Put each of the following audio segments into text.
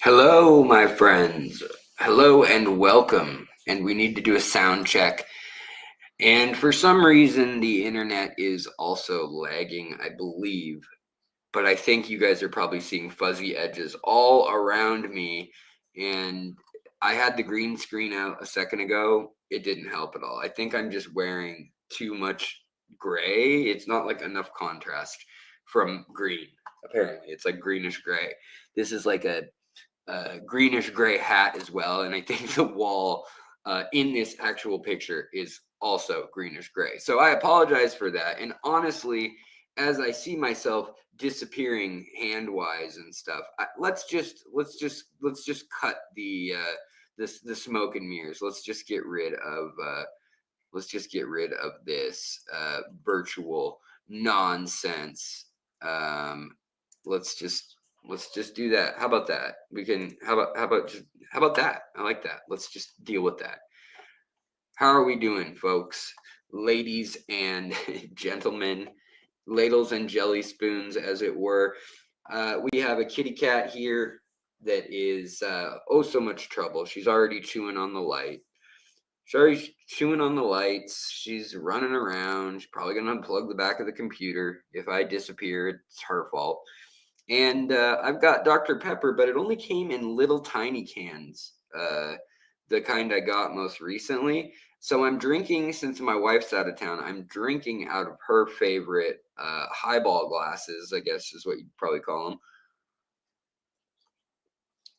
Hello, my friends. Hello and welcome. And we need to do a sound check. And for some reason, the internet is also lagging, I believe. But I think you guys are probably seeing fuzzy edges all around me. And I had the green screen out a second ago. It didn't help at all. I think I'm just wearing too much gray. It's not like enough contrast from green. Apparently, it's like greenish gray. This is like a greenish gray hat as well, and I think the wall in this actual picture is also greenish gray. So I apologize for that. And honestly, as I see myself disappearing hand wise and stuff, let's just cut the smoke and mirrors. Let's just get rid of this virtual nonsense. Let's just do that. How about that? We can. How about that? I like that. Let's just deal with that. How are we doing, folks, ladies and gentlemen, ladles and jelly spoons, as it were? We have a kitty cat here that is oh so much trouble. She's already chewing on the light. She's already chewing on the lights. She's running around. She's probably gonna unplug the back of the computer. If I disappear, it's her fault. And I've got Dr. Pepper, but it only came in little tiny cans, the kind I got most recently. So I'm drinking, since my wife's out of town, I'm drinking out of her favorite highball glasses, I guess is what you'd probably call them,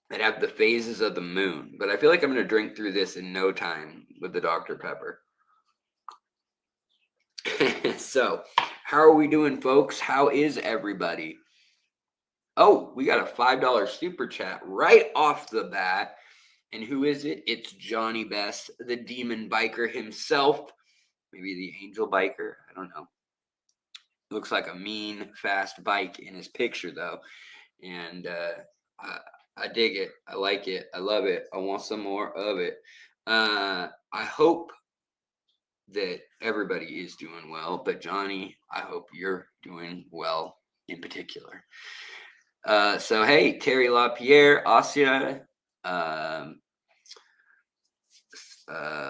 that have the phases of the moon. But I feel like I'm going to drink through this in no time with the Dr. Pepper. So, how are we doing, folks? How is everybody? Oh, we got a $5 super chat right off the bat. And who is it? It's Johnny Best, the demon biker himself. Maybe the angel biker. I don't know. Looks like a mean, fast bike in his picture, though. And I dig it. I like it. I love it. I want some more of it. I hope that everybody is doing well. But, Johnny, I hope you're doing well in particular. So hey, Terry LaPierre, Asia.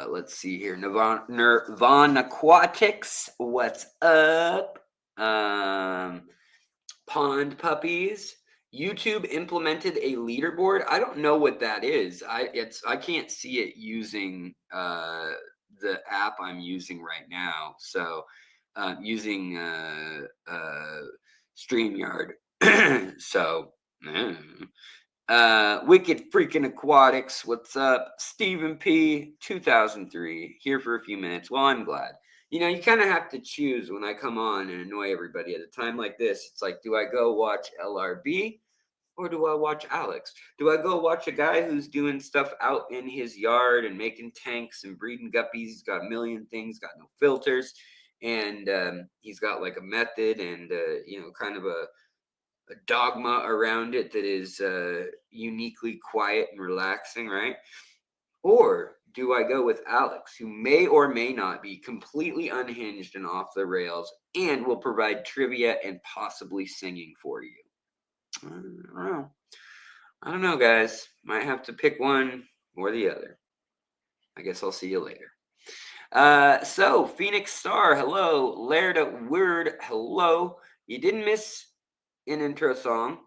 Let's see here. Nirvana Aquatics, what's up? Pond Puppies. YouTube implemented a leaderboard. I don't know what that is. I can't see it using the app I'm using right now. So using StreamYard. So, Wicked Freaking Aquatics, what's up? Stephen P, 2003, here for a few minutes. Well, I'm glad. You know, you kind of have to choose when I come on and annoy everybody at a time like this. It's like, do I go watch LRB or do I watch Alex? Do I go watch a guy who's doing stuff out in his yard and making tanks and breeding guppies? He's got a million things, got no filters, and he's got like a method and, kind of a dogma around it that is uniquely quiet and relaxing, right? Or do I go with Alex, who may or may not be completely unhinged and off the rails and will provide trivia and possibly singing for you? I don't know, guys. Might have to pick one or the other. I guess I'll see you later. So, Phoenix Star, hello. Laird Word, hello. You didn't miss an intro song,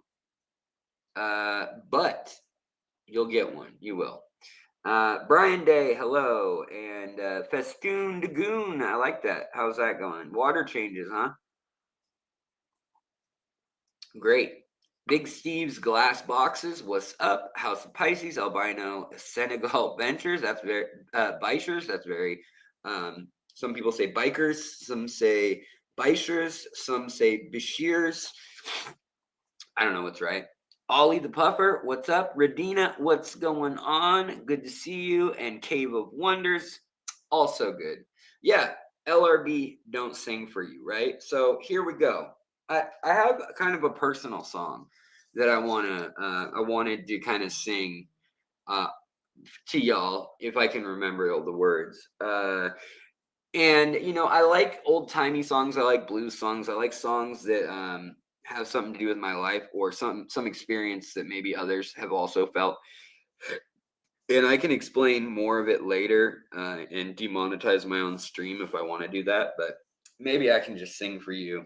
but you'll get one. You will. Brian Day, hello. And Festoon Dagoon, I like that. How's that going? Water changes, huh? Great. Big Steve's Glass Boxes, what's up? House of Pisces, Albino Senegal Ventures, that's very, Bishers, that's very, some people say bikers, some say Bishers, some say Bashirs. I don't know what's right. Ollie the Puffer, what's up? Radina, what's going on? Good to see you. And Cave of Wonders, also good. Yeah, LRB, don't sing for you, right? So here we go. I have kind of a personal song that I wanted to kind of sing to y'all, if I can remember all the words. And I like old timey songs. I like blues songs. I like songs that have something to do with my life, or some experience that maybe others have also felt. And I can explain more of it later and demonetize my own stream if I want to do that. But maybe I can just sing for you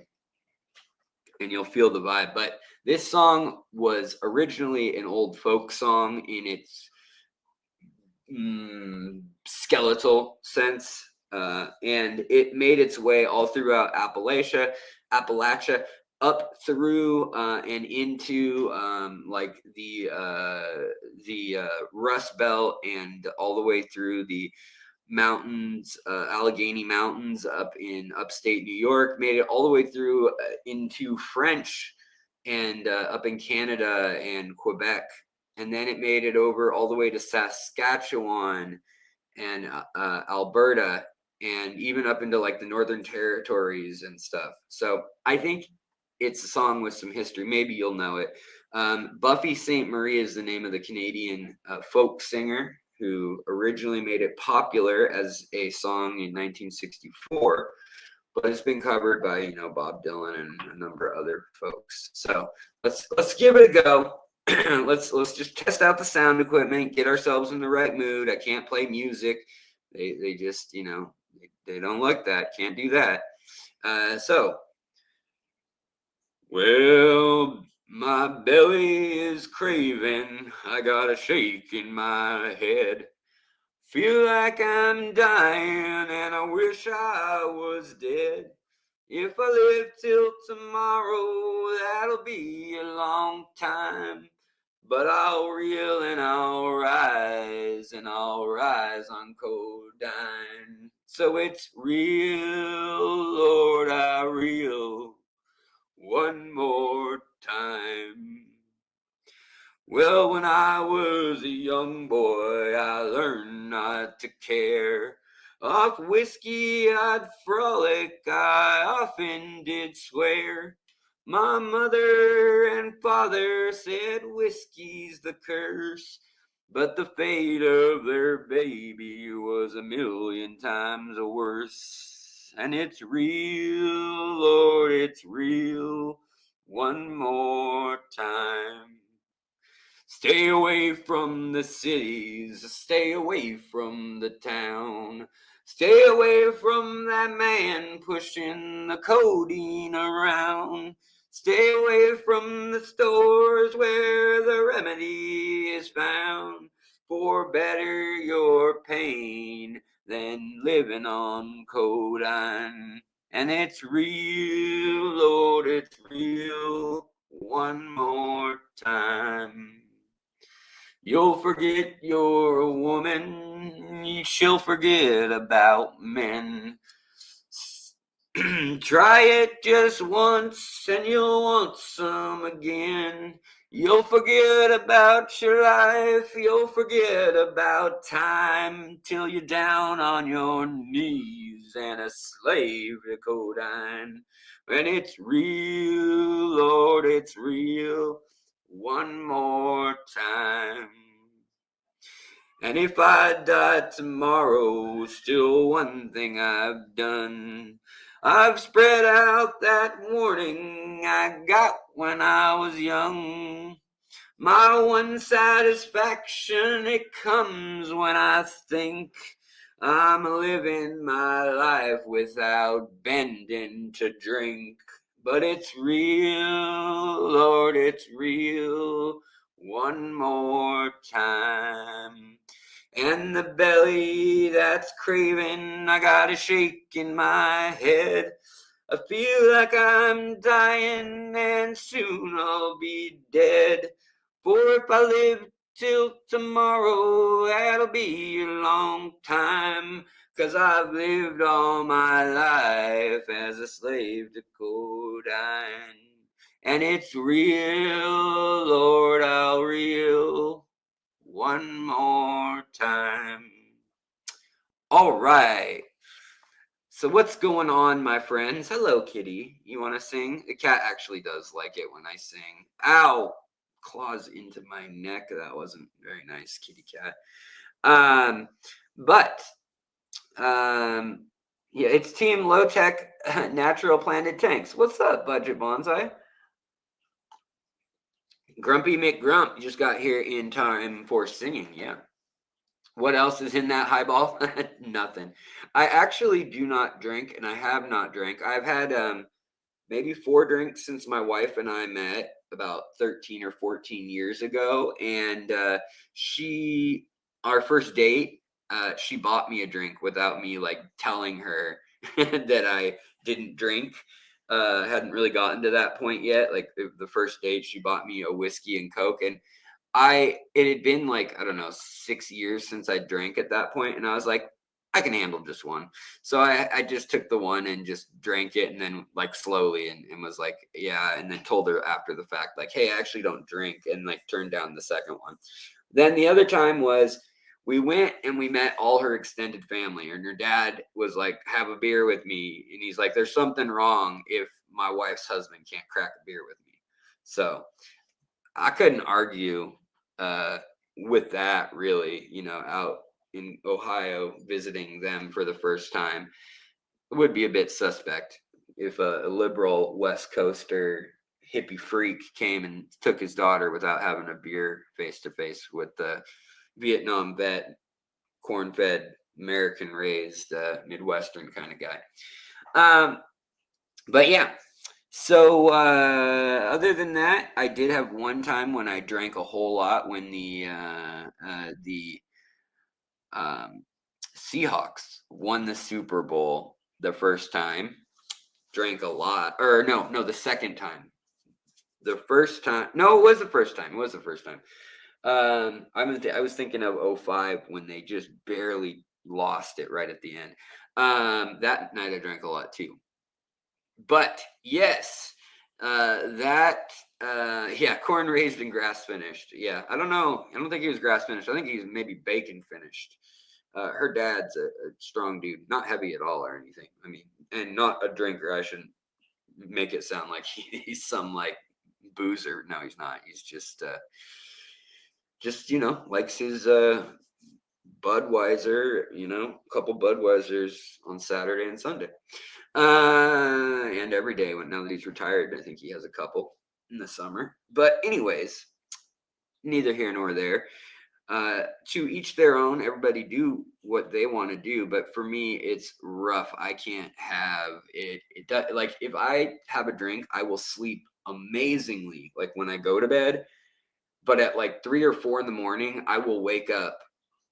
and you'll feel the vibe. But this song was originally an old folk song in its skeletal sense. And it made its way all throughout Appalachia, up through and into like the Rust Belt, and all the way through the mountains, Allegheny Mountains up in upstate New York, made it all the way through into French and up in Canada and Quebec. And then it made it over all the way to Saskatchewan and Alberta, and even up into like the Northern Territories and stuff. So I think it's a song with some history. Maybe you'll know it. Buffy St. Marie is the name of the Canadian folk singer who originally made it popular as a song in 1964, but it's been covered by, you know, Bob Dylan and a number of other folks. So let's give it a go. let's just test out the sound equipment, get ourselves in the right mood. I can't play music. They just, you know, they don't like that. Can't do that. So, well, my belly is craving. I got a shake in my head. Feel like I'm dying and I wish I was dead. If I live till tomorrow, that'll be a long time. But I'll reel and I'll rise on codeine. So it's real, Lord, I reel one more time. Well, when I was a young boy, I learned not to care. Off whiskey I'd frolic, I often did swear. My mother and father said whiskey's the curse, but the fate of their baby was a million times worse. And it's real, Lord, it's real, one more time. Stay away from the cities, stay away from the town. Stay away from that man pushing the codeine around. Stay away from the stores where the remedy is found. For better your pain than living on codeine. And it's real, Lord, it's real, one more time. You'll forget you're a woman, she'll forget about men. Try it just once and you'll want some again. You'll forget about your life, you'll forget about time, till you're down on your knees and a slave to codeine. And it's real, Lord, it's real, one more time. And if I die tomorrow, still one thing I've done. I've spread out that warning I got when I was young. My one satisfaction, it comes when I think I'm living my life without bending to drink. But it's real, Lord, it's real, one more time. And the belly that's craving, I got a shake in my head. I feel like I'm dying and soon I'll be dead. For if I live till tomorrow, that'll be a long time. 'Cause I've lived all my life as a slave to codeine. And it's real, Lord, I'll reel one more time. All right. So what's going on, my friends? Hello, kitty. You want to sing? The cat actually does like it when I sing. Ow! Claws into my neck. That wasn't very nice, kitty cat. Yeah, it's Team Low Tech Natural Planted Tanks. What's up, Budget Bonsai? Grumpy McGrump just got here in time for singing. Yeah. What else is in that highball? Nothing. I actually do not drink, and I have not drank. I've had maybe 4 drinks since my wife and I met about 13 or 14 years ago. And our first date, she bought me a drink without me like telling her that I didn't drink. Hadn't really gotten to that point yet. Like the first date, she bought me a whiskey and Coke, and it had been like, I don't know, 6 years since I drank at that point, and I was like, I can handle just one. So I just took the one and just drank it, and then like slowly, and was like, yeah, and then told her after the fact, like, hey, I actually don't drink, and like turned down the second one. Then the other time was we went and we met all her extended family, and her dad was like, have a beer with me, and he's like, there's something wrong if my wife's husband can't crack a beer with me. So I couldn't argue with that, really. Out in Ohio visiting them for the first time, it would be a bit suspect if a liberal West Coaster hippie freak came and took his daughter without having a beer face to face with the Vietnam vet, corn fed, American raised, Midwestern kind of guy. But yeah. So other than that, I did have one time when I drank a whole lot when the Seahawks won the Super Bowl the first time. Drank a lot, or no, the second time. The first time, no, it was the first time. It was the first time. I was thinking of '05 when they just barely lost it right at the end. That night I drank a lot too. But yes, yeah, corn raised and grass finished. Yeah, I don't know. I don't think he was grass finished. I think he's maybe bacon finished. Her dad's a strong dude, not heavy at all or anything. I mean, and not a drinker. I shouldn't make it sound like he's some like boozer. No, he's not. He's just likes his Budweiser. A couple Budweisers on Saturday and Sunday. And every day now that he's retired, I think he has a couple in the summer. But anyways, neither here nor there. To each their own. Everybody do what they want to do. But for me, it's rough. I can't have it. It does, like if I have a drink, I will sleep amazingly. Like when I go to bed, but at like 3 or 4 in the morning, I will wake up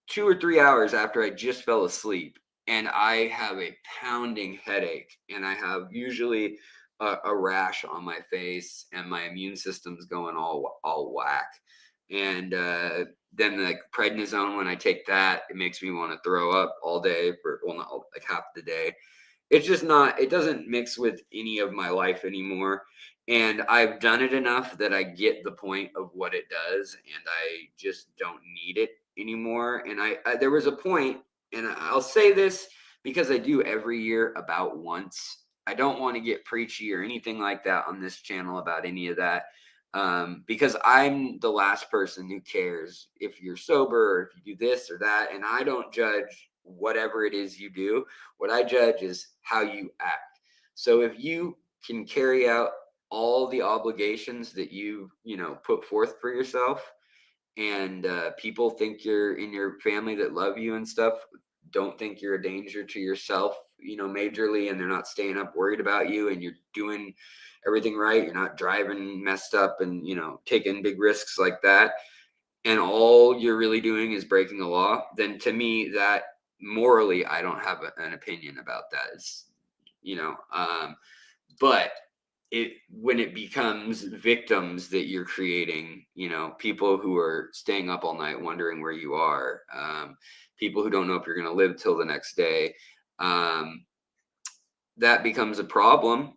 2 or 3 hours after I just fell asleep, and I have a pounding headache, and I have usually a rash on my face, and my immune system's going all whack. And then like prednisone, when I take that, it makes me want to throw up all day not like half the day. It's just not. It doesn't mix with any of my life anymore. And I've done it enough that I get the point of what it does, and I just don't need it anymore. And there was a point, and I'll say this because I do every year about once. I don't want to get preachy or anything like that on this channel about any of that, because I'm the last person who cares if you're sober or if you do this or that, and I don't judge whatever it is you do. What I judge is how you act. So if you can carry out all the obligations that you put forth for yourself, and people think you're in your family that love you and stuff don't think you're a danger to yourself majorly, and they're not staying up worried about you, and you're doing everything right, you're not driving messed up and taking big risks like that, and all you're really doing is breaking the law, then to me that morally I don't have an opinion about that. It's but when it becomes victims that you're creating, people who are staying up all night wondering where you are, people who don't know if you're going to live till the next day, that becomes a problem.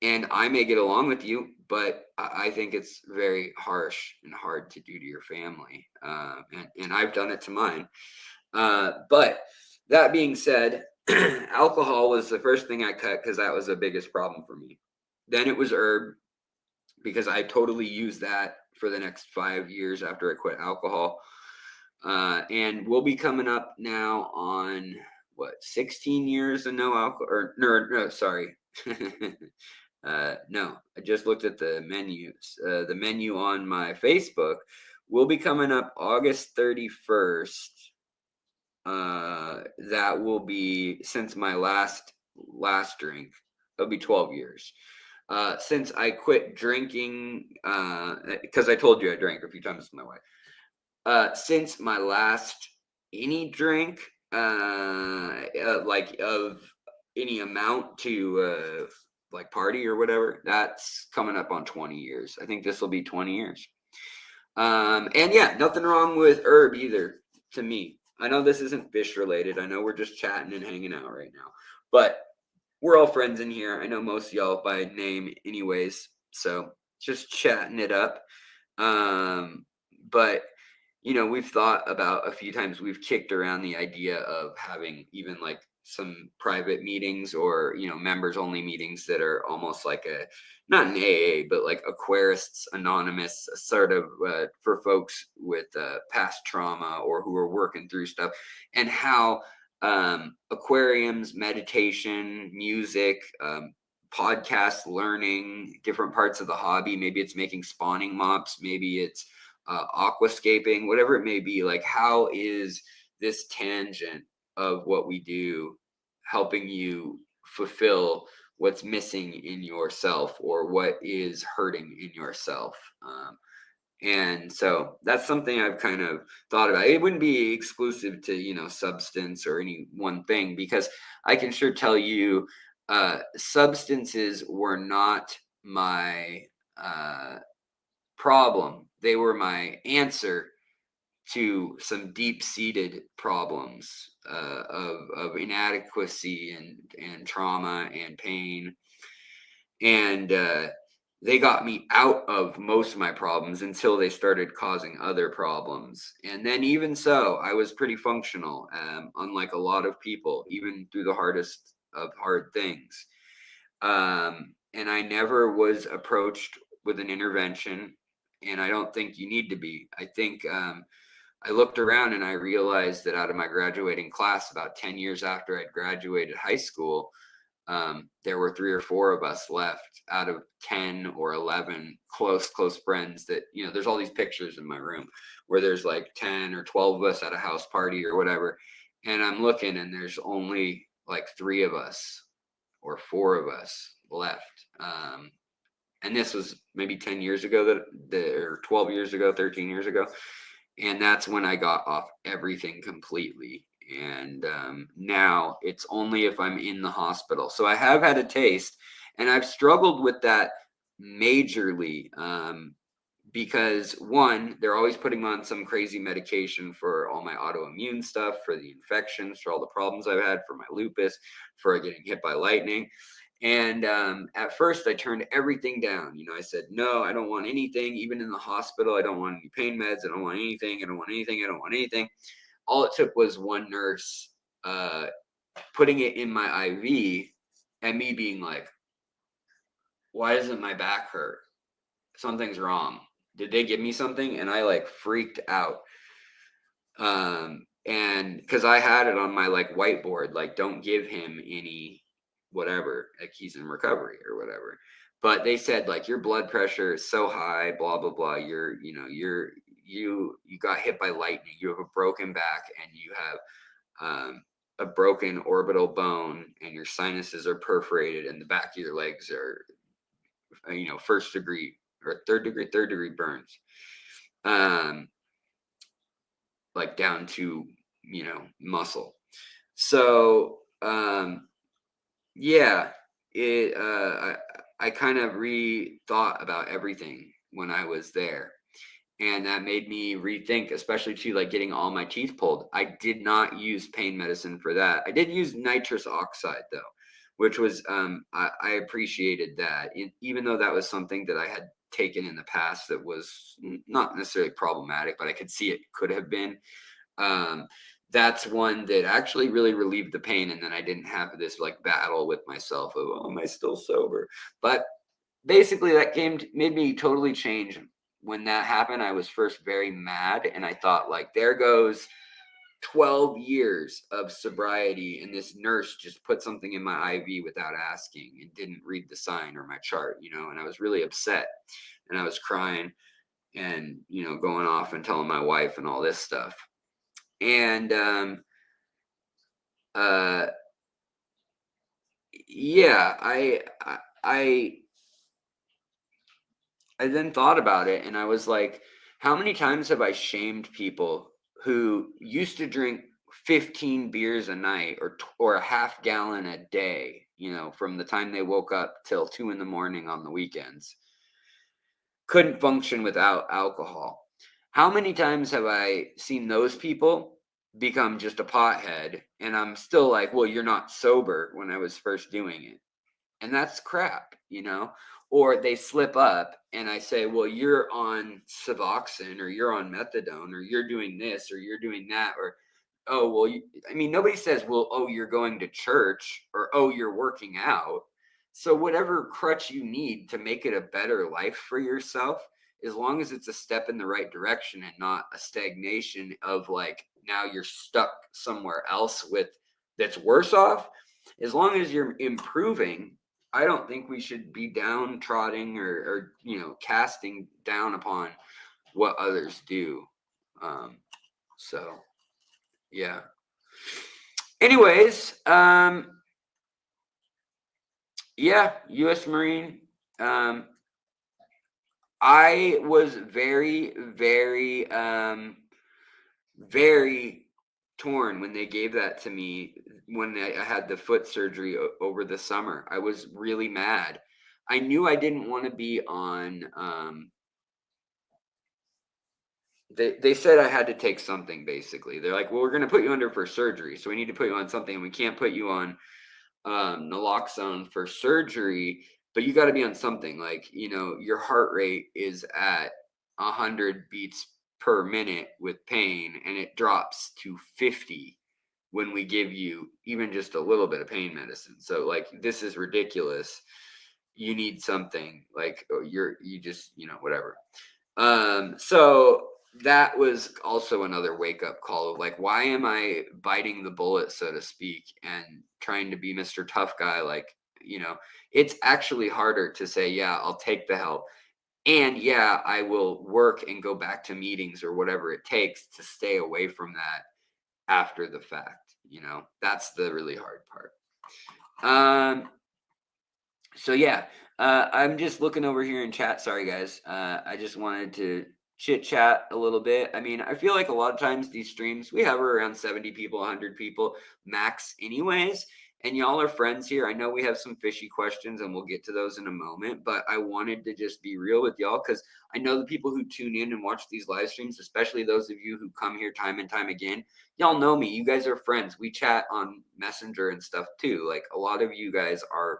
And I may get along with you, but I think it's very harsh and hard to do to your family, and I've done it to mine. But that being said, alcohol was the first thing I cut because that was the biggest problem for me. Then it was herb, because I totally used that for the next 5 years after I quit alcohol. And we'll be coming up now on 16 years of no alcohol, or no, sorry. No, I just looked at the menus. The menu on my Facebook will be coming up August 31st. That will be since my last drink. It'll be 12 years. Since I quit drinking, because I told you I drank a few times with my wife. Since my last any drink, like of any amount to like party or whatever, that's coming up on 20 years. I think this will be 20 years. And yeah, nothing wrong with herb either to me. I know this isn't fish related. I know we're just chatting and hanging out right now, but we're all friends in here. I know most of y'all by name anyways, so just chatting it up. But you know, we've thought about a few times, we've kicked around the idea of having even like some private meetings or, you know, members only meetings that are almost like not an AA, but like Aquarists Anonymous, sort of for folks with past trauma or who are working through stuff, and how aquariums, meditation, music, podcast learning, different parts of the hobby. Maybe it's making spawning mops, maybe it's aquascaping, whatever it may be. Like, how is this tangent of what we do helping you fulfill what's missing in yourself or what is hurting in yourself? And so that's something I've kind of thought about. It wouldn't be exclusive to, you know, substance or any one thing, because I can sure tell you substances were not my problem. They were my answer to some deep-seated problems of inadequacy and trauma and pain. And they got me out of most of my problems until they started causing other problems. And then even so, I was pretty functional, unlike a lot of people, even through the hardest of hard things. And I never was approached with an intervention, and I don't think you need to be. I think I looked around and I realized that out of my graduating class, about 10 years after I'd graduated high school, there were 3 or 4 of us left out of 10 or 11 close friends that, you know, there's all these pictures in my room where there's like 10 or 12 of us at a house party or whatever. And I'm looking and there's only like 3 of us or 4 of us left. And this was maybe 10 years ago or 12 years ago, 13 years ago. And that's when I got off everything completely. And now it's only if I'm in the hospital. So I have had a taste, and I've struggled with that majorly because, one, they're always putting me on some crazy medication for all my autoimmune stuff, for the infections, for all the problems I've had, for my lupus, for getting hit by lightning. And at first I turned everything down. You know, I said, no, I don't want anything. Even in the hospital, I don't want any pain meds. I don't want anything. I don't want anything. I don't want anything. All it took was one nurse putting it in my IV and me being like, why doesn't my back hurt? Something's wrong. Did they give me something? And I like freaked out. And because I had it on my like whiteboard, like, don't give him any whatever, like he's in recovery or whatever. But they said, like, your blood pressure is so high, blah blah blah, you got hit by lightning, you have a broken back, and you have a broken orbital bone, and your sinuses are perforated, and the back of your legs are, you know, first degree or third degree burns, like down to, you know, muscle. So yeah, I kind of rethought about everything when I was there. And that made me rethink, especially to like getting all my teeth pulled. I did not use pain medicine for that. I did use nitrous oxide though, which was, I appreciated that. Even though that was something that I had taken in the past that was not necessarily problematic, but I could see it could have been. That's one that actually really relieved the pain, and then I didn't have this like battle with myself of, oh, am I still sober? But basically that made me totally change. When that happened, I was first very mad, and I thought, like, there goes 12 years of sobriety, and this nurse just put something in my IV without asking and didn't read the sign or my chart, and I was really upset, and I was crying and, going off and telling my wife and all this stuff. And, yeah, I then thought about it, and I was like, how many times have I shamed people who used to drink 15 beers a night or a half gallon a day, from the time they woke up till 2 in the morning on the weekends, couldn't function without alcohol. How many times have I seen those people become just a pothead, and I'm still like, well, you're not sober when I was first doing it. And that's crap, or they slip up and I say, well, you're on Suboxone or you're on methadone or you're doing this or you're doing that, or, oh, well, nobody says, well, oh, you're going to church or, oh, you're working out. So whatever crutch you need to make it a better life for yourself, as long as it's a step in the right direction and not a stagnation of like, now you're stuck somewhere else that's worse off. As long as you're improving, I don't think we should be downtrodden or casting down upon what others do. So yeah. Anyways, yeah, U.S. Marine. I was very, very, very torn when they gave that to me when I had the foot surgery over the summer. I was really mad. I knew I didn't want to be on. They said I had to take something. Basically, they're like, well, we're going to put you under for surgery, so we need to put you on something, and we can't put you on naloxone for surgery, but you got to be on something. Like, your heart rate is at 100 beats per minute with pain, and it drops to 50 when we give you even just a little bit of pain medicine. So like, this is ridiculous. You need something, like, you just, whatever. So that was also another wake up call of like, why am I biting the bullet, so to speak, and trying to be Mr. Tough Guy? Like, it's actually harder to say, yeah, I'll take the help. And yeah, I will work and go back to meetings or whatever it takes to stay away from that after the fact. That's the really hard part. So yeah, I'm just looking over here in chat. Sorry, guys. I just wanted to chit chat a little bit. I feel like a lot of times these streams, we have around 70 people, 100 people max anyways. And y'all are friends here. I know we have some fishy questions and we'll get to those in a moment, but I wanted to just be real with y'all because I know the people who tune in and watch these live streams, especially those of you who come here time and time again, y'all know me. You guys are friends. We chat on Messenger and stuff too. Like, a lot of you guys are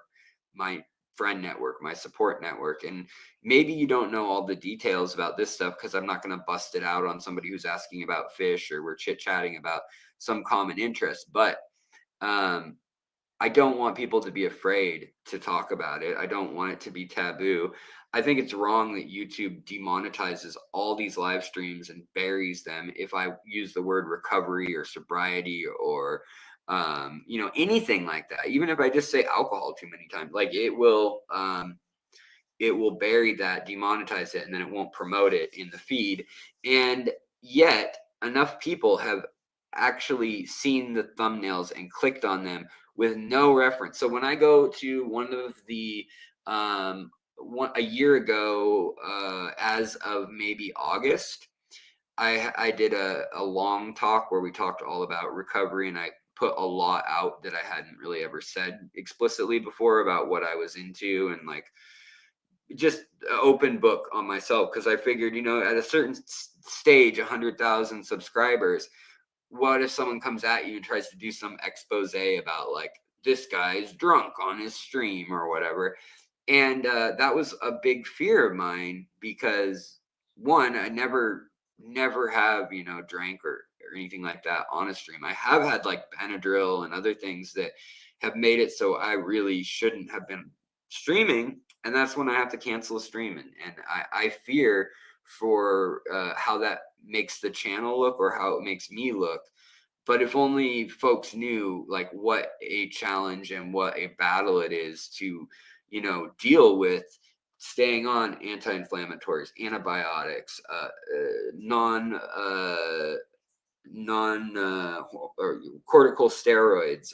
my friend network, my support network. And maybe you don't know all the details about this stuff because I'm not going to bust it out on somebody who's asking about fish or we're chit-chatting about some common interest. But I don't want people to be afraid to talk about it. I don't want it to be taboo. I think it's wrong that YouTube demonetizes all these live streams and buries them if I use the word recovery or sobriety or anything like that. Even if I just say alcohol too many times, like, it will bury that, demonetize it, and then it won't promote it in the feed. And yet enough people have actually seen the thumbnails and clicked on them with no reference. So when I go to one of the a year ago, as of maybe August, I did a long talk where we talked all about recovery, and I put a lot out that I hadn't really ever said explicitly before about what I was into, and like, just open book on myself, because I figured, at a certain stage, 100,000 subscribers, what if someone comes at you and tries to do some expose about, like, this guy's drunk on his stream or whatever. And that was a big fear of mine because, one, I never have, drank or anything like that on a stream. I have had like Benadryl and other things that have made it so I really shouldn't have been streaming. And that's when I have to cancel a stream. And I fear for how that makes the channel look or how it makes me look. But if only folks knew like what a challenge and what a battle it is to, deal with staying on anti-inflammatories, antibiotics, non or corticosteroids,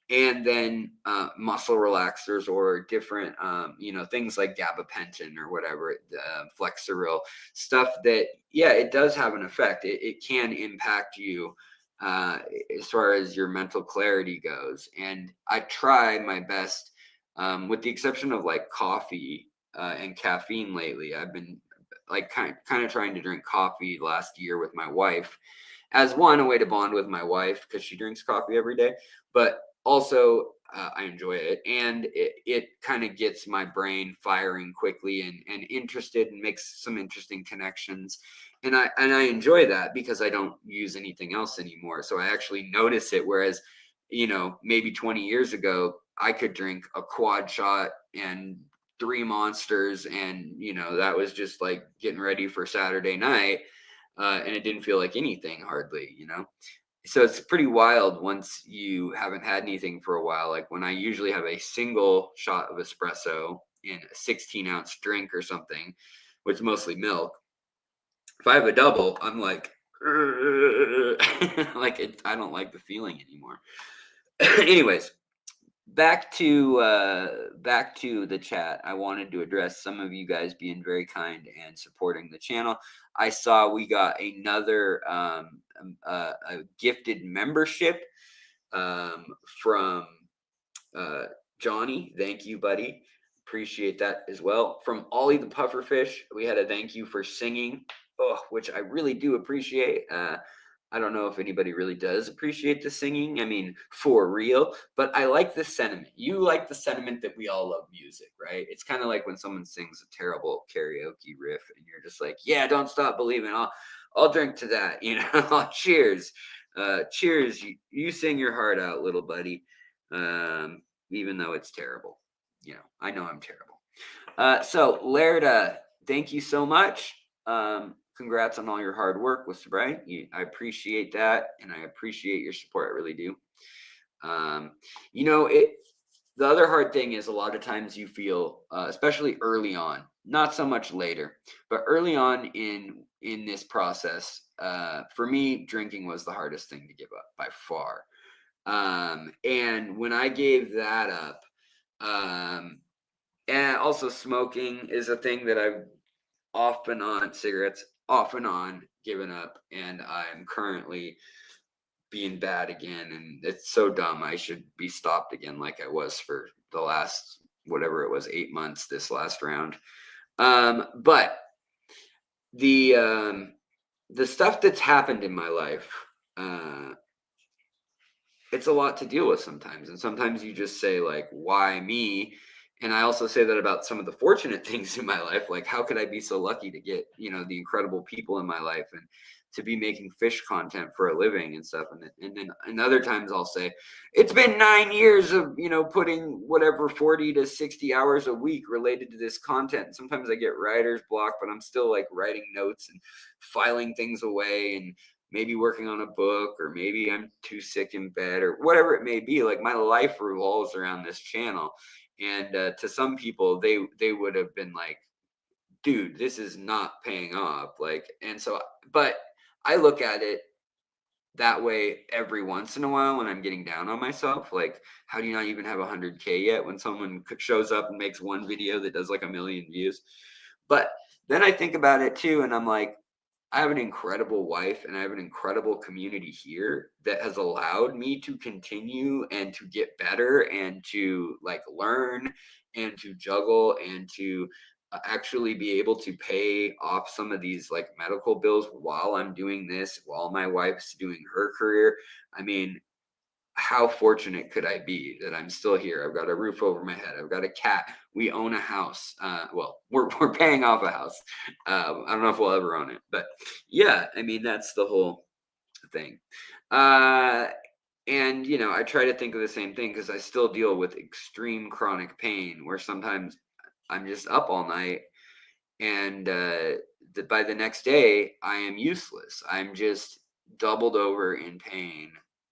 and then muscle relaxers or different, things like gabapentin or whatever, Flexeril, stuff that, yeah, it does have an effect. It can impact you as far as your mental clarity goes. And I try my best, with the exception of like coffee and caffeine lately. I've been like kind of trying to drink coffee last year with my wife as one, a way to bond with my wife because she drinks coffee every day, but also I enjoy it, and it kind of gets my brain firing quickly and interested and makes some interesting connections. And I enjoy that because I don't use anything else anymore. So I actually notice it. Whereas, maybe 20 years ago, I could drink a quad shot and 3 monsters, and that was just like getting ready for Saturday night. And it didn't feel like anything hardly. So it's pretty wild once you haven't had anything for a while. Like when I usually have a single shot of espresso in a 16-ounce drink or something, which is mostly milk. If I have a double, I'm like, like I don't like the feeling anymore. Anyways, back to the chat. I wanted to address some of you guys being very kind and supporting the channel. I saw we got another a gifted membership from Johnny. Thank you, buddy. Appreciate that as well. From Ollie the Pufferfish, we had a thank you for singing, which I really do appreciate. I don't know if anybody really does appreciate the singing. I mean, for real, but I like the sentiment. You like the sentiment that we all love music, right? It's kind of like when someone sings a terrible karaoke riff and you're just like, yeah, don't stop believing. I'll drink to that, cheers. Cheers. You sing your heart out, little buddy. Even though it's terrible. I know I'm terrible. So Laird, thank you so much. Congrats on all your hard work with sobriety. I appreciate that, and I appreciate your support. I really do. The other hard thing is a lot of times you feel, especially early on, not so much later, but early on in this process, for me, drinking was the hardest thing to give up by far. And when I gave that up, and also smoking is a thing that I've off and on, cigarettes off and on given up, and I'm currently being bad again, and it's so dumb. I should be stopped again like I was for the last, whatever it was, 8 months this last round. But the stuff that's happened in my life, it's a lot to deal with sometimes. And sometimes you just say like, why me? And I also say that about some of the fortunate things in my life. Like, how could I be so lucky to get, the incredible people in my life and to be making fish content for a living and stuff. And then other times I'll say, it's been 9 years of, putting whatever 40 to 60 hours a week related to this content. And sometimes I get writer's block, but I'm still like writing notes and filing things away and maybe working on a book, or maybe I'm too sick in bed, or whatever it may be. Like, my life revolves around this channel. And to some people, they would have been like, dude, this is not paying off. Like, and so, but I look at it that way every once in a while when I'm getting down on myself. Like, how do you not even have 100K yet when someone shows up and makes one video that does like 1 million views? But then I think about it too, and I'm like, I have an incredible wife and I have an incredible community here that has allowed me to continue and to get better and to like learn and to juggle and to actually be able to pay off some of these like medical bills while I'm doing this, while my wife's doing her career. I mean, how fortunate could I be that I'm still here? I've got a roof over my head. I've got a cat. We own a house. Well, we're paying off a house. I don't know if we'll ever own it, but yeah, I mean, that's the whole thing. And I try to think of the same thing because I still deal with extreme chronic pain where sometimes I'm just up all night, and by the next day I am useless. I'm just doubled over in pain.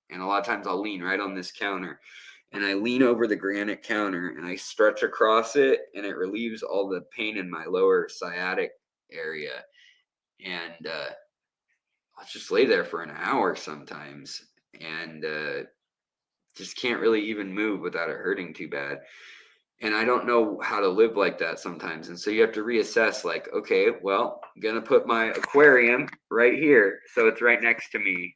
And a lot of times I'll lean right on this counter, and I lean over the granite counter and I stretch across it, and it relieves all the pain in my lower sciatic area. And I'll just lay there for an hour sometimes, and just can't really even move without it hurting too bad. And I don't know how to live like that sometimes. And so you have to reassess, like, okay, well, I'm going to put my aquarium right here, so it's right next to me.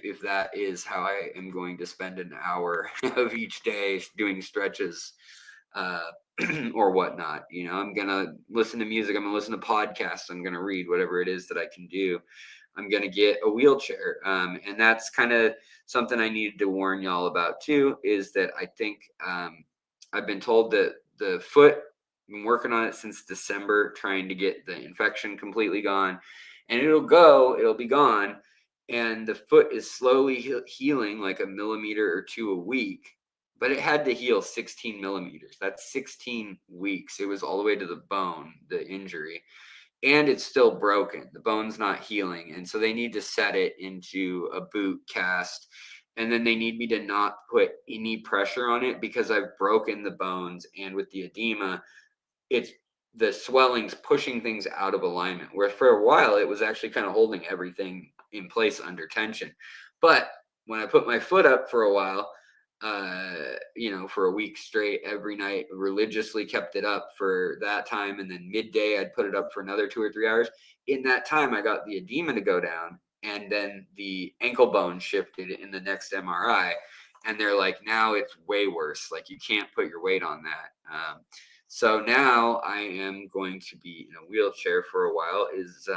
If that is how I am going to spend an hour of each day doing stretches or whatnot. I'm going to listen to music. I'm going to listen to podcasts. I'm going to read whatever it is that I can do. I'm going to get a wheelchair. And that's kind of something I needed to warn y'all about too, is that I think I've been told that the foot, I've been working on it since December, trying to get the infection completely gone, and it'll be gone. And the foot is slowly healing like a millimeter or two a week, but it had to heal 16 millimeters. That's 16 weeks. It was all the way to the bone, the injury. And it's still broken. The bone's not healing. And so they need to set it into a boot cast. And then they need me to not put any pressure on it because I've broken the bones. And with the edema, the swelling's pushing things out of alignment. Where for a while, it was actually kind of holding everything in place under tension. But when I put my foot up for a while, for a week straight, every night, religiously kept it up for that time. And then midday, I'd put it up for another 2 or 3 hours. In that time, I got the edema to go down, and then the ankle bone shifted in the next MRI. And they're like, now it's way worse. Like, you can't put your weight on that. So now I am going to be in a wheelchair for a while, is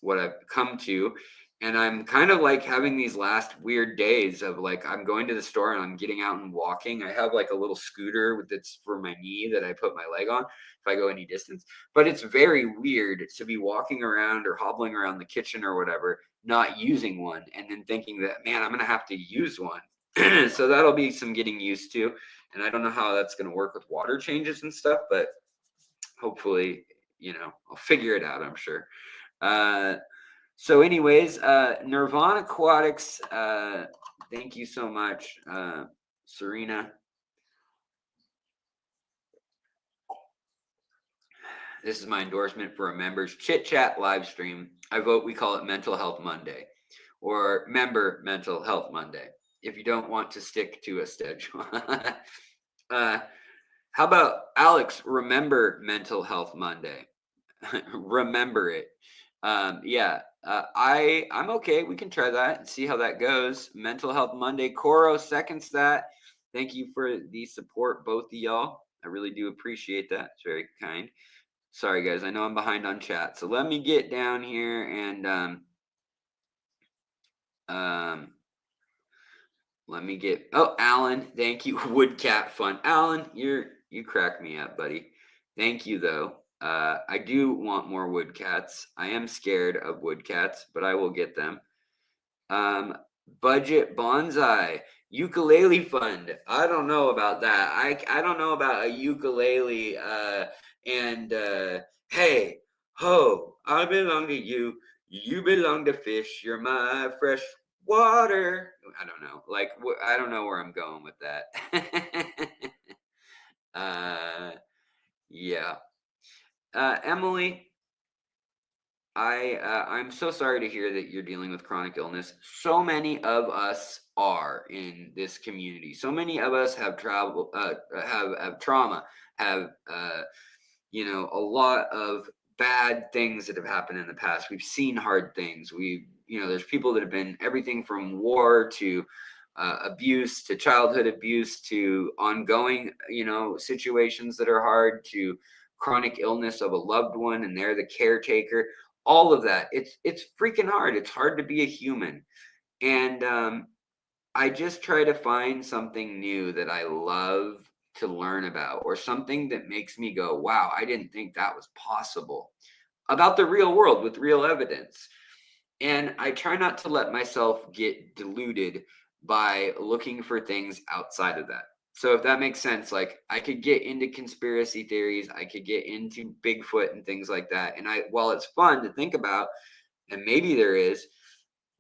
what I've come to. And I'm kind of like having these last weird days of like, I'm going to the store and I'm getting out and walking. I have like a little scooter that's for my knee that I put my leg on if I go any distance. But it's very weird to be walking around or hobbling around the kitchen or whatever, not using one, and then thinking that, man, I'm going to have to use one. So that'll be some getting used to. And I don't know how that's going to work with water changes and stuff, but hopefully, I'll figure it out, I'm sure. So anyways, Nirvana Aquatics, thank you so much, Serena. This is my endorsement for a members chit chat live stream. I vote we call it Mental Health Monday, or Member Mental Health Monday, if you don't want to stick to a schedule. How about Alex, remember Mental Health Monday? Remember it. I'm okay. We can try that and see how that goes. Mental Health Monday. Coro seconds that. Thank you for the support, both of y'all. I really do appreciate that. It's very kind. Sorry, guys. I know I'm behind on chat. So let me get down here and let me get. Oh, Alan, thank you. Woodcat fun. Alan, you crack me up, buddy. Thank you, though. I do want more woodcats. I am scared of woodcats, but I will get them. Budget bonsai ukulele fund. I don't know about that. I don't know about a ukulele. Hey ho, I belong to you. You belong to fish. You're my fresh water. I don't know. Like, I don't know where I'm going with that. Yeah. Emily, I'm so sorry to hear that you're dealing with chronic illness. So many of us are in this community. So many of us have trauma, have a lot of bad things that have happened in the past. We've seen hard things. There's people that have been everything from war to abuse to childhood abuse to ongoing, situations that are hard, to chronic illness of a loved one and they're the caretaker. All of that. It's freaking hard. It's hard to be a human. And I just try to find something new that I love to learn about, or something that makes me go, wow, I didn't think that was possible, about the real world with real evidence. And I try not to let myself get deluded by looking for things outside of that. So if that makes sense, like, I could get into conspiracy theories, I could get into Bigfoot and things like that. And while it's fun to think about, and maybe there is.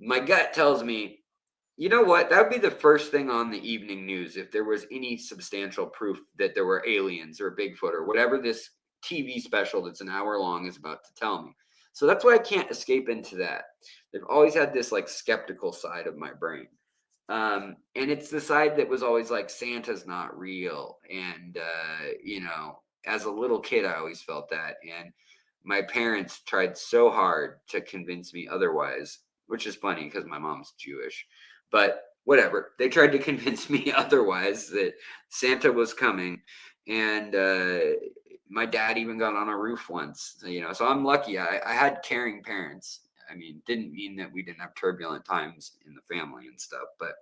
My gut tells me, you know what? That would be the first thing on the evening news if there was any substantial proof that there were aliens or Bigfoot or whatever this TV special that's an hour long is about to tell me. So that's why I can't escape into that. They've always had this like skeptical side of my brain. And it's the side that was always like Santa's not real. And, as a little kid, I always felt that. And my parents tried so hard to convince me otherwise, which is funny because my mom's Jewish. But whatever, they tried to convince me otherwise, that Santa was coming. And my dad even got on a roof once, so I'm lucky. I had caring parents. I mean, didn't mean that we didn't have turbulent times in the family and stuff, but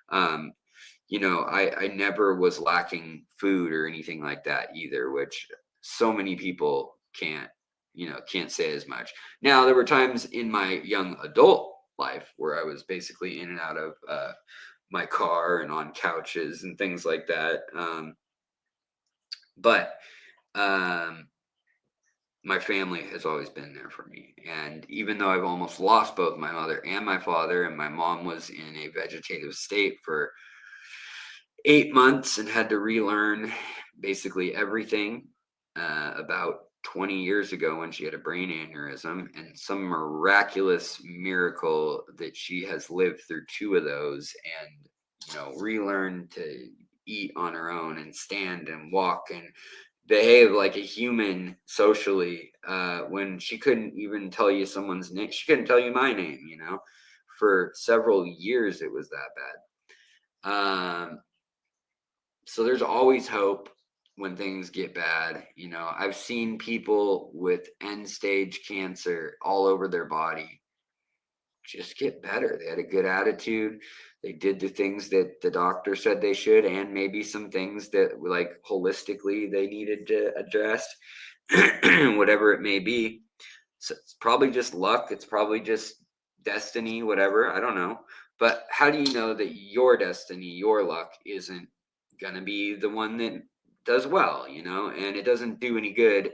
I never was lacking food or anything like that either, which so many people can't say as much. Now, there were times in my young adult life where I was basically in and out of my car and on couches and things like that. But my family has always been there for me. And even though I've almost lost both my mother and my father, and my mom was in a vegetative state for 8 months and had to relearn basically everything about 20 years ago when she had a brain aneurysm, and some miraculous miracle that she has lived through 2 of those and relearn to eat on her own and stand and walk and behave like a human socially, when she couldn't even tell you someone's name. She couldn't tell you my name. For several years it was that bad. So there's always hope when things get bad. I've seen people with end stage cancer all over their body just get better. They had a good attitude. They did the things that the doctor said they should, and maybe some things that like holistically they needed to address, whatever it may be. So it's probably just luck. It's probably just destiny, whatever. I don't know. But how do you know that your destiny, your luck isn't going to be the one that does well, and it doesn't do any good.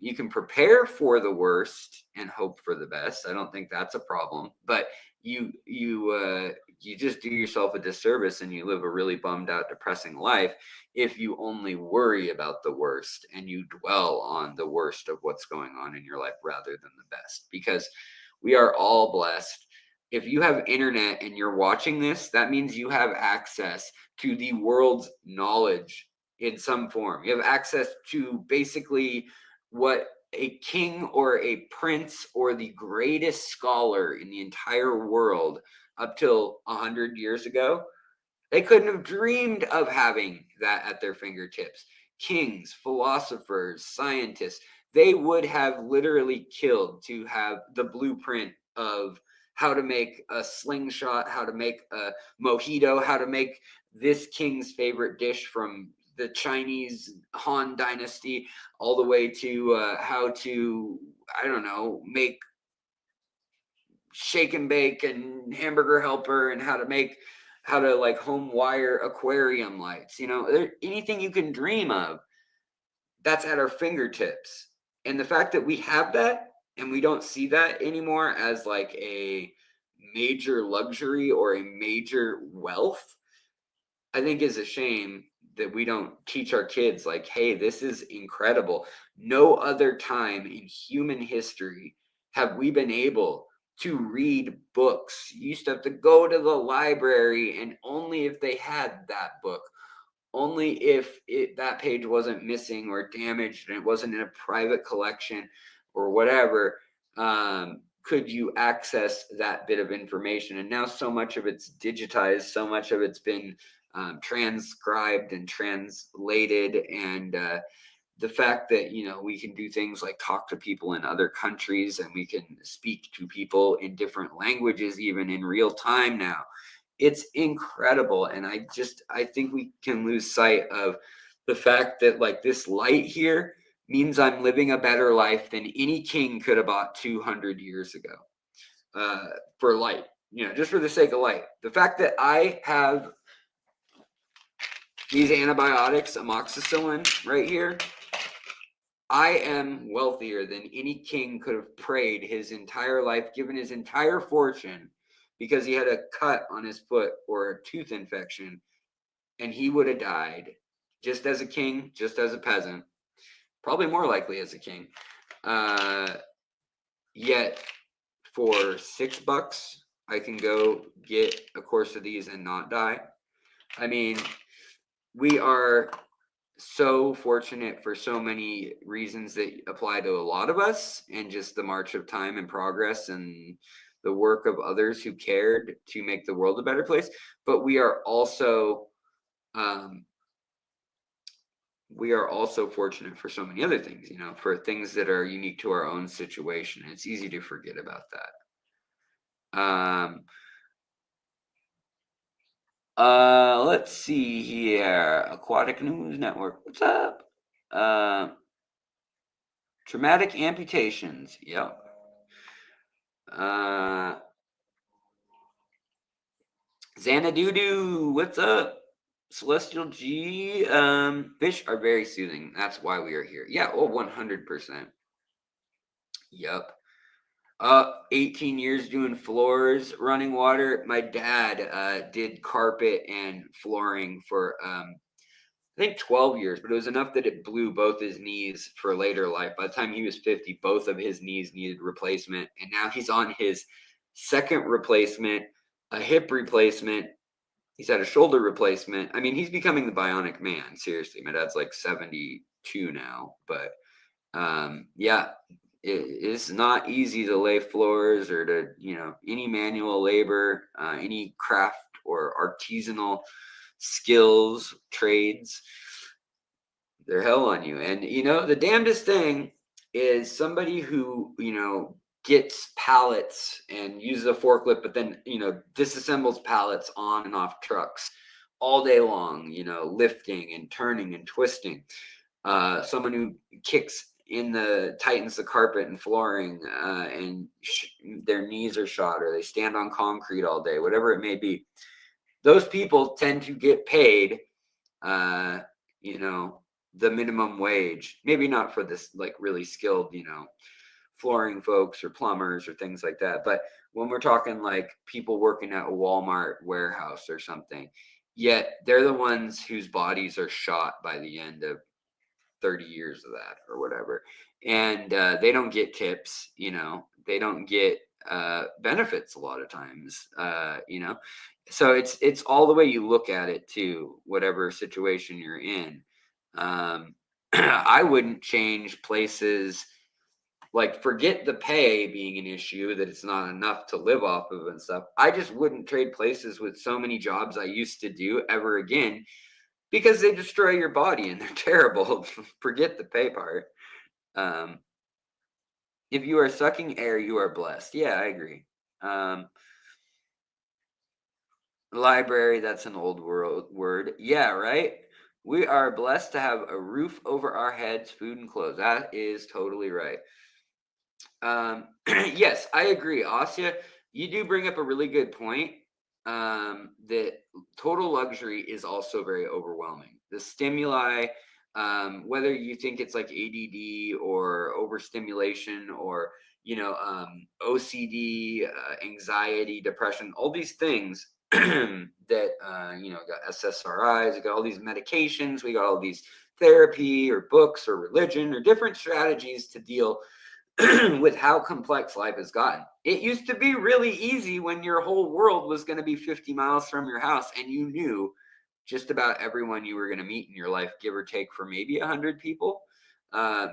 You can prepare for the worst and hope for the best. I don't think that's a problem, but you just do yourself a disservice and you live a really bummed out, depressing life if you only worry about the worst and you dwell on the worst of what's going on in your life rather than the best, because we are all blessed. If you have internet and you're watching this, that means you have access to the world's knowledge in some form. You have access to basically what a king or a prince or the greatest scholar in the entire world up till 100 years ago, they couldn't have dreamed of having that at their fingertips. Kings, philosophers, scientists, they would have literally killed to have the blueprint of how to make a slingshot, how to make a mojito, how to make this king's favorite dish from the Chinese Han Dynasty, all the way to how to, I don't know, make shake and bake and hamburger helper, and how to like home wire aquarium lights. Anything you can dream of, that's at our fingertips. And the fact that we have that and we don't see that anymore as like a major luxury or a major wealth, I think is a shame that we don't teach our kids like, hey, this is incredible. No other time in human history have we been able to read books. You used to have to go to the library, and only if they had that book, only if that page wasn't missing or damaged and it wasn't in a private collection or whatever, could you access that bit of information. And now so much of it's digitized, so much of it's been transcribed and translated, and the fact that we can do things like talk to people in other countries, and we can speak to people in different languages even in real time now. It's incredible. And I think we can lose sight of the fact that like this light here means I'm living a better life than any king could have bought 200 years ago, for light, just for the sake of light. The fact that I have these antibiotics, amoxicillin right here, I am wealthier than any king could have prayed his entire life, given his entire fortune, because he had a cut on his foot or a tooth infection, and he would have died just as a king, just as a peasant, probably more likely as a king. Yet for $6, I can go get a course of these and not die. I mean, we are so fortunate for so many reasons that apply to a lot of us, and just the march of time and progress and the work of others who cared to make the world a better place. But we are also fortunate for so many other things, for things that are unique to our own situation. It's easy to forget about that. Let's see here. Aquatic News Network. What's up? Traumatic amputations. Yep. Xanadu. What's up? Celestial G. Fish are very soothing. That's why we are here. Yeah. Oh, 100%. Yep. 18 years doing floors, running water. My dad did carpet and flooring for I think 12 years, but it was enough that it blew both his knees for later life. By the time he was 50, both of his knees needed replacement, and now he's on his second replacement, a hip replacement. He's had a shoulder replacement. I mean, he's becoming the bionic man. Seriously, my dad's like 72 now, but yeah, it's not easy to lay floors or to, any manual labor, any craft or artisanal skills, trades. They're hell on you. And, the damnedest thing is somebody who, gets pallets and uses a forklift, but then, disassembles pallets on and off trucks all day long, lifting and turning and twisting. Someone who tightens the carpet and flooring, and their knees are shot, or they stand on concrete all day, whatever it may be. Those people tend to get paid, the minimum wage. Maybe not for this like really skilled, flooring folks or plumbers or things like that. But when we're talking like people working at a Walmart warehouse or something, yet they're the ones whose bodies are shot by the end of 30 years of that or whatever. And they don't get tips, they don't get benefits a lot of times, so it's all the way you look at it too, whatever situation you're in. I wouldn't change places, like forget the pay being an issue, that it's not enough to live off of and stuff. I just wouldn't trade places with so many jobs I used to do ever again, because they destroy your body and they're terrible. Forget the pay part. If you are sucking air, you are blessed. Yeah, I agree. Library, that's an old world word. Yeah, right? We are blessed to have a roof over our heads, food and clothes. That is totally right. Yes, I agree. Asya, you do bring up a really good point. That total luxury is also very overwhelming. The stimuli, whether you think it's like ADD or overstimulation or, OCD, anxiety, depression, all these things that, got SSRIs, we got all these medications, we got all these therapy or books or religion or different strategies to deal with how complex life has gotten. It used to be really easy when your whole world was going to be 50 miles from your house and you knew just about everyone you were going to meet in your life, give or take, for maybe 100 people.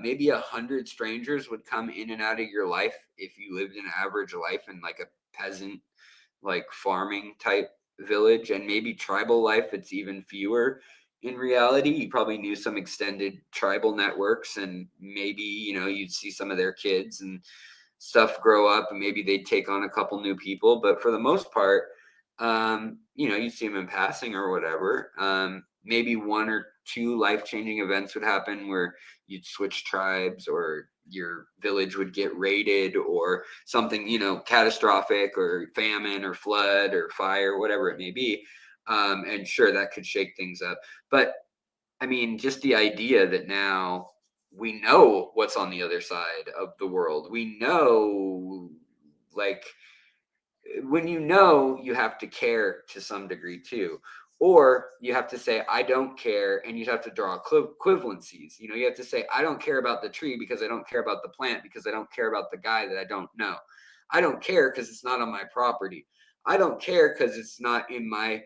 Maybe 100 strangers would come in and out of your life if you lived an average life in like a peasant, like farming type village, and maybe tribal life, it's even fewer. In reality, you probably knew some extended tribal networks, and maybe, you'd see some of their kids and stuff grow up, and maybe they'd take on a couple new people. But for the most part, you'd see them in passing or whatever. Maybe one or two life-changing events would happen where you'd switch tribes, or your village would get raided, or something, catastrophic, or famine or flood or fire, whatever it may be. And sure, that could shake things up. But I mean, just the idea that now we know what's on the other side of the world. We know, like, when you know, you have to care to some degree too. Or you have to say, I don't care, and you have to draw equivalencies. You know, you have to say, I don't care about the tree because I don't care about the plant, because I don't care about the guy that I don't know. I don't care because it's not on my property. I don't care because it's not in my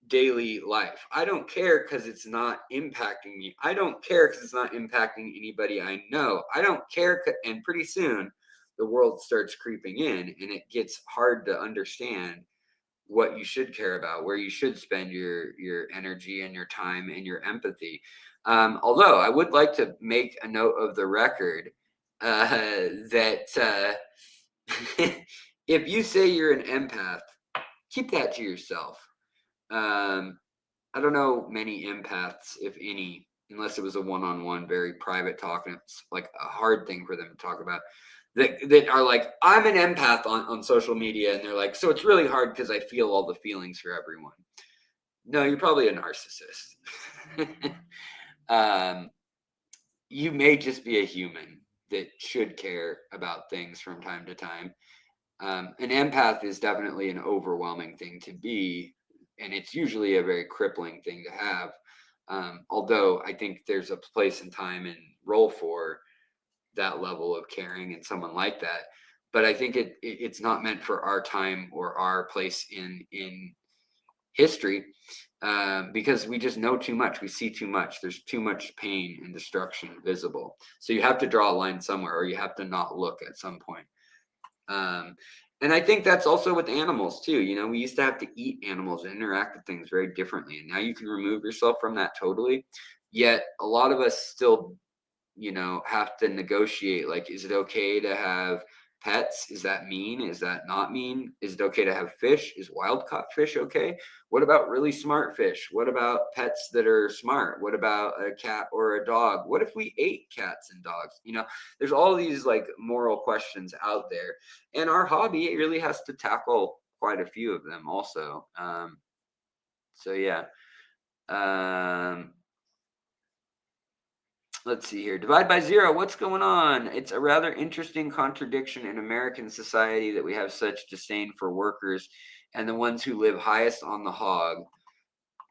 daily life. I don't care because it's not impacting me. I don't care because it's not impacting anybody I know. I don't care. And pretty soon the world starts creeping in, and it gets hard to understand what you should care about, where you should spend your energy and your time and your empathy. Although I would like to make a note of the record that if you say you're an empath, keep that to yourself. I don't know many empaths, if any, unless it was a one-on-one, very private talk, and it's like a hard thing for them to talk about. That are like, I'm an empath on social media, and they're like, so it's really hard because I feel all the feelings for everyone. No, you're probably a narcissist. You may just be a human that should care about things from time to time. An empath is definitely an overwhelming thing to be, and it's usually a very crippling thing to have. Although I think there's a place and time and role for that level of caring and someone like that. But I think it's not meant for our time or our place in history, because we just know too much. We see too much. There's too much pain and destruction visible. So you have to draw a line somewhere, or you have to not look at some point. And I think that's also with animals too. You know, we used to have to eat animals and interact with things very differently. And now you can remove yourself from that totally. Yet a lot of us still, you know, have to negotiate. Like, is it okay to have pets? Is that mean? Is that not mean? Is it okay to have fish? Is wild caught fish okay? What about really smart fish? What about pets that are smart? What about a cat or a dog? What if we ate cats and dogs? You know, there's all these like moral questions out there, and our hobby, it really has to tackle quite a few of them also. So yeah. Let's see here. Divide by zero. What's going on? It's a rather interesting contradiction in American society that we have such disdain for workers and the ones who live highest on the hog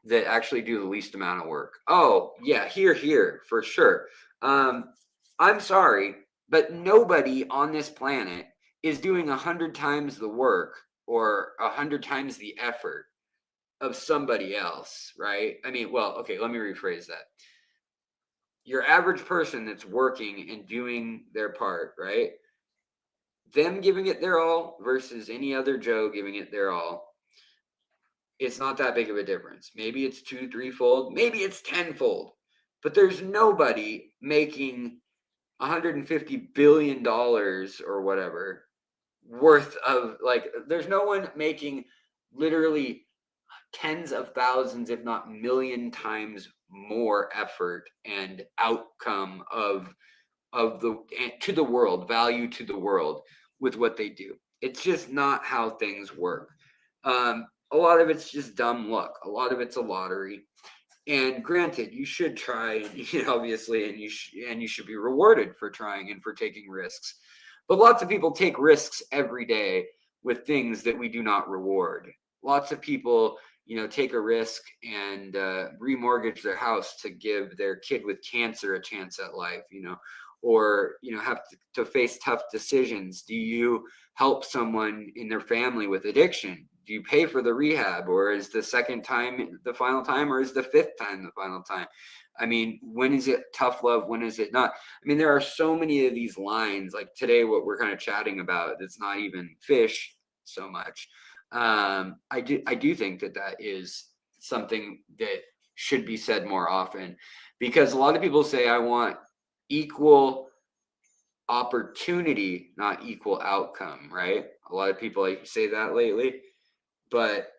that actually do the least amount of work. Oh, yeah, here, for sure. I'm sorry, but nobody on this planet is doing 100 times the work or 100 times the effort of somebody else, right? I mean, well, okay, let me rephrase that. Your average person that's working and doing their part, right? Them giving it their all versus any other Joe giving it their all, it's not that big of a difference. Maybe it's 2, 3-fold, maybe it's 10-fold, but there's nobody making $150 billion or whatever worth of, like, there's no one making literally tens of thousands, if not million times more effort and outcome of the to the world, value to the world with what they do. It's just not how things work. A lot of it's just dumb luck. A lot of it's a lottery. And granted, you should try, obviously, and you should be rewarded for trying and for taking risks. But lots of people take risks every day with things that we do not reward. Lots of people, take a risk and remortgage their house to give their kid with cancer a chance at life, or have to face tough decisions. Do you help someone in their family with addiction? Do you pay for the rehab, or is the second time the final time, or is the fifth time the final time? I mean, when is it tough love? When is it not? I mean, there are so many of these lines. Like today, what we're kind of chatting about, it's not even fish so much. I do think that is something that should be said more often, because a lot of people say, I want equal opportunity, not equal outcome, right? A lot of people like say that lately, but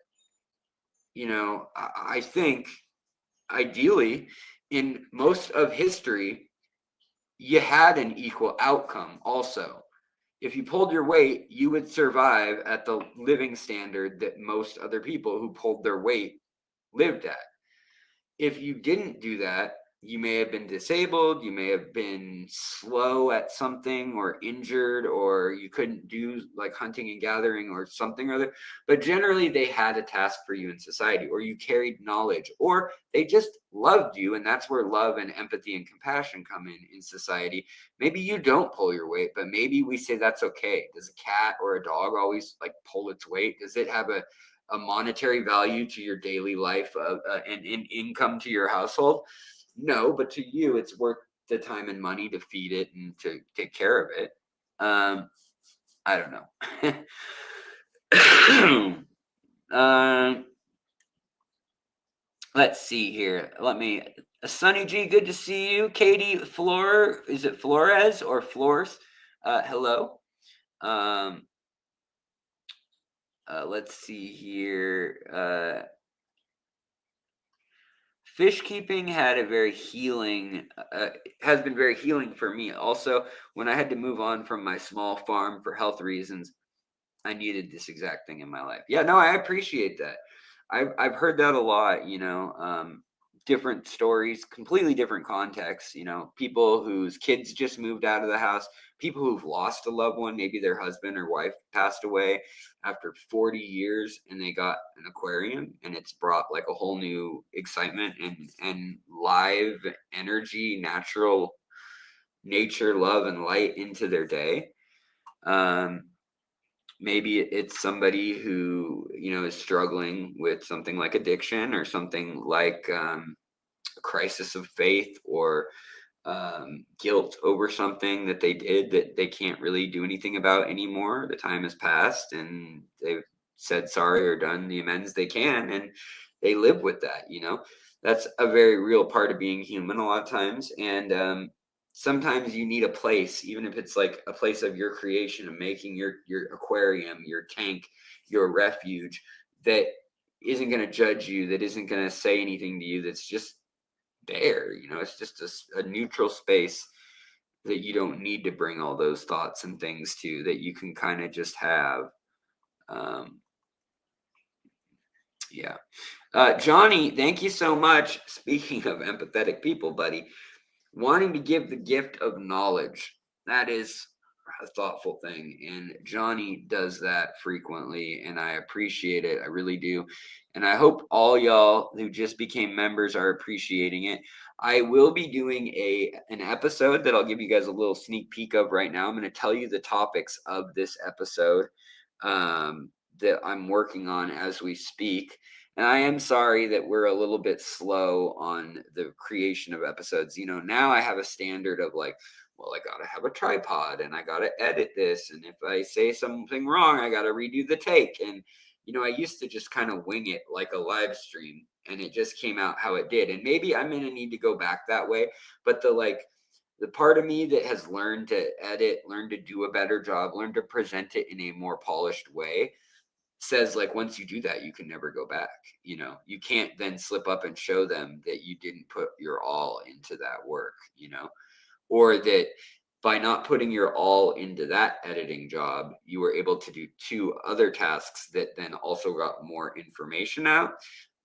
I think ideally in most of history, you had an equal outcome also. If you pulled your weight, you would survive at the living standard that most other people who pulled their weight lived at. If you didn't do that, you may have been disabled, you may have been slow at something or injured, or you couldn't do like hunting and gathering or something or other, but generally they had a task for you in society, or you carried knowledge, or they just loved you, and that's where love and empathy and compassion come in society. Maybe you don't pull your weight, but maybe we say that's okay. Does a cat or a dog always like pull its weight? Does it have a monetary value to your daily life, and income to your household? No, but to you, it's worth the time and money to feed it and to take care of it. I don't know. Let's see here. Sunny G, good to see you. Katie is it Flores or Flores? Hello. Let's see here. Fish keeping had a very healing, has been very healing for me. Also, when I had to move on from my small farm for health reasons, I needed this exact thing in my life. Yeah, no, I appreciate that. I've heard that a lot, different stories, completely different contexts, people whose kids just moved out of the house, people who've lost a loved one, maybe their husband or wife passed away after 40 years and they got an aquarium, and it's brought like a whole new excitement and live energy, natural nature, love and light into their day. Maybe it's somebody who is struggling with something like addiction, or something like a crisis of faith, or guilt over something that they did that they can't really do anything about anymore. The time has passed and they've said sorry or done the amends they can, and they live with that. That's a very real part of being human a lot of times. And sometimes you need a place, even if it's like a place of your creation, of making your aquarium, your tank, your refuge, that isn't going to judge you, that isn't going to say anything to you, that's just there. It's just a neutral space that you don't need to bring all those thoughts and things to, that you can kind of just have. Yeah. Johnny, thank you so much. Speaking of empathetic people, buddy, wanting to give the gift of knowledge, that is a thoughtful thing, and Johnny does that frequently, and I appreciate it. I really do. And I hope all y'all who just became members are appreciating it. I will be doing an episode that I'll give you guys a little sneak peek of right now. I'm going to tell you the topics of this episode that I'm working on as we speak. And I am sorry that we're a little bit slow on the creation of episodes. Now I have a standard of like, well, I got to have a tripod and I got to edit this. And if I say something wrong, I got to redo the take. And, I used to just kind of wing it like a live stream, and it just came out how it did. And maybe I'm going to need to go back that way. But the part of me that has learned to edit, learned to do a better job, learned to present it in a more polished way, says like, once you do that, you can never go back. You can't then slip up and show them that you didn't put your all into that work, or that by not putting your all into that editing job, you were able to do two other tasks that then also got more information out.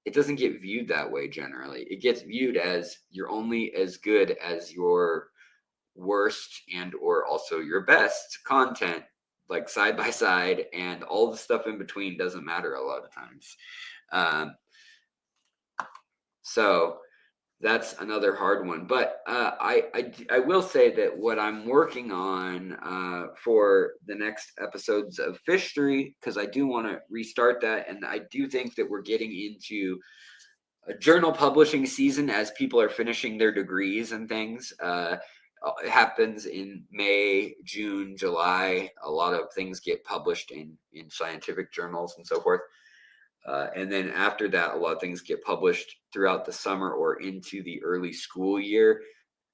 It doesn't get viewed that way generally. It gets viewed as you're only as good as your worst and or also your best content, like side by side, and all the stuff in between doesn't matter a lot of times. So that's another hard one. But I will say that what I'm working on for the next episodes of Fishery, because I do want to restart that, and I do think that we're getting into a journal publishing season as people are finishing their degrees and things. It happens in May, June, July. A lot of things get published in scientific journals and so forth. And then after that, a lot of things get published throughout the summer or into the early school year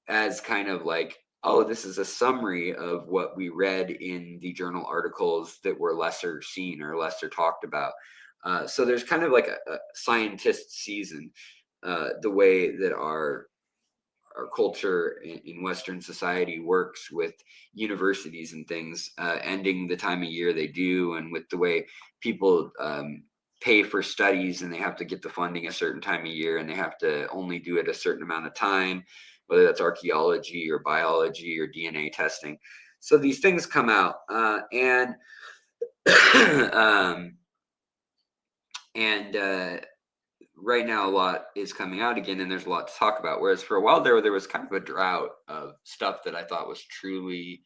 as kind of like, oh, this is a summary of what we read in the journal articles that were lesser seen or lesser talked about. So there's kind of like a scientist season, the way that our culture in Western society works with universities and things ending the time of year they do, and with the way people pay for studies, and they have to get the funding a certain time of year, and they have to only do it a certain amount of time, whether that's archaeology or biology or DNA testing. So these things come out, and right now a lot is coming out again, and there's a lot to talk about. Whereas for a while there was kind of a drought of stuff that I thought was truly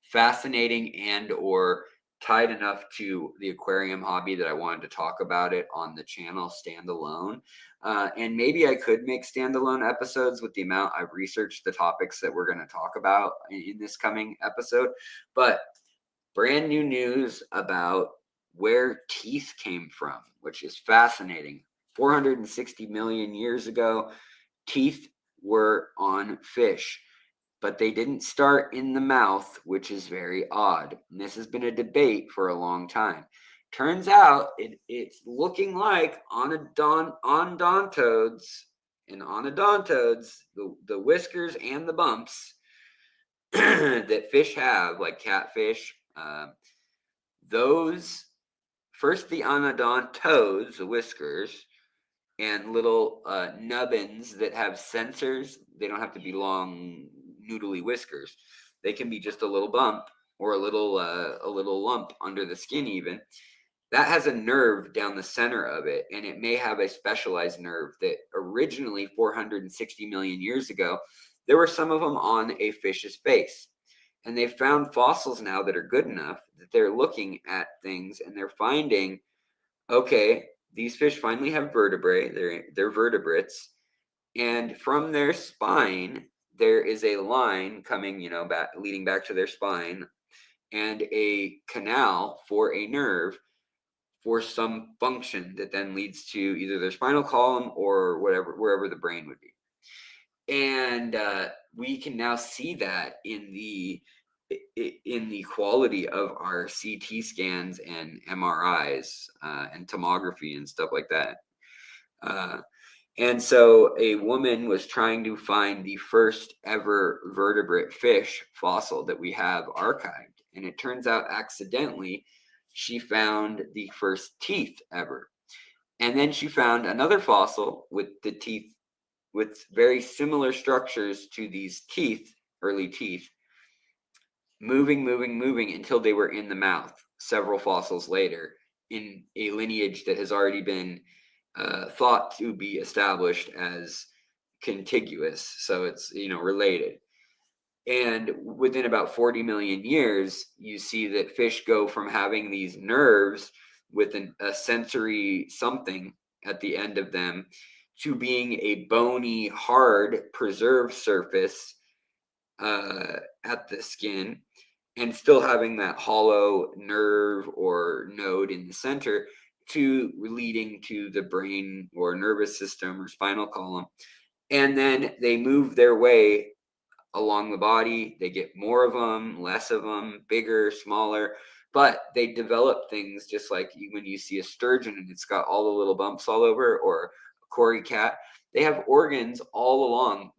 fascinating and or tied enough to the aquarium hobby that I wanted to talk about it on the channel standalone. And maybe I could make standalone episodes with the amount I've researched the topics that we're going to talk about in this coming episode. But brand new news about where teeth came from, which is fascinating. 460 million years ago, teeth were on fish, but they didn't start in the mouth, which is very odd. And this has been a debate for a long time. Turns out it's looking like odontodes, and odontodes, the whiskers and the bumps that fish have, like catfish, those, first the odontodes, the whiskers, and little nubbins that have sensors. They don't have to be long, noodly whiskers. They can be just a little bump or a little lump under the skin even. That has a nerve down the center of it, and it may have a specialized nerve that originally 460 million years ago, there were some of them on a fish's face. And they've found fossils now that are good enough that they're looking at things and they're finding, okay, these fish finally have vertebrae, they're vertebrates, and from their spine there is a line coming, back, leading back to their spine, and a canal for a nerve for some function that then leads to either their spinal column or wherever the brain would be. And we can now see that in the quality of our CT scans and MRIs and tomography and stuff like that. And so a woman was trying to find the first ever vertebrate fish fossil that we have archived. And it turns out accidentally, she found the first teeth ever. And then she found another fossil with the teeth, with very similar structures to these teeth, early teeth, moving until they were in the mouth several fossils later in a lineage that has already been thought to be established as contiguous. So it's, related. And within about 40 million years, you see that fish go from having these nerves with a sensory something at the end of them to being a bony, hard, preserved surface at the skin, and still having that hollow nerve or node in the center to leading to the brain or nervous system or spinal column. And then they move their way along the body. They get more of them, less of them, bigger, smaller, but they develop things just like when you see a sturgeon and it's got all the little bumps all over, or a cory cat. They have organs all along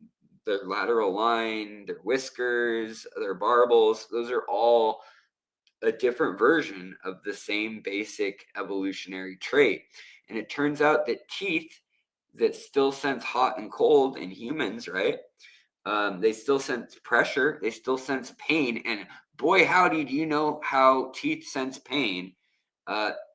their lateral line, their whiskers, their barbels. Those are all a different version of the same basic evolutionary trait. And it turns out that teeth that still sense hot and cold in humans, right? They still sense pressure. They still sense pain. And boy, howdy, do you know how teeth sense pain?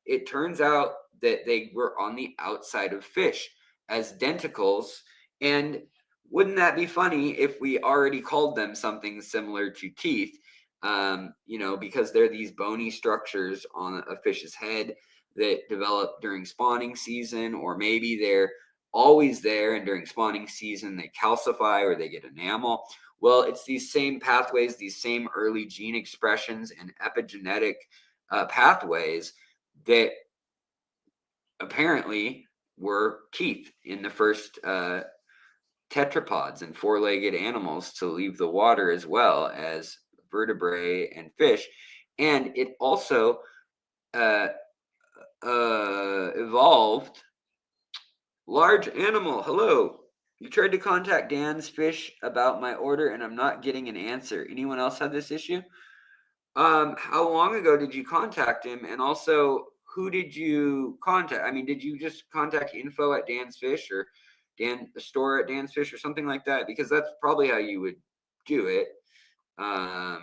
It turns out that they were on the outside of fish as denticles. And wouldn't that be funny if we already called them something similar to teeth? Because they're these bony structures on a fish's head that develop during spawning season, or maybe they're always there and during spawning season they calcify or they get enamel. Well, it's these same pathways, these same early gene expressions and epigenetic pathways that apparently were teeth in the first tetrapods and four-legged animals to leave the water, as well as vertebrae and fish. And it also evolved large animal. Hello. You tried to contact Dan's Fish about my order and I'm not getting an answer. Anyone else have this issue? How long ago did you contact him? And also, who did you contact? I mean, did you just contact info at Dan's Fish or store at Dan's Fish or something like that? Because that's probably how you would do it. I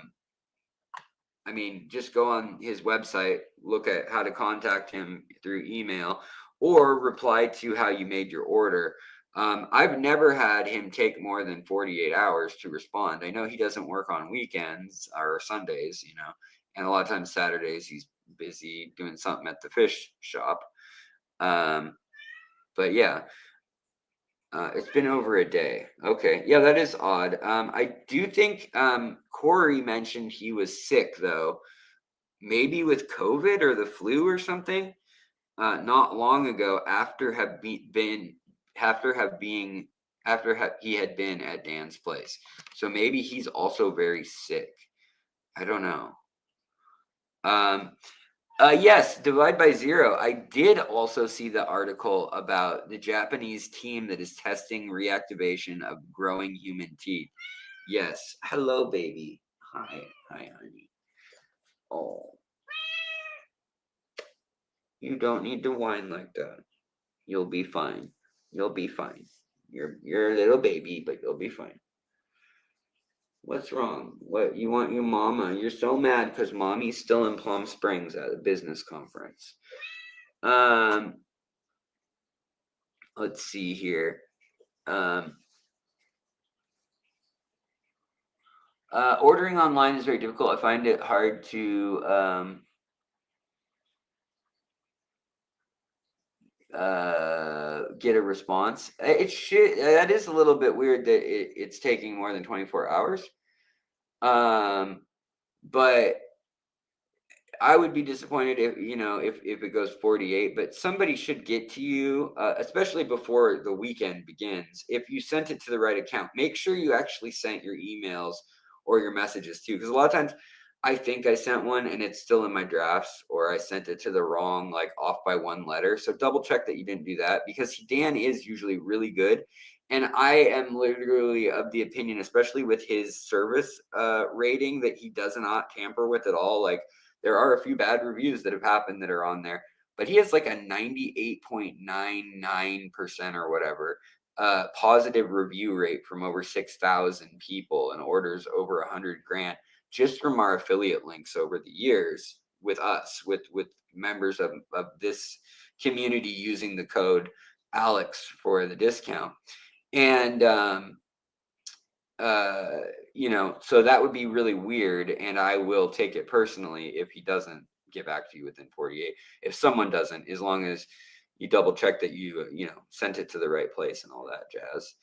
mean, just go on his website, look at how to contact him through email, or reply to how you made your order. I've never had him take more than 48 hours to respond. I know he doesn't work on weekends or Sundays, and a lot of times Saturdays he's busy doing something at the fish shop. But yeah, it's been over a day. Okay. Yeah, that is odd. I do think Corey mentioned he was sick, though. Maybe with COVID or the flu or something, not long ago after he had been at Dan's place. So maybe he's also very sick. I don't know. Yes, divide by zero. I did also see the article about the Japanese team that is testing reactivation of growing human teeth. Yes. Hello, baby. Hi, honey. Oh. You don't need to whine like that. You'll be fine. You'll be fine. You're a little baby, but you'll be fine. What's wrong? What you want your mama? You're so mad because mommy's still in Palm Springs at a business conference. Let's see here. Ordering online is very difficult. I find it hard to get a response. That is a little bit weird that it's taking more than 24 hours. But I would be disappointed if it goes 48, but somebody should get to you, especially before the weekend begins. If you sent it to the right account, make sure you actually sent your emails or your messages too, because a lot of times I think I sent one and it's still in my drafts, or I sent it to the wrong, like off by one letter. So double check that you didn't do that, because Dan is usually really good. And I am literally of the opinion, especially with his service rating, that he does not tamper with at all. Like, there are a few bad reviews that have happened that are on there, but he has like a 98.99% or whatever positive review rate from over 6,000 people and orders over 100 grand just from our affiliate links over the years with us, with members of this community using the code Alex for the discount. And so that would be really weird, and I will take it personally if he doesn't get back to you within 48. If someone doesn't, as long as you double check that you sent it to the right place and all that jazz.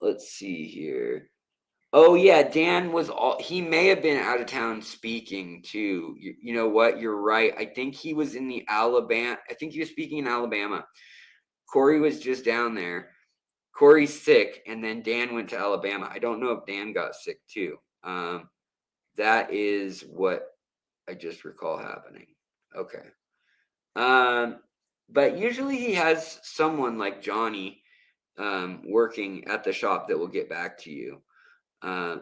Let's see here. Oh yeah, Dan he may have been out of town speaking too. You know what? You're right. I think he was in the Alabama. I think he was speaking in Alabama. Corey was just down there. Corey's sick, and then Dan went to Alabama. I don't know if Dan got sick too. That is what I just recall happening. Okay. But usually he has someone like Johnny working at the shop that will get back to you.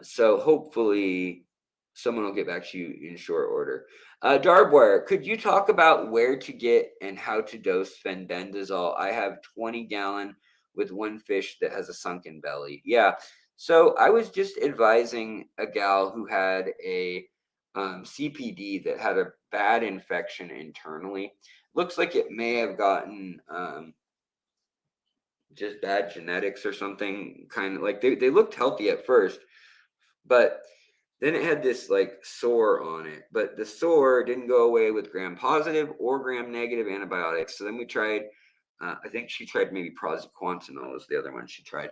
So hopefully someone will get back to you in short order. Darbwire, could you talk about where to get and how to dose fenbendazole? I have 20-gallon with one fish that has a sunken belly. Yeah. So I was just advising a gal who had a CPD that had a bad infection internally. Looks like it may have gotten just bad genetics or something. Kind of like they looked healthy at first, but then it had this like sore on it. But the sore didn't go away with gram-positive or gram-negative antibiotics. So then we tried, I think she tried maybe praziquantel was the other one she tried.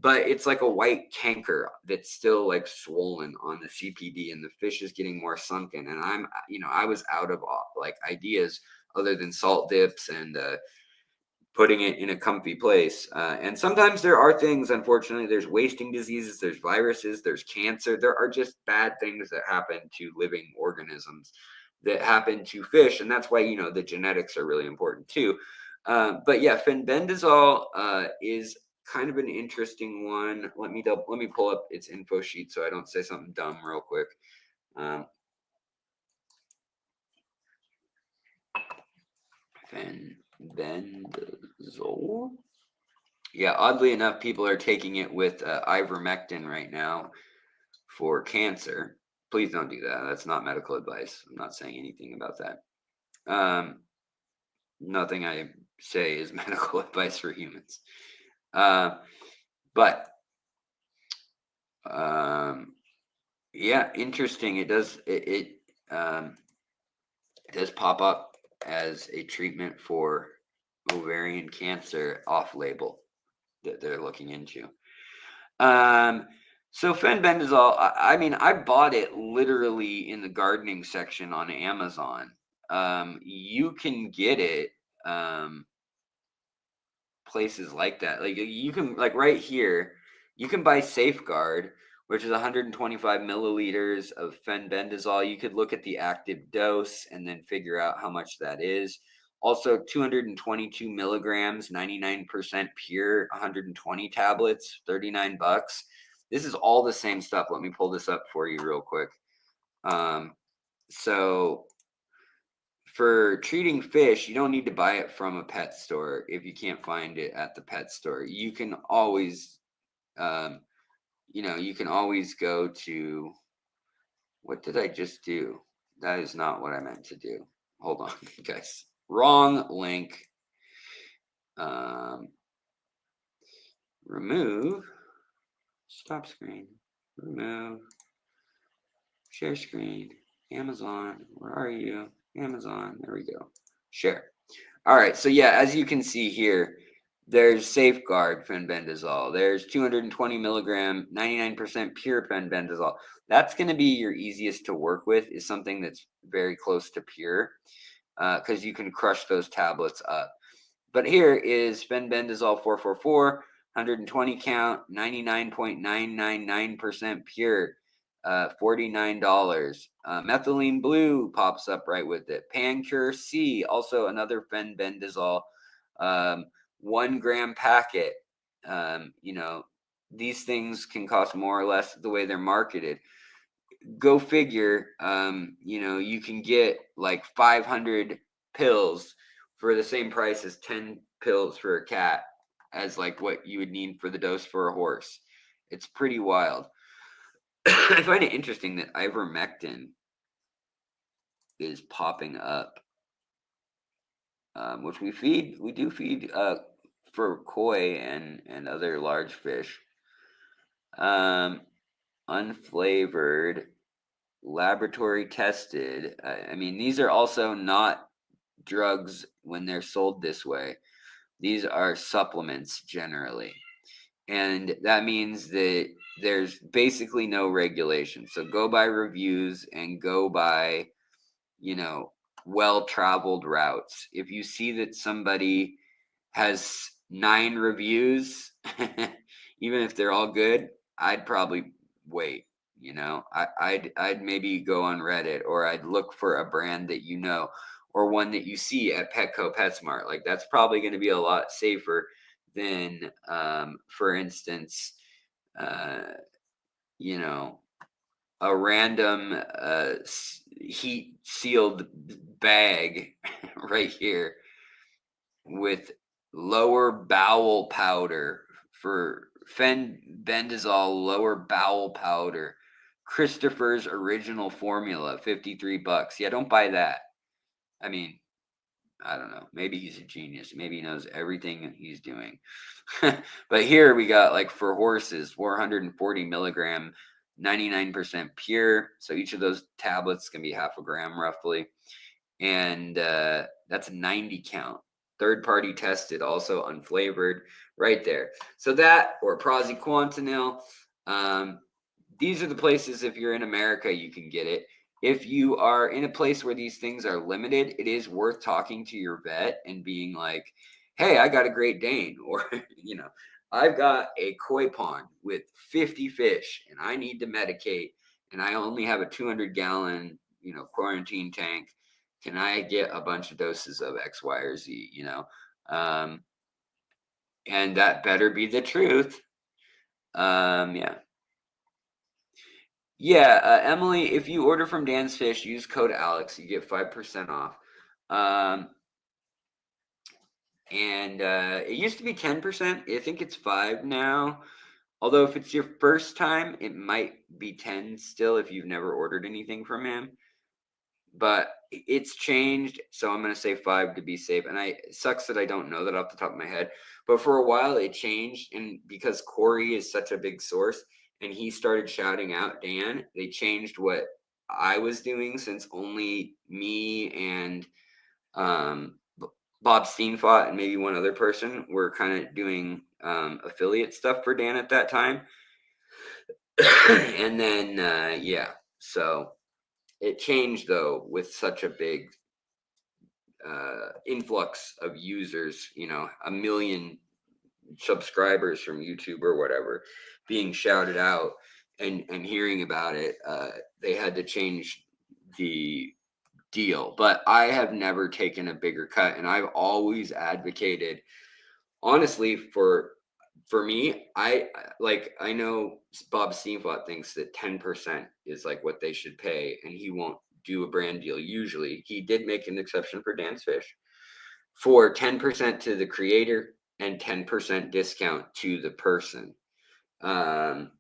But it's like a white canker that's still like swollen on the CPD, and the fish is getting more sunken. And I was out of like ideas other than salt dips and putting it in a comfy place. And sometimes there are things, unfortunately, there's wasting diseases, there's viruses, there's cancer. There are just bad things that happen to living organisms that happen to fish. And that's why, the genetics are really important too. But yeah, fenbendazole is kind of an interesting one. Let me pull up its info sheet so I don't say something dumb real quick. Fenbendazole. Yeah, oddly enough, people are taking it with ivermectin right now for cancer. Please don't do that. That's not medical advice. I'm not saying anything about that. Nothing I say is medical advice for humans. But yeah, interesting. It does pop up as a treatment for ovarian cancer off-label that they're looking into. So fenbendazole, I mean, I bought it literally in the gardening section on Amazon. You can get it places like that. Like you can, like right here, you can buy Safeguard, which is 125 milliliters of fenbendazole. You could look at the active dose and then figure out how much that is. Also, 222 milligrams, 99% pure, 120 tablets, $39. This is all the same stuff. Let me pull this up for you real quick. So for treating fish, you don't need to buy it from a pet store if you can't find it at the pet store. You can always, you can always go to, what did I just do? That is not what I meant to do. Hold on, guys. Wrong link. Remove. Stop screen. Remove. Share screen. Amazon. Where are you? Amazon. There we go. Share. All right. So yeah, as you can see here, there's Safeguard fenbendazole. There's 220 milligram, 99% pure fenbendazole. That's going to be your easiest to work with, is something that's very close to pure, because you can crush those tablets up. But here is fenbendazole 444, 120 count, 99.999% pure, $49. Methylene blue pops up right with it. Pancure C, also another fenbendazole, 1 gram packet. These things can cost more or less the way they're marketed. Go figure. You can get like 500 pills for the same price as 10 pills for a cat, as like what you would need for the dose for a horse. It's pretty wild. I find it interesting that ivermectin is popping up, which we do feed for koi and other large fish. Unflavored, laboratory tested. I mean, these are also not drugs when they're sold this way. These are supplements generally. And that means that there's basically no regulation. So go by reviews and go by, well-traveled routes. If you see that somebody has 9 reviews, even if they're all good, I'd probably wait. I'd maybe go on Reddit, or I'd look for a brand that or one that you see at Petco, PetSmart. Like, that's probably going to be a lot safer than, for instance, a random heat sealed bag right here with lower bowel powder for fenbendazole, lower bowel powder, Christopher's original formula, $53. Yeah, don't buy that. I mean, I don't know. Maybe he's a genius. Maybe he knows everything he's doing. But here we got, like, for horses, 440 milligram, 99% pure. So each of those tablets can be half a gram roughly. And that's a 90 count. Third party tested, also unflavored, right there. So that, or praziquantel, these are the places, if you're in America, you can get it. If you are in a place where these things are limited, it is worth talking to your vet and being like, hey, I got a Great Dane, or, I've got a koi pond with 50 fish and I need to medicate, and I only have a 200-gallon, quarantine tank. Can I get a bunch of doses of X, Y, or Z, and that better be the truth. Yeah. Yeah, Emily, if you order from Dan's Fish, use code Alex. You get 5% off. And it used to be 10%. I think it's 5 now. Although if it's your first time, it might be 10 still if you've never ordered anything from him. But it's changed, so I'm gonna say 5 to be safe. And it sucks that I don't know that off the top of my head. But for a while it changed, and because Corey is such a big source and he started shouting out Dan, they changed what I was doing, since only me and Bob Steenfott and maybe one other person were kind of doing affiliate stuff for Dan at that time. And then yeah, so it changed though with such a big influx of users, 1 million subscribers from YouTube or whatever being shouted out, and hearing about it. They had to change the deal, but I have never taken a bigger cut, and I've always advocated, honestly, for me. I know Bob Steenfott thinks that 10% is like what they should pay, and he won't do a brand deal. Usually he did make an exception for Dan's Fish for 10% to the creator and 10% discount to the person. um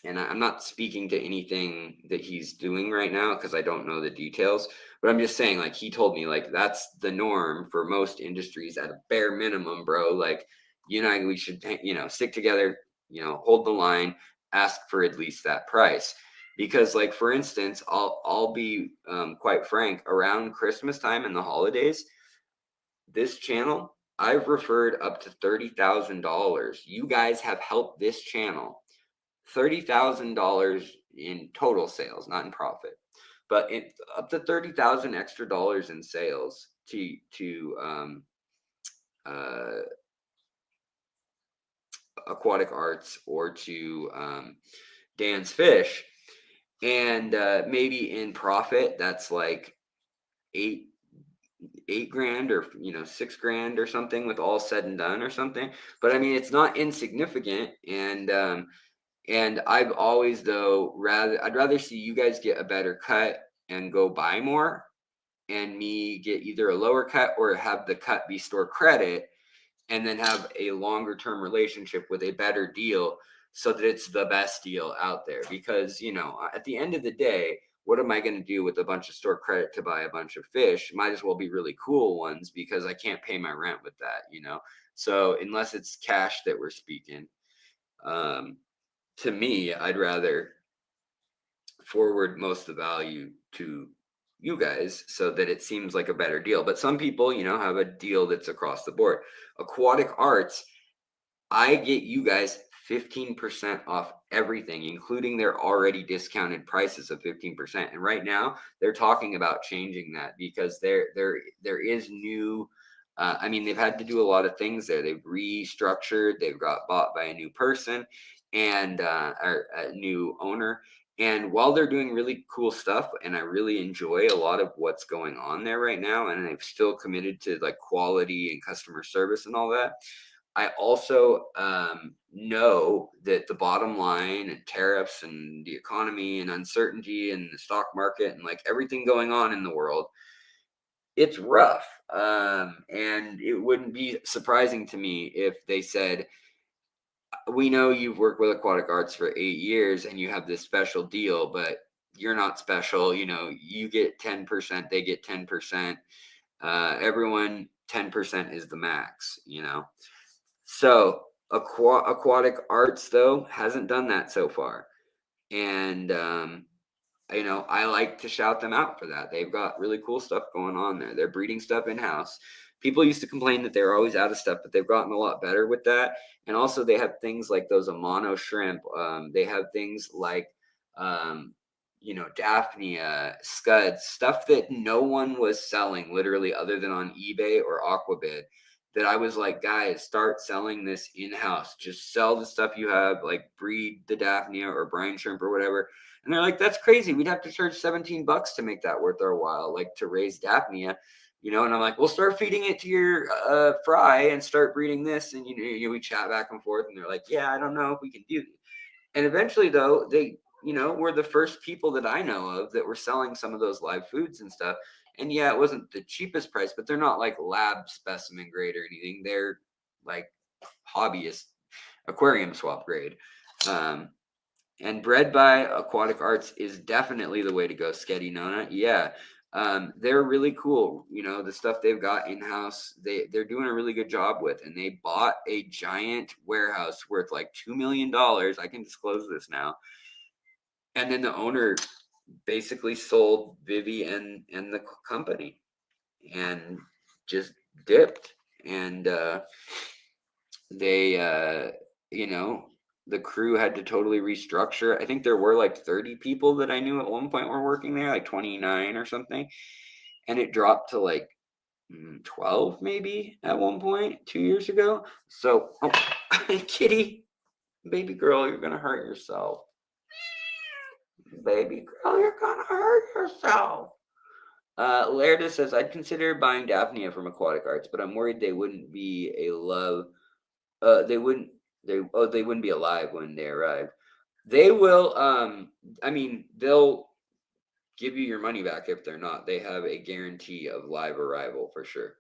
and I'm not speaking to anything that he's doing right now because I don't know the details. But I'm just saying, like, he told me, like, that's the norm for most industries at a bare minimum, bro. Like, we should, stick together, hold the line, ask for at least that price. Because, like, for instance, I'll be quite frank, around Christmas time and the holidays, this channel, I've referred up to $30,000. You guys have helped this channel $30,000 in total sales, not in profit, but up to 30,000 extra dollars in sales to uh, Aquatic Arts or to Dan's Fish, and maybe in profit that's like eight grand, or 6 grand or something, with all said and done, or something. But I mean, it's not insignificant. And I've always, though, I'd rather see you guys get a better cut and go buy more, and me get either a lower cut or have the cut be store credit, and then have a longer term relationship with a better deal, so that it's the best deal out there. Because, at the end of the day, what am I going to do with a bunch of store credit to buy a bunch of fish? Might as well be really cool ones, because I can't pay my rent with that. So unless it's cash that we're speaking, um, to me, I'd rather forward most of the value to you guys so that it seems like a better deal. But some people, have a deal that's across the board. Aquatic Arts, I get you guys 15% off everything, including their already discounted prices of 15%. And right now they're talking about changing that, because there is new. I mean, they've had to do a lot of things there. They've restructured. They've got bought by a new person, and or a new owner. And while they're doing really cool stuff, and I really enjoy a lot of what's going on there right now, and they've still committed to like quality and customer service and all that, I also know that the bottom line and tariffs and the economy and uncertainty and the stock market and like everything going on in the world, it's rough. And it wouldn't be surprising to me if they said, we know you've worked with Aquatic Arts for 8 years and you have this special deal, but you're not special. You get 10%, they get 10%. Everyone, 10% is the max. So Aquatic Arts, though, hasn't done that so far. And, I like to shout them out for that. They've got really cool stuff going on there. They're breeding stuff in-house. People used to complain that they were always out of stuff, but they've gotten a lot better with that. And also they have things like those Amano shrimp. They have things like, Daphnia, scuds, stuff that no one was selling literally other than on eBay or Aquabid, that I was like, guys, start selling this in-house. Just sell the stuff you have, like breed the Daphnia or brine shrimp or whatever. And they're like, that's crazy. We'd have to charge $17 to make that worth our while, like to raise Daphnia, and I'm like, we'll start feeding it to your fry and start breeding this. And, we chat back and forth, and they're like, yeah, I don't know if we can do this. And eventually, though, they, were the first people that I know of that were selling some of those live foods and stuff. And yeah, it wasn't the cheapest price, but they're not like lab specimen grade or anything. They're like hobbyist aquarium swap grade. And bred by Aquatic Arts is definitely the way to go. Sketty Nona, yeah. They're really cool. You know, the stuff they've got in house, they're doing a really good job with. And they bought a giant warehouse worth like $2 million. I can disclose this now. And then the owner basically sold Vivi and the company and just dipped. And they, you know, the crew had to totally restructure. I think there were like 30 people that I knew at one point were working there, like 29 or something. And it dropped to like 12 maybe at one point 2 years ago. So, oh, kitty, baby girl, you're going to hurt yourself. Baby girl, you're going to hurt yourself. Lerda says, I'd consider buying Daphnia from Aquatic Arts, but I'm worried they wouldn't be a love. They wouldn't be alive when they arrive. They will. I mean, they'll give you your money back if they're not. They have a guarantee of live arrival for sure.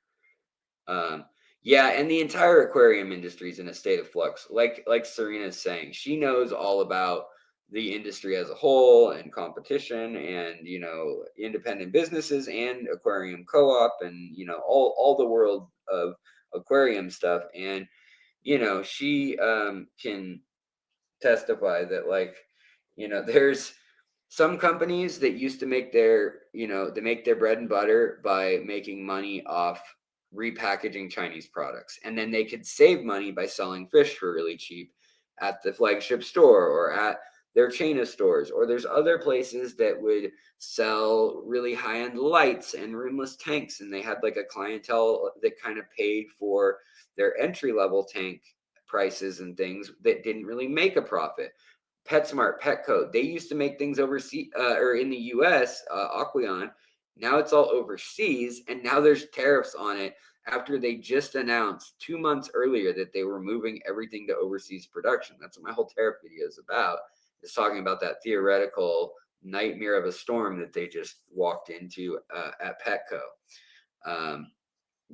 Yeah, and the entire aquarium industry is in a state of flux. Like Serena's saying, she knows all about the industry as a whole and competition and, you know, independent businesses and aquarium co-op and, you know, all the world of aquarium stuff. And, you know, she can testify that, like, you know, there's some companies that used to make their, you know, they make their bread and butter by making money off repackaging Chinese products. And then they could save money by selling fish for really cheap at the flagship store or at their chain of stores. Or there's other places that would sell really high-end lights and rimless tanks. And they had like a clientele that kind of paid for their entry-level tank prices and things that didn't really make a profit. PetSmart, Petco, they used to make things overseas or in the US, Aquarium. Now it's all overseas, and now there's tariffs on it after they just announced 2 months earlier that they were moving everything to overseas production. That's what my whole tariff video is about. It's talking about that theoretical nightmare of a storm that they just walked into at Petco.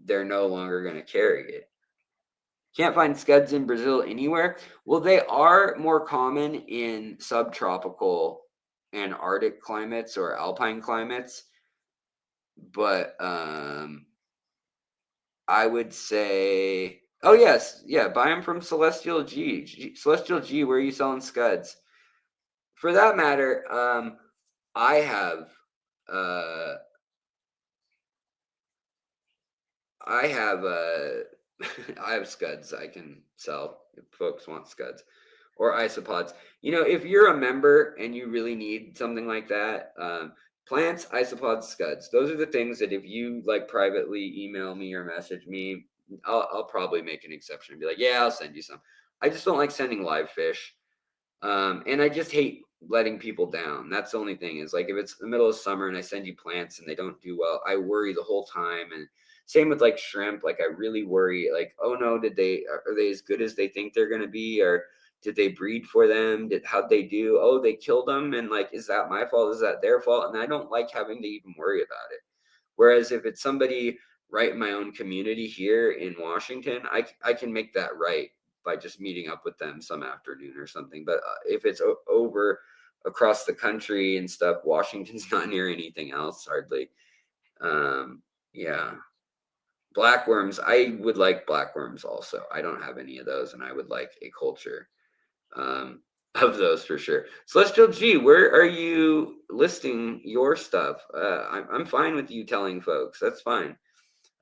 They're no longer going to carry it. Can't find scuds in Brazil anywhere. Well, they are more common in subtropical and Arctic climates or alpine climates. But I would say, oh yes, yeah, buy them from Celestial G. Celestial G, where are you selling scuds? For that matter, I have I have I have scuds I can sell if folks want scuds or isopods. You know, if you're a member and you really need something like that, plants, isopods, scuds. Those are the things that if you like privately email me or message me, I'll probably make an exception and be like, yeah, I'll send you some. I just don't like sending live fish. And I just hate letting people down. That's the only thing is like if it's the middle of summer and I send you plants and they don't do well, I worry the whole time. And same with like shrimp. Like I really worry, like, oh no, are they as good as they think they're gonna be? Or did they breed for them? How'd they do? Oh, they killed them. And like, is that my fault? Is that their fault? And I don't like having to even worry about it. Whereas if it's somebody right in my own community here in Washington, I can make that right by just meeting up with them some afternoon or something. But if it's over across the country and stuff, Washington's not near anything else hardly. Yeah. Blackworms, I would like blackworms also. I don't have any of those, and I would like a culture of those for sure. Celestial G, where are you listing your stuff? I'm fine with you telling folks. That's fine.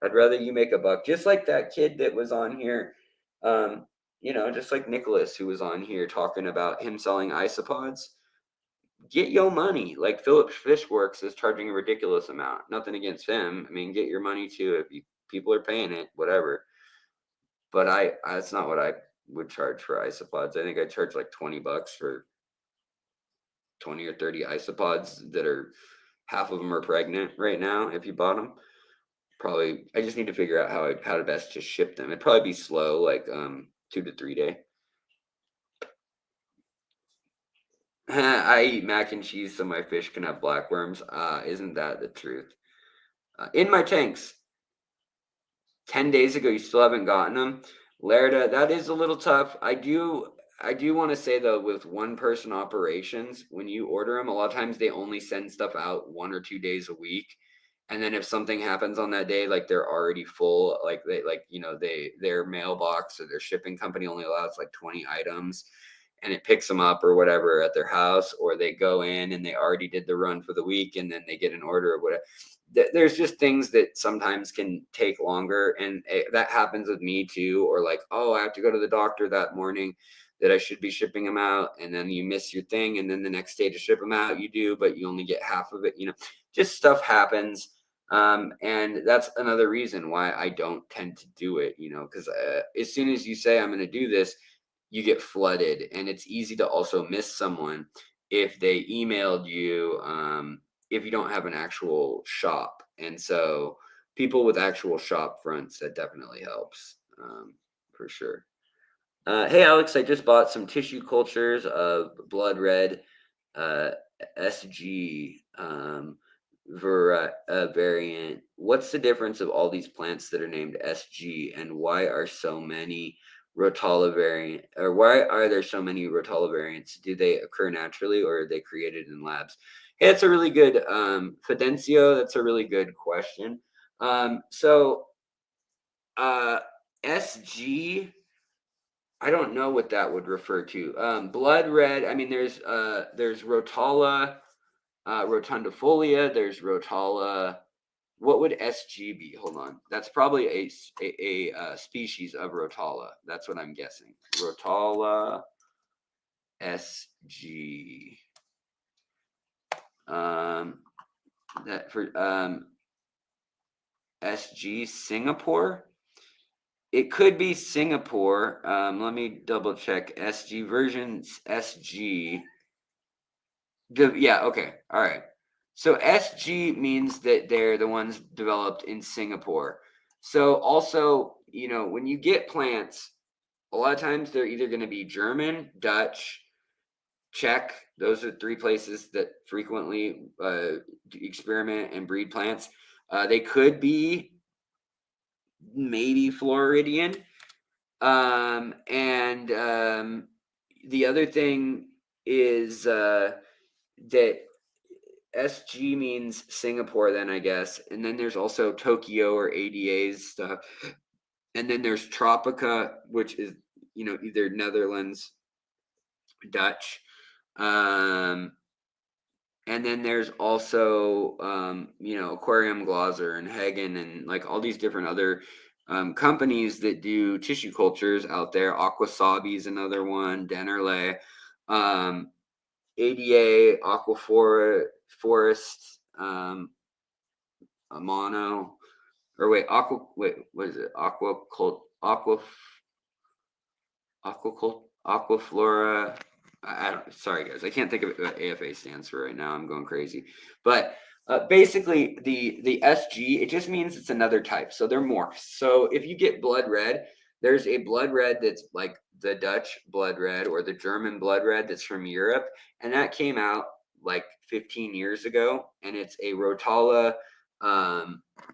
I'd rather you make a buck. Just like that kid that was on here, you know, just like Nicholas who was on here talking about him selling isopods. Get your money. Like Phillips Fishworks is charging a ridiculous amount. Nothing against him. I mean, get your money too if people are paying it, whatever. But that's not what I would charge for isopods. I think I charge like $20 for 20 or 30 isopods that are half of them are pregnant right now. If you bought them, probably I just need to figure out how to best to ship them. It'd probably be slow, like 2 to 3 day. I eat mac and cheese so my fish can have blackworms. Isn't that the truth? In my tanks. 10 days ago, you still haven't gotten them. Lerda, that is a little tough. I do want to say though, with one person operations, when you order them, a lot of times they only send stuff out 1 or 2 days a week. And then if something happens on that day, like they're already full, like their mailbox or their shipping company only allows like 20 items, and it picks them up or whatever at their house, or they go in and they already did the run for the week and then they get an order or whatever. There's just things that sometimes can take longer, and that happens with me too. Or like, oh, I have to go to the doctor that morning that I should be shipping them out, and then you miss your thing, and then the next day to ship them out you do, but you only get half of it. Just stuff happens. And that's another reason why I don't tend to do it, because as soon as you say I'm going to do this, you get flooded, and it's easy to also miss someone if they emailed you, if you don't have an actual shop. And so people with actual shop fronts, that definitely helps, for sure. Hey Alex, I just bought some tissue cultures of blood red SG variant. What's the difference of all these plants that are named SG, and why are so many Rotala variant, or why are there so many Rotala variants? Do they occur naturally or are they created in labs? Hey, that's a really good Fidencio. That's a really good question. So SG, I don't know what that would refer to. Blood red. I mean, there's Rotala rotundifolia. There's Rotala. What would SG be? Hold on. That's probably a species of Rotala. That's what I'm guessing. Rotala SG. That for SG Singapore. It could be Singapore. Let me double check. SG versions SG. Yeah, okay. All right. So SG means that they're the ones developed in Singapore. So also, when you get plants, a lot of times they're either going to be German, Dutch, Czech. Those are 3 places that frequently experiment and breed plants. They could be maybe Floridian. And the other thing is that SG means Singapore, then I guess. And then there's also Tokyo or ADA's stuff. And then there's Tropica, which is, either Netherlands, Dutch. And then there's also, Aquarium Glaser and Hagen and like all these different other companies that do tissue cultures out there. Aquasabi is another one, Dennerle, ADA, Forest, Amano, or what is it? Aquaflora. I don't. Sorry, guys. I can't think of what AFA stands for right now. I'm going crazy. But basically, the SG, it just means it's another type. So they're morphs. So if you get blood red, there's a blood red that's like the Dutch blood red or the German blood red that's from Europe, and that came out like 15 years ago, and it's a Rotala.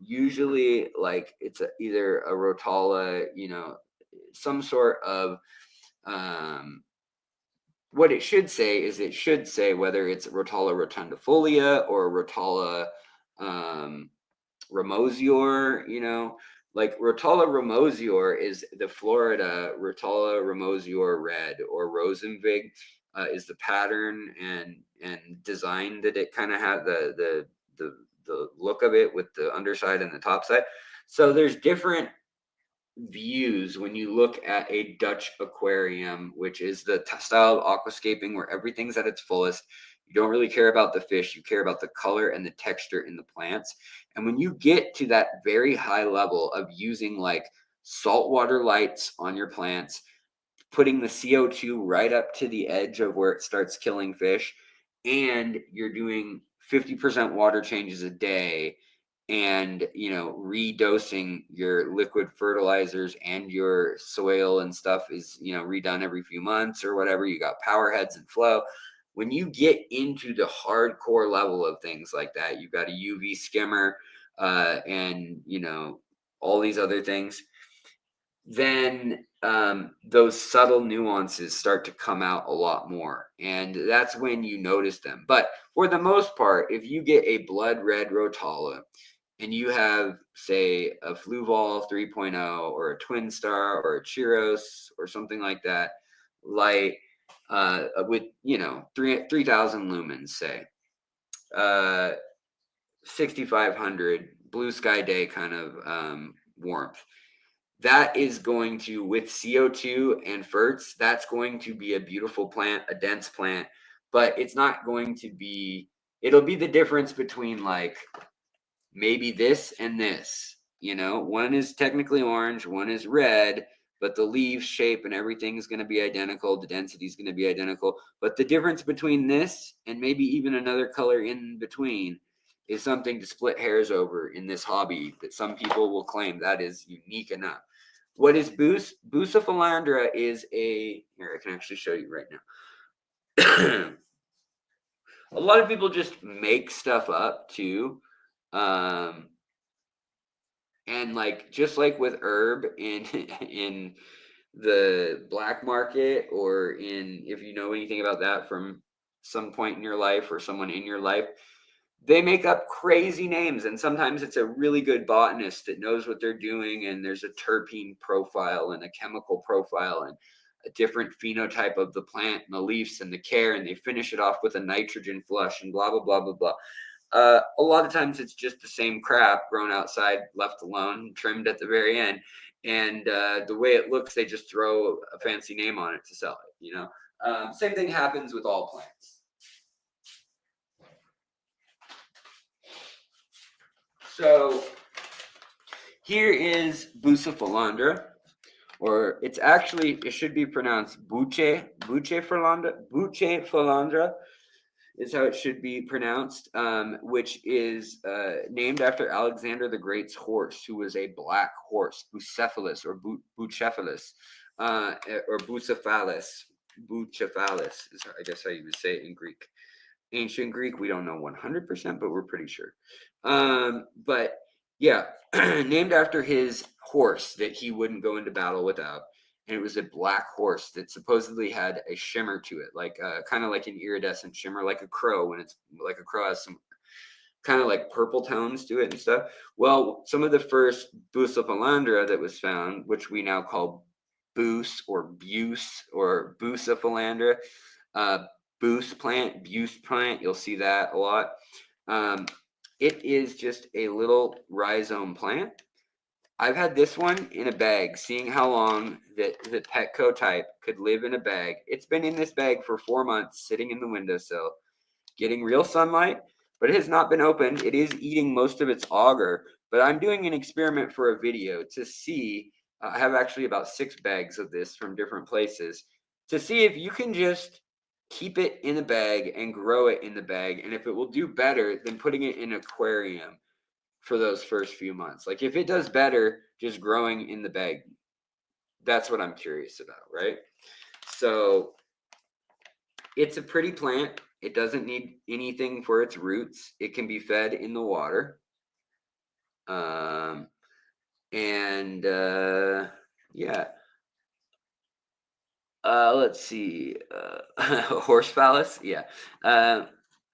Usually, like it's either a Rotala, some sort of what it should say is it should say whether it's Rotala rotundifolia or Rotala ramosior. Like Rotala ramosior is the Florida Rotala ramosior red, or Rosenvig is the pattern and design that it kind of had, the look of it with the underside and the top side. So there's different views when you look at a Dutch aquarium, which is the style of aquascaping where everything's at its fullest. You don't really care about the fish, you care about the color and the texture in the plants. And when you get to that very high level of using like saltwater lights on your plants, putting the CO2 right up to the edge of where it starts killing fish, and you're doing 50% water changes a day, and redosing your liquid fertilizers, and your soil and stuff is redone every few months or whatever. You got power heads and flow. When you get into the hardcore level of things like that, you've got a UV skimmer, and all these other things, then those subtle nuances start to come out a lot more, and that's when you notice them. But for the most part, if you get a blood red rotala and you have, say, a Fluval 3.0 or a Twin Star or a Chiros or something like that, light, with 3,000 lumens, say, 6,500 blue sky day kind of warmth, that is going to, with CO2 and ferts, that's going to be a beautiful plant, a dense plant, but it's not going to be, it'll be the difference between like maybe this and this. One is technically orange, one is red, but the leaf shape and everything is going to be identical. The density is going to be identical. But the difference between this and maybe even another color in between is something to split hairs over in this hobby that some people will claim that is unique enough. What is Bucephalandra is here, I can actually show you right now. A lot of people just make stuff up too. And like, just like with herb in the black market, or if you know anything about that from some point in your life or someone in your life, they make up crazy names, and sometimes it's a really good botanist that knows what they're doing, and there's a terpene profile and a chemical profile and a different phenotype of the plant and the leaves and the care, and they finish it off with a nitrogen flush and blah blah blah blah blah. A lot of times it's just the same crap grown outside, left alone, trimmed at the very end, and the way it looks, they just throw a fancy name on it to sell it. Same thing happens with all plants. So here is Bucephalandra, or it should be pronounced Bucephalandra is how it should be pronounced, which is named after Alexander the Great's horse, who was a black horse, Bucephalus or Bucephalus, or Bucephalus. Bucephalus is, I guess, how you would say it in Greek. Ancient Greek, we don't know 100%, but we're pretty sure. But yeah, named after his horse that he wouldn't go into battle without. And it was a black horse that supposedly had a shimmer to it, like kind of like an iridescent shimmer, like a crow, when it's like a crow has some kind of like purple tones to it and stuff. Well, some of the first Bucephalandra that was found, which we now call Buse or Bucephalandra, Buse plant, you'll see that a lot. It is just a little rhizome plant. I've had this one in a bag, seeing how long the Petco type could live in a bag. It's been in this bag for 4 months, sitting in the windowsill, getting real sunlight, but it has not been opened. It is eating most of its auger, but I'm doing an experiment for a video to see. I have actually about 6 bags of this from different places to see if you can just keep it in the bag and grow it in the bag, and if it will do better than putting it in an aquarium for those first few months. Like, if it does better just growing in the bag, that's what I'm curious about, right? So it's a pretty plant. It doesn't need anything for its roots. It can be fed in the water. Yeah. Let's see. Horse phallus. Yeah.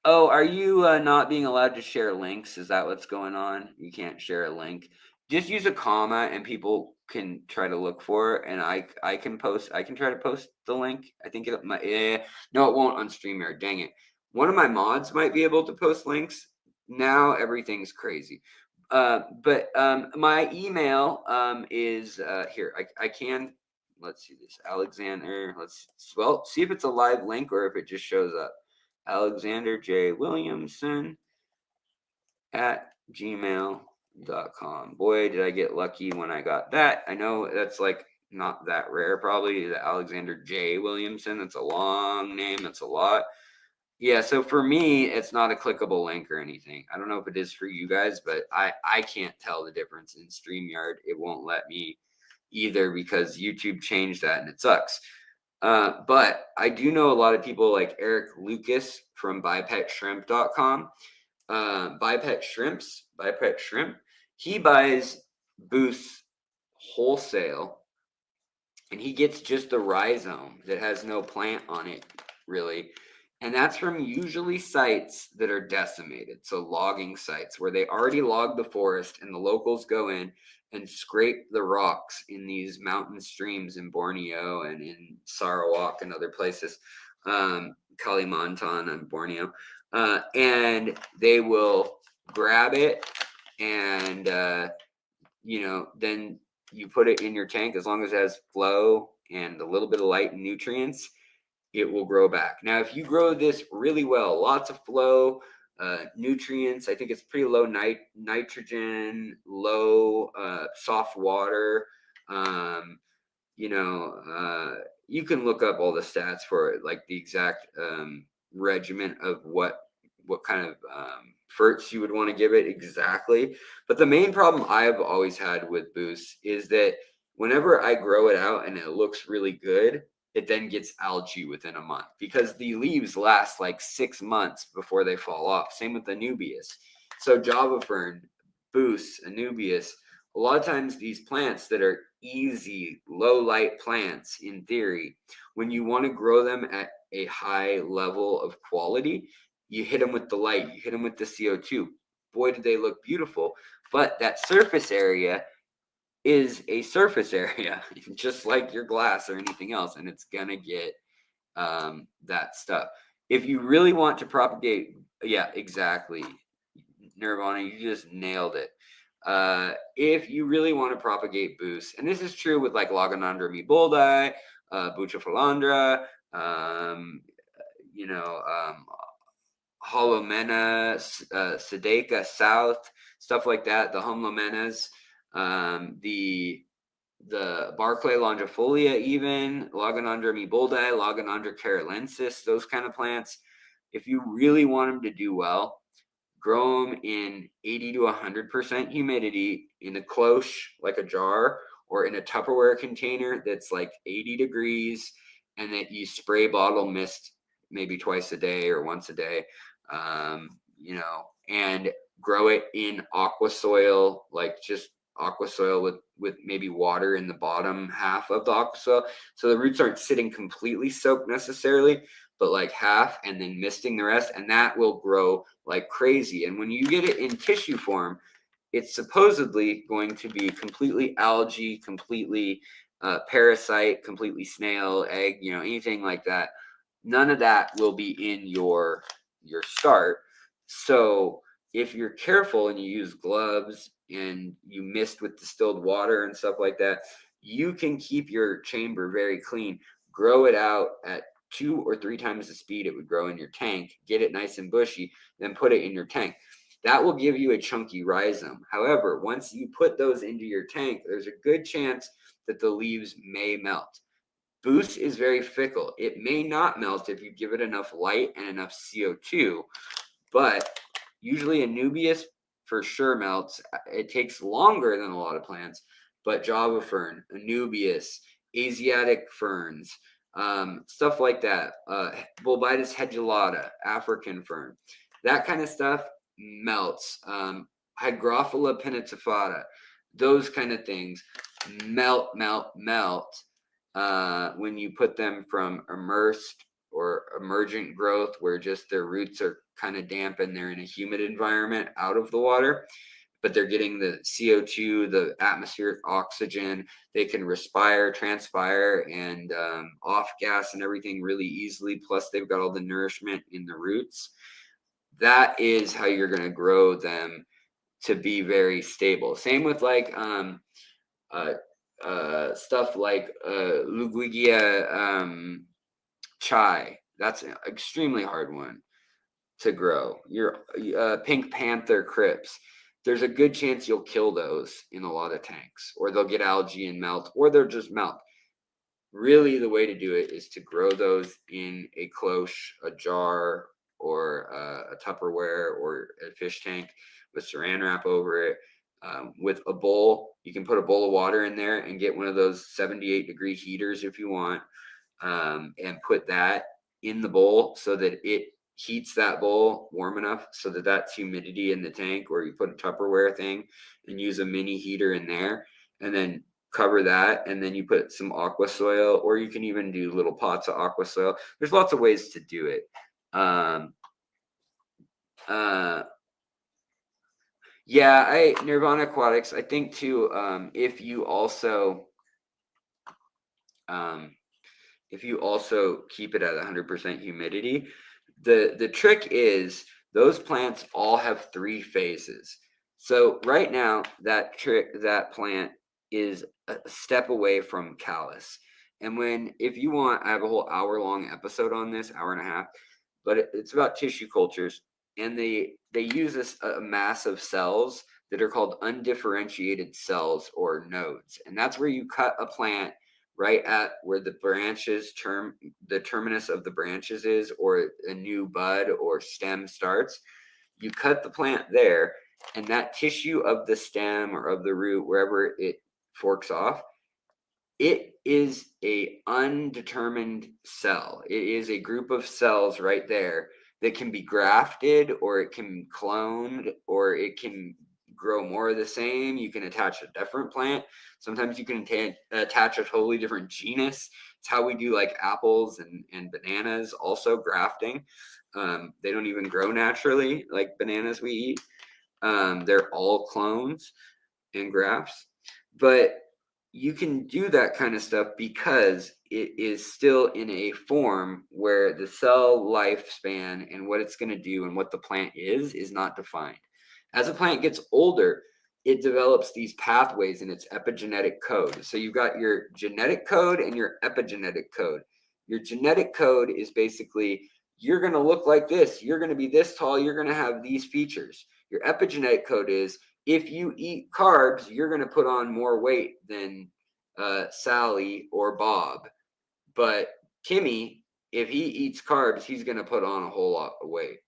Oh, are you not being allowed to share links? Is that what's going on? You can't share a link. Just use a comma and people can try to look for it, and I can try to post the link. I think no, it won't on StreamYard. Dang it. One of my mods might be able to post links. Now everything's crazy. But my email is here. I can, let's see this, Alexander. Let's see if it's a live link or if it just shows up. Alexander J. Williamson at gmail.com. Boy, did I get lucky when I got that. I know that's like not that rare, probably, the Alexander J. Williamson. That's a long name. That's a lot. Yeah, so for me, it's not a clickable link or anything. I don't know if it is for you guys, but I can't tell the difference in StreamYard. It won't let me either because YouTube changed that and it sucks. But I do know a lot of people like Eric Lucas from bipetshrimp.com. Bipet Shrimp. He buys Boost wholesale, and he gets just the rhizome that has no plant on it, really. And that's from usually sites that are decimated. So logging sites where they already logged the forest and the locals go in and scrape the rocks in these mountain streams in Borneo and in Sarawak and other places, Kalimantan and Borneo. And they will grab it and, then you put it in your tank. As long as it has flow and a little bit of light and nutrients, it will grow back. Now, if you grow this really well, lots of flow, nutrients, I think it's pretty low nitrogen, low soft water. You can look up all the stats for it, like the exact regimen of what kind of ferts you would want to give it exactly. But the main problem I've always had with Boost is that whenever I grow it out and it looks really good, it then gets algae within a month because the leaves last like 6 months before they fall off. Same with Anubias. So Java Fern, Boost, Anubias, a lot of times these plants that are easy, low light plants, in theory, when you want to grow them at a high level of quality, you hit them with the light, you hit them with the CO2. Boy, do they look beautiful. But that surface area is a surface area, just like your glass or anything else, and it's going to get that stuff. If you really want to propagate, yeah, exactly. Nirvana, you just nailed it. If you really want to propagate Boost, and this is true with like Logonandra meboldi, Bucephalandra, Holomena, Sedeca South, stuff like that, the Homlomenas, the Barclay longifolia, even Logonandra meboldi, Logonandra carolensis, those kind of plants. If you really want them to do well, grow them in 80 to 100% humidity in a cloche, like a jar, or in a Tupperware container that's like 80 degrees, and that you spray bottle mist maybe twice a day or once a day, and grow it in aqua soil, like just aqua soil with maybe water in the bottom half of the aqua soil. So the roots aren't sitting completely soaked necessarily, but like half, and then misting the rest, and that will grow like crazy. And when you get it in tissue form, it's supposedly going to be completely algae, completely parasite, completely snail, egg, anything like that. None of that will be in your start. So if you're careful and you use gloves and you mist with distilled water and stuff like that, you can keep your chamber very clean, grow it out at 2 or 3 times the speed it would grow in your tank, get it nice and bushy, then put it in your tank. That will give you a chunky rhizome. However, once you put those into your tank, there's a good chance that the leaves may melt. Boost is very fickle. It may not melt if you give it enough light and enough CO2, but usually Anubias for sure melts. It takes longer than a lot of plants, but Java Fern, Anubias, Asiatic ferns, stuff like that. Bulbitis hedulata, African fern, that kind of stuff melts. Hygrophila pinnatifada, those kind of things melt when you put them from immersed or emergent growth, where just their roots are kind of damp and they're in a humid environment out of the water, but they're getting the CO2, the atmospheric oxygen. They can respire, transpire, and off gas and everything really easily. Plus, they've got all the nourishment in the roots. That is how you're going to grow them to be very stable. Same with like stuff like Luguigia chai. That's an extremely hard one to grow. Your pink panther crypts, there's a good chance you'll kill those in a lot of tanks, or they'll get algae and melt, or they'll just melt. Really, the way to do it is to grow those in a cloche, a jar, or a Tupperware, or a fish tank with saran wrap over it. With a bowl, you can put a bowl of water in there and get one of those 78-degree heaters if you want, and put that in the bowl so that it heats that bowl warm enough so that that's humidity in the tank, or you put a Tupperware thing and use a mini heater in there, and then cover that, and then you put some aqua soil, or you can even do little pots of aqua soil. There's lots of ways to do it. Yeah, Nirvana Aquatics, I think too, if you also keep it at 100% humidity, the trick is those plants all have 3 phases. So right now that plant is a step away from callus. And if you want, I have a whole hour-long episode on this, hour and a half, but it's about tissue cultures, and they use a mass of cells that are called undifferentiated cells, or nodes, and that's where you cut a plant right at where the terminus of the branches is, or a new bud or stem starts. You cut the plant there, and that tissue of the stem or of the root, wherever it forks off, it is a undetermined cell. It is a group of cells right there that can be grafted, or it can be cloned, or it can grow more of the same. You can attach a different plant. Sometimes you can attach a totally different genus. It's how we do like apples and bananas, also grafting. They don't even grow naturally like bananas we eat. They're all clones and grafts. But you can do that kind of stuff because it is still in a form where the cell lifespan and what it's going to do and what the plant is not defined. As a plant gets older, it develops these pathways in its epigenetic code. So you've got your genetic code and your epigenetic code. Your genetic code is basically, you're going to look like this, you're going to be this tall, you're going to have these features. Your epigenetic code is, if you eat carbs, you're going to put on more weight than Sally or Bob. But Kimmy, if he eats carbs, he's going to put on a whole lot of weight.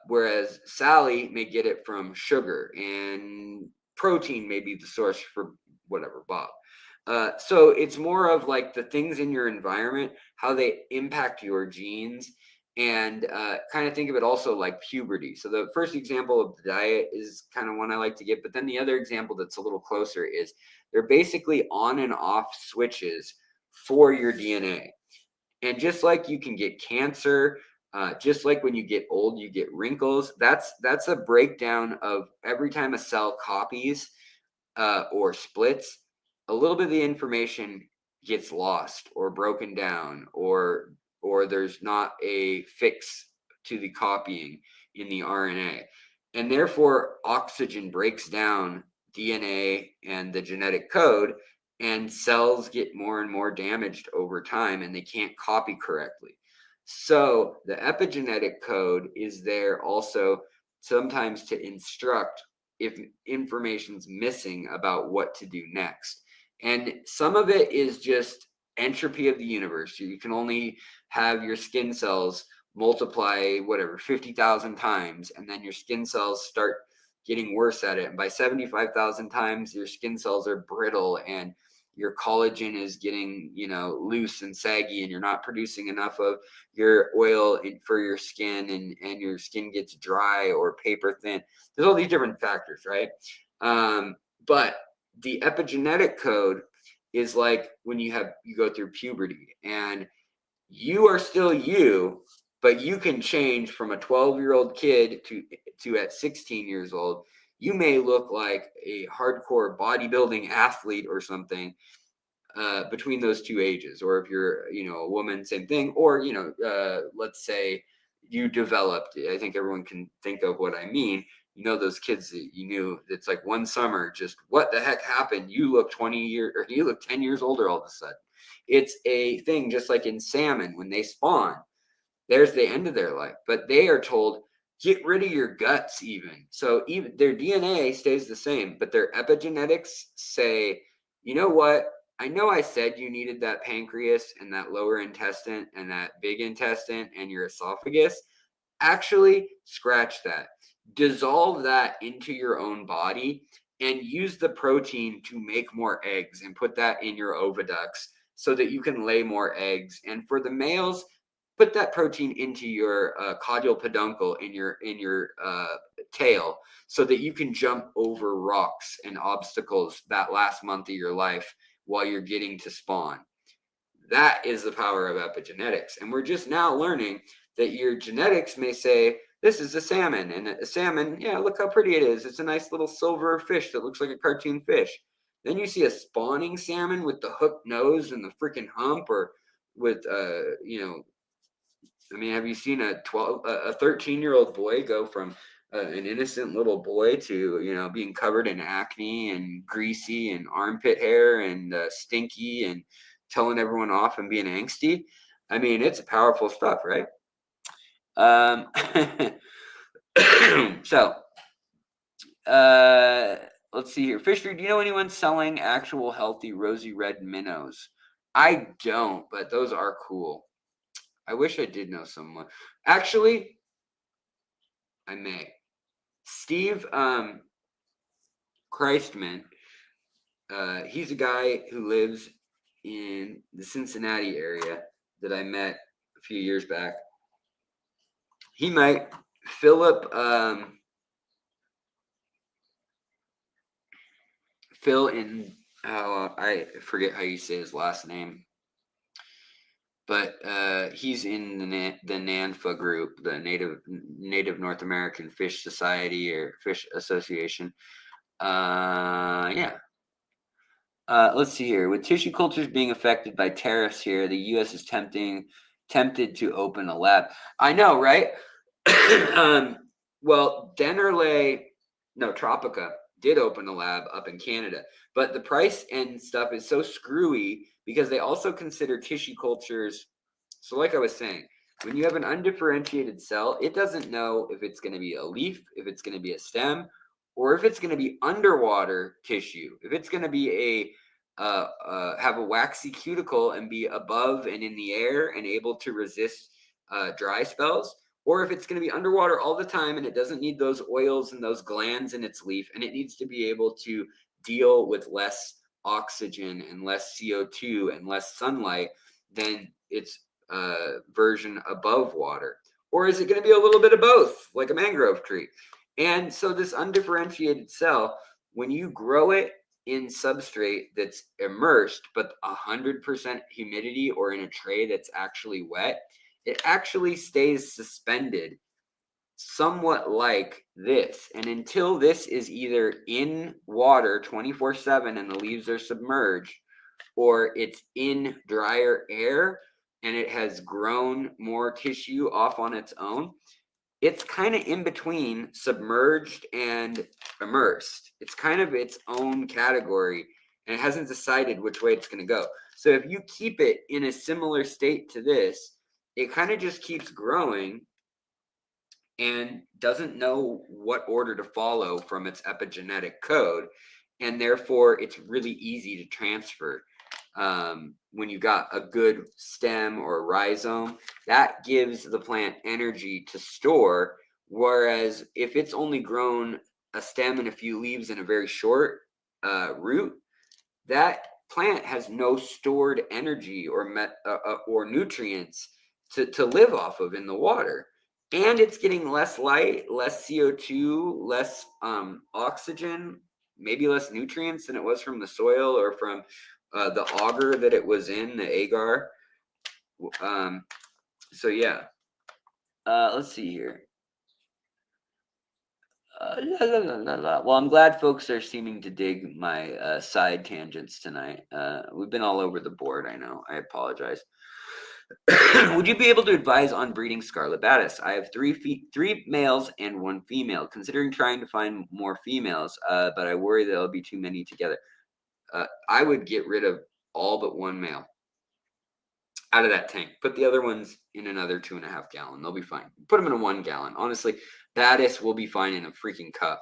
Whereas Sally may get it from sugar, and protein may be the source for whatever, Bob. So it's more of like the things in your environment, how they impact your genes, and kind of think of it also like puberty. So the first example of the diet is kind of one I like to give, but then the other example that's a little closer is they're basically on and off switches for your DNA. And just like you can get cancer, just like when you get old, you get wrinkles. That's a breakdown of every time a cell copies or splits, a little bit of the information gets lost or broken down, or there's not a fix to the copying in the RNA. And therefore, oxygen breaks down DNA and the genetic code, and cells get more and more damaged over time, and they can't copy correctly. So the epigenetic code is there also sometimes to instruct if information's missing about what to do next. And some of it is just entropy of the universe. You can only have your skin cells multiply 50,000 times, and then your skin cells start getting worse at it. And by 75,000 times, your skin cells are brittle, and your collagen is getting, loose and saggy, and you're not producing enough of your oil for your skin, and your skin gets dry or paper thin. There's all these different factors, right? But the epigenetic code is like when you go through puberty, and you are still you, but you can change from a 12-year-old kid to at 16 years old. You may look like a hardcore bodybuilding athlete or something between those two ages. Or if you're, a woman, same thing. Or, let's say you developed, I think everyone can think of what I mean. Those kids that you knew, it's like one summer, just what the heck happened? You look 20 years, or you look 10 years older all of a sudden. It's a thing, just like in salmon, when they spawn, there's the end of their life, but they are told, get rid of your guts even. So even their DNA stays the same, but their epigenetics say, you know what? I know I said you needed that pancreas and that lower intestine and that big intestine and your esophagus. Actually, scratch that. Dissolve that into your own body and use the protein to make more eggs and put that in your oviducts so that you can lay more eggs. And for the males, put that protein into your caudal peduncle in your tail, so that you can jump over rocks and obstacles that last month of your life while you're getting to spawn. That is the power of epigenetics. And we're just now learning that your genetics may say, this is a salmon, and a salmon, yeah, look how pretty it is. It's a nice little silver fish that looks like a cartoon fish. Then you see a spawning salmon with the hooked nose and the freaking hump, or with, I mean, have you seen a 13-year-old boy go from an innocent little boy to, being covered in acne and greasy and armpit hair and stinky and telling everyone off and being angsty? I mean, it's powerful stuff, right? So, let's see here. Fisher, do you know anyone selling actual healthy rosy red minnows? I don't, but those are cool. I wish I did know someone. Actually, I may. Steve Christman, he's a guy who lives in the Cincinnati area that I met a few years back. He might. Philip, Phil in, I forget how you say his last name, but he's in the NANFA group, the Native North American Fish Society or Fish Association. Yeah. Let's see here. With tissue cultures being affected by tariffs here, the U.S. is tempted to open a lab. I know, right? Well, Tropica did open a lab up in Canada, but the price and stuff is so screwy because they also consider tissue cultures. So like I was saying, when you have an undifferentiated cell, it doesn't know if it's going to be a leaf, if it's going to be a stem, or if it's going to be underwater tissue, if it's going to be have a waxy cuticle and be above and in the air and able to resist dry spells, or if it's going to be underwater all the time and it doesn't need those oils and those glands in its leaf, and it needs to be able to deal with less oxygen and less CO2 and less sunlight than its version above water. Or is it going to be a little bit of both, like a mangrove tree? And so this undifferentiated cell, when you grow it in substrate that's immersed, but 100% humidity, or in a tray that's actually wet, it actually stays suspended somewhat like this. And until this is either in water 24/7 and the leaves are submerged, or it's in drier air and it has grown more tissue off on its own, it's kind of in between submerged and immersed. It's kind of its own category, and it hasn't decided which way it's going to go. So if you keep it in a similar state to this, it kind of just keeps growing and doesn't know what order to follow from its epigenetic code. And therefore, it's really easy to transfer. When you got a good stem or rhizome, that gives the plant energy to store. Whereas if it's only grown a stem and a few leaves and a very short root, that plant has no stored energy or nutrients to live off of in the water. And it's getting less light, less CO2, less oxygen, maybe less nutrients than it was from the soil or from the auger that it was in, the agar. So yeah, let's see here. Well, I'm glad folks are seeming to dig my side tangents tonight. We've been all over the board, I know. I apologize. Would you be able to advise on breeding scarlet batis? I have three males and one female. Considering trying to find more females, but I worry there'll be too many together. I would get rid of all but one male out of that tank. Put the other ones in another 2.5 gallon. They'll be fine. Put them in a 1 gallon. Honestly, batis will be fine in a freaking cup.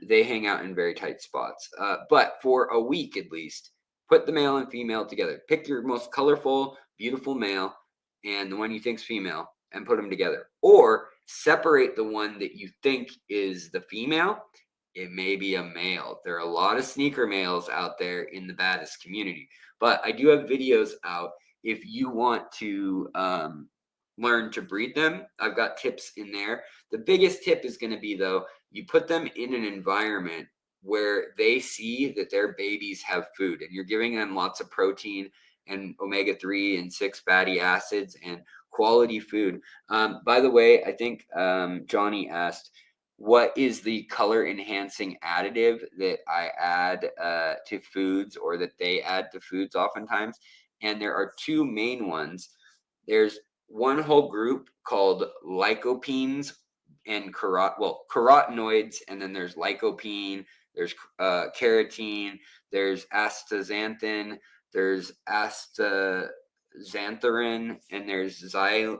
They hang out in very tight spots. But for a week at least, put the male and female together. Pick your most colorful, beautiful male and the one you think's female and put them together. Or separate the one that you think is the female. It may be a male. There are a lot of sneaker males out there in the batis community. But I do have videos out if you want to learn to breed them, I've got tips in there. The biggest tip is going to be, though, you put them in an environment where they see that their babies have food, and you're giving them lots of protein and omega-3 and 6 fatty acids and quality food. By the way, I think Johnny asked, what is the color enhancing additive that I add to foods, or that they add to foods oftentimes? And there are two main ones. There's one whole group called lycopenes and carotenoids, and then there's lycopene, there's carotene, there's astaxanthin, there's astaxanthin, and there's xylene.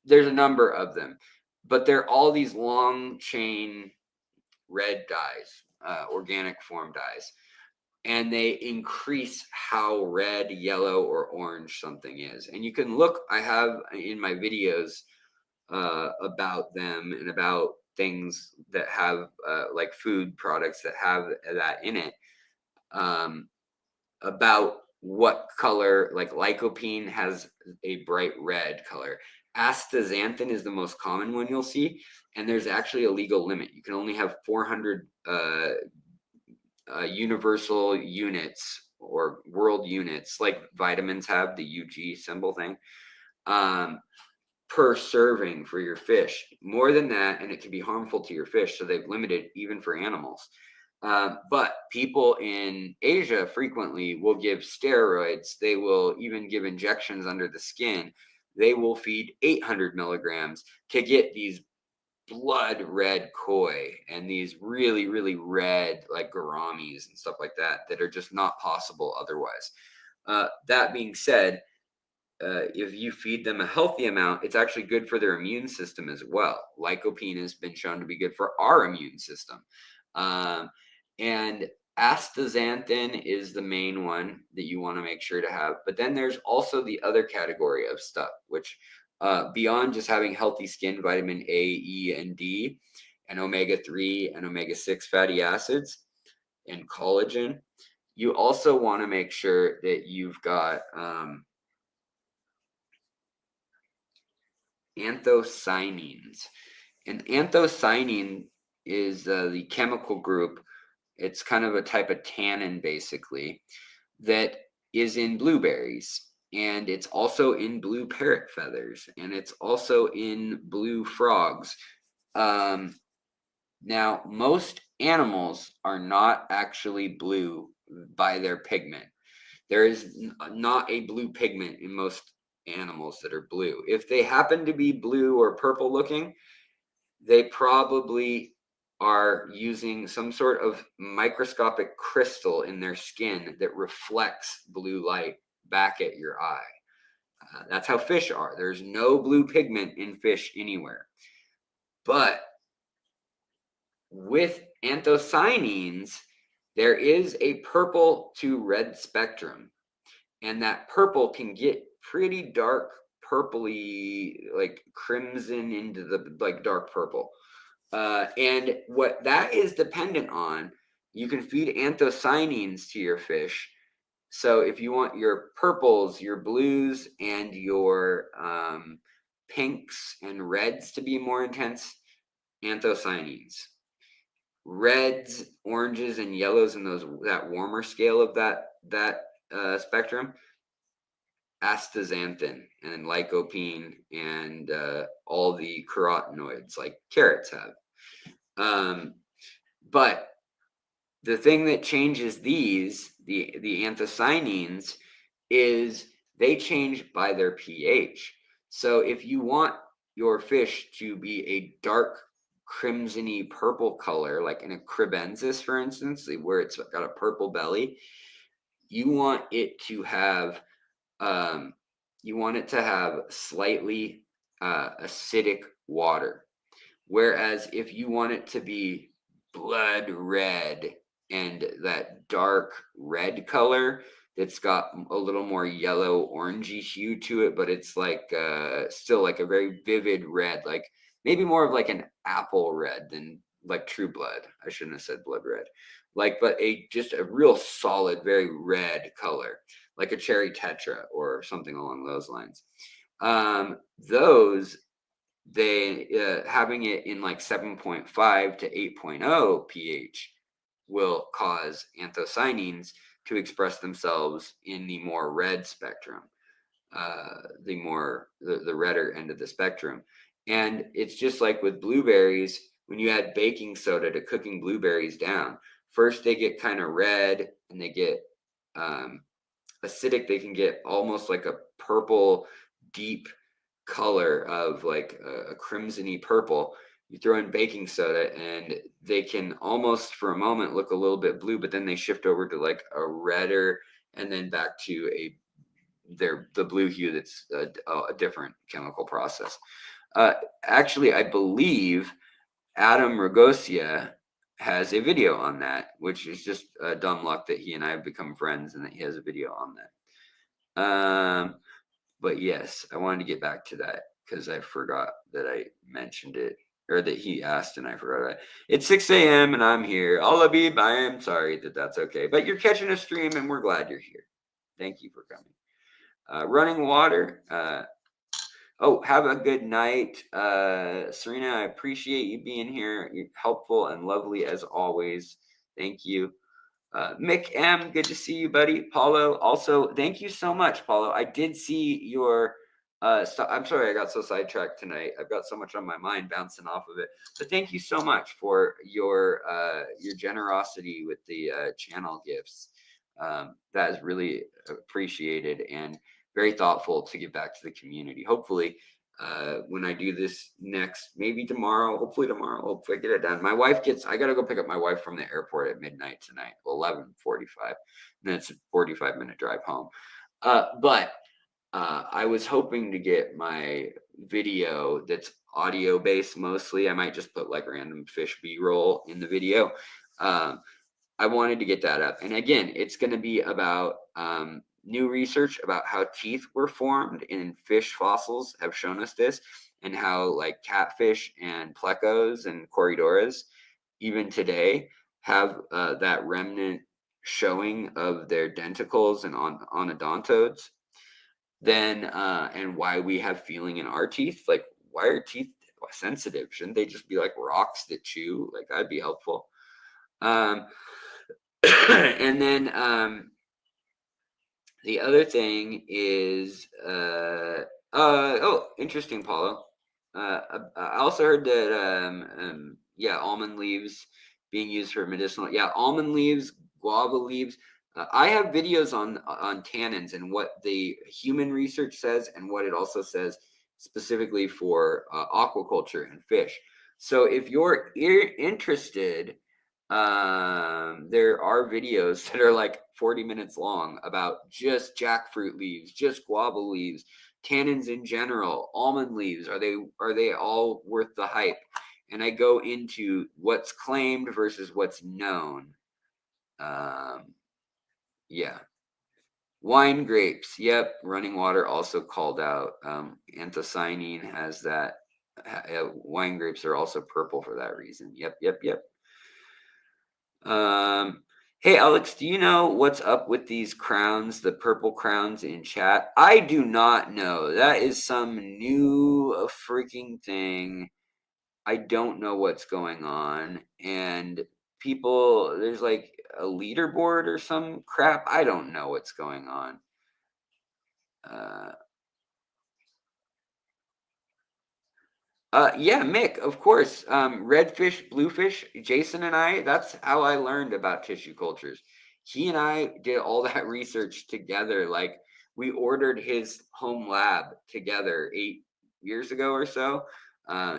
There's a number of them, but they're all these long chain red dyes, organic form dyes, and they increase how red, yellow, or orange something is. And you can look, I have in my videos about them and about things that have like food products that have that in it, about what color, like lycopene has a bright red color. Astaxanthin is the most common one you'll see, and there's actually a legal limit. You can only have 400 universal units or world units, like vitamins have the UG symbol thing, per serving for your fish. More than that, and it can be harmful to your fish, so they've limited even for animals. But people in Asia frequently will give steroids. They will even give injections under the skin. They will feed 800 milligrams to get these blood red koi and these really, really red, like gouramis and stuff like that, that are just not possible otherwise. That being said, if you feed them a healthy amount, it's actually good for their immune system as well. Lycopene has been shown to be good for our immune system. And astaxanthin is the main one that you want to make sure to have. But then there's also the other category of stuff, which beyond just having healthy skin, vitamin A, E, and D, and omega-3 and omega-6 fatty acids, and collagen, you also want to make sure that you've got anthocyanins. And anthocyanin is the chemical group. It's kind of a type of tannin, basically, that is in blueberries. And it's also in blue parrot feathers. And it's also in blue frogs. Now, most animals are not actually blue by their pigment. There is not a blue pigment in most animals that are blue. If they happen to be blue or purple looking, they probably are using some sort of microscopic crystal in their skin that reflects blue light back at your eye. That's how fish are. There's no blue pigment in fish anywhere. But with anthocyanins, there is a purple to red spectrum. And that purple can get pretty dark purpley, like crimson into the like dark purple. And what that is dependent on, you can feed anthocyanins to your fish. So if you want your purples, your blues, and your pinks and reds to be more intense, anthocyanins. Reds, oranges, and yellows, and that warmer scale of that spectrum, astaxanthin and lycopene and all the carotenoids like carrots have. But the thing that changes these, the anthocyanins, is they change by their pH. So if you want your fish to be a dark crimsony purple color, like in a cribensis, for instance, where it's got a purple belly, you want it to have slightly acidic water. Whereas if you want it to be blood red and that dark red color that's got a little more yellow orangey hue to it, but it's like still like a very vivid red, like maybe more of like an apple red than like true blood. I shouldn't have said blood red. Like, but just a real solid, very red color. like a cherry tetra or something along those lines. Those, they having it in like 7.5 to 8.0 pH will cause anthocyanins to express themselves in the more red spectrum, the redder end of the spectrum. And it's just like with blueberries, when you add baking soda to cooking blueberries down, first they get kind of red and they get acidic. They can get almost like a purple deep color of like a crimsony purple. You throw in baking soda and they can almost for a moment look a little bit blue, but then they shift over to like a redder and then back to the blue hue. That's a different chemical process. Actually, I believe Adam Ragosia has a video on that, which is just dumb luck that he and I have become friends and that he has a video on that. But yes, I wanted to get back to that because I forgot that I mentioned it, or that he asked and I forgot it. It's 6 a.m. and I'm here. Alabib, I am sorry that's okay. But you're catching a stream and we're glad you're here. Thank you for coming. Running water. Oh, have a good night. Serena, I appreciate you being here. You're helpful and lovely as always. Thank you. Mick M, good to see you, buddy. Paulo, also, thank you so much, Paulo. I did see your I'm sorry I got so sidetracked tonight. I've got so much on my mind bouncing off of it. But thank you so much for your generosity with the channel gifts. That is really appreciated and very thoughtful to give back to the community. Hopefully, when I do this next, maybe tomorrow, hopefully I get it done. I got to go pick up my wife from the airport at midnight tonight, 11:45. And then it's a 45-minute drive home. But I was hoping to get my video that's audio based mostly. I might just put like random fish B-roll in the video. I wanted to get that up. And again, it's going to be about new research about how teeth were formed in fish fossils have shown us this, and how like catfish and plecos and corridoras even today have that remnant showing of their denticles and odontodes. Then and why we have feeling in our teeth. Like, why are teeth sensitive? Shouldn't they just be like rocks that chew? Like, that'd be helpful. And then the other thing is interesting, Paulo. I also heard that almond leaves being used for medicinal. Yeah, almond leaves, guava leaves. I have videos on tannins and what the human research says and what it also says specifically for aquaculture and fish. So if you're interested, there are videos that are like 40 minutes long about just jackfruit leaves, just guava leaves, tannins in general, almond leaves. Are they all worth the hype? And I go into what's claimed versus what's known. Yeah. Wine grapes. Yep. Running water also called out. Anthocyanin has that. Wine grapes are also purple for that reason. Yep. Hey, Alex, do you know what's up with these crowns, the purple crowns in chat? I do not know. That is some new freaking thing. I don't know what's going on. And people, there's like a leaderboard or some crap. I don't know what's going on. Yeah, Mick, of course. Redfish, bluefish, Jason and I, that's how I learned about tissue cultures. He and I did all that research together. Like, we ordered his home lab together 8 years ago or so.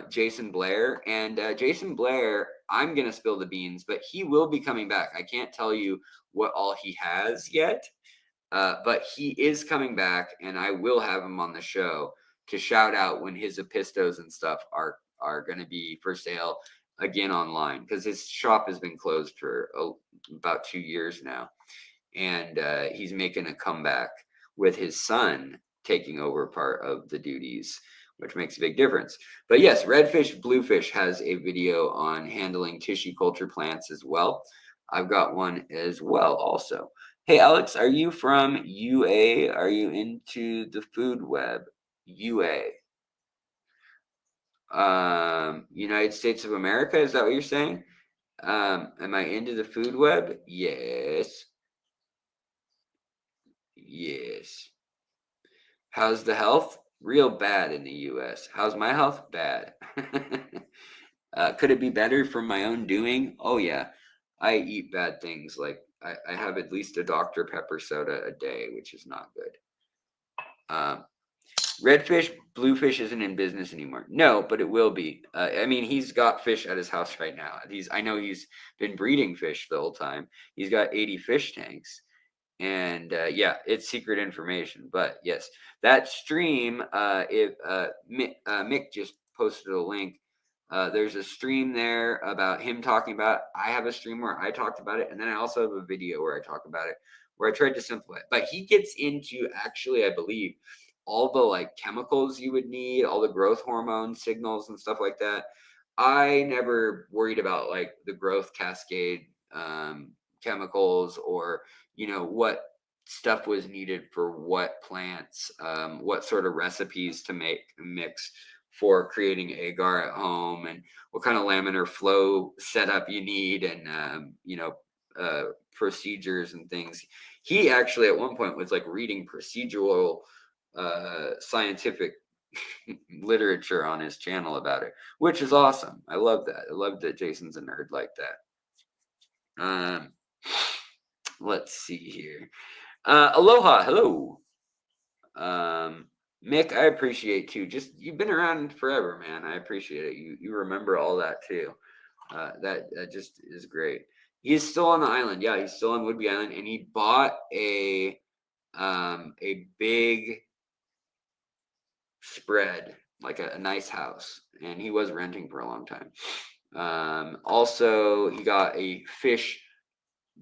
Jason Blair. And Jason Blair, I'm going to spill the beans, but he will be coming back. I can't tell you what all he has yet, but he is coming back, and I will have him on the show to shout out when his epistos and stuff are going to be for sale again online, because his shop has been closed for about 2 years now, and he's making a comeback with his son taking over part of the duties, which makes a big difference. But yes, Redfish Bluefish has a video on handling tissue culture plants as well. I've got one as well also. Hey, Alex, are you from UA? Are you into the food web? UA. United States of America, is that what you're saying? Am I into the food web? Yes. Yes. How's the health? Real bad in the US. How's my health? Bad. Could it be better from my own doing? Oh, yeah. I eat bad things. Like, I have at least a Dr. Pepper soda a day, which is not good. Redfish, bluefish isn't in business anymore. No, but it will be. I mean, he's got fish at his house right now. I know he's been breeding fish the whole time. He's got 80 fish tanks. And yeah, it's secret information. But yes, that stream, if Mick just posted a link. There's a stream there about him talking about it. I have a stream where I talked about it, and then I also have a video where I talk about it, where I tried to simplify it. But he gets into, actually, I believe, all the like chemicals you would need, all the growth hormone signals and stuff like that. I never worried about like the growth cascade chemicals, or what stuff was needed for what plants, what sort of recipes to mix for creating agar at home, and what kind of laminar flow setup you need, and procedures and things. He actually at one point was like reading procedural scientific literature on his channel about it, which is awesome. I love that. I love that Jason's a nerd like that. Let's see here. Aloha, hello. Mick, I appreciate too. Just you've been around forever, man. I appreciate it. You remember all that too. That just is great. He's still on the island. Yeah, he's still on Woodby Island, and he bought a big spread, like a nice house, and he was renting for a long time. Also, he got a fish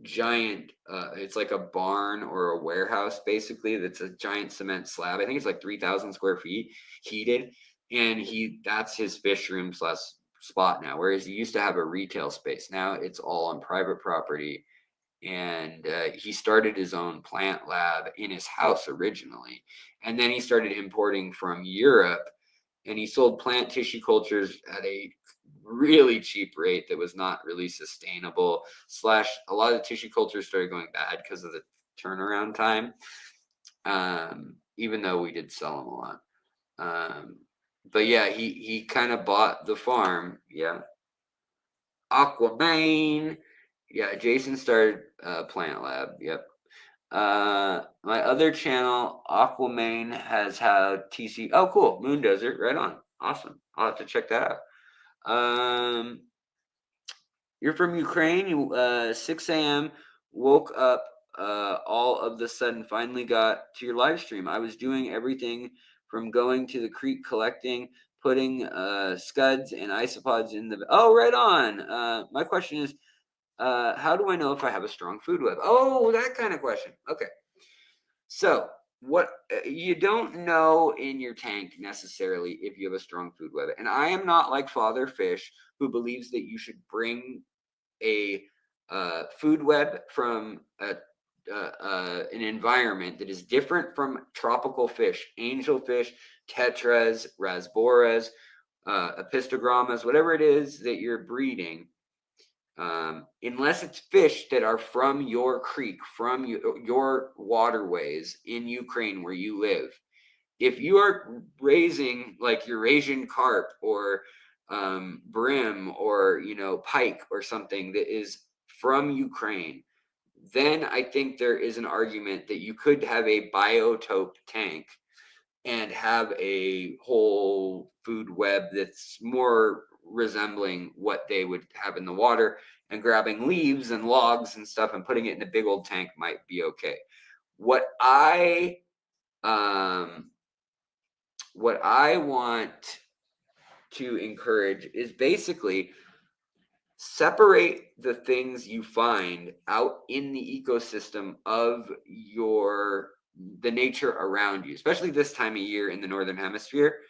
giant, it's like a barn or a warehouse basically, that's a giant cement slab. I think it's like 3,000 square feet, heated, and that's his fish room slash spot now, whereas he used to have a retail space. Now it's all on private property. And he started his own plant lab in his house originally, and then he started importing from Europe, and he sold plant tissue cultures at a really cheap rate that was not really sustainable. Slash, a lot of the tissue cultures started going bad because of the turnaround time. Even though we did sell them a lot. But yeah, he kind of bought the farm. Yeah. Aquaman. Yeah, Jason started Plant Lab. Yep. My other channel, Aquaman, has had TC. Oh, cool. Moon Desert. Right on. Awesome. I'll have to check that out. You're from Ukraine. You 6 a.m. woke up all of the sudden, finally got to your live stream. I was doing everything from going to the creek, collecting, putting scuds and isopods in the. Oh, right on. My question is, how do I know if I have a strong food web? Oh, that kind of question. Okay. So what you don't know in your tank necessarily if you have a strong food web. And I am not like Father Fish, who believes that you should bring a food web from an environment that is different from tropical fish, angelfish, tetras, rasboras, epistogrammas, whatever it is that you're breeding. Unless it's fish that are from your creek, from your waterways in Ukraine where you live. If you are raising like Eurasian carp or brim or pike or something that is from Ukraine, then I think there is an argument that you could have a biotope tank and have a whole food web that's more resembling what they would have in the water, and grabbing leaves and logs and stuff and putting it in a big old tank might be okay. What I want to encourage is basically separate the things you find out in the ecosystem of the nature around you, especially this time of year in the Northern Hemisphere.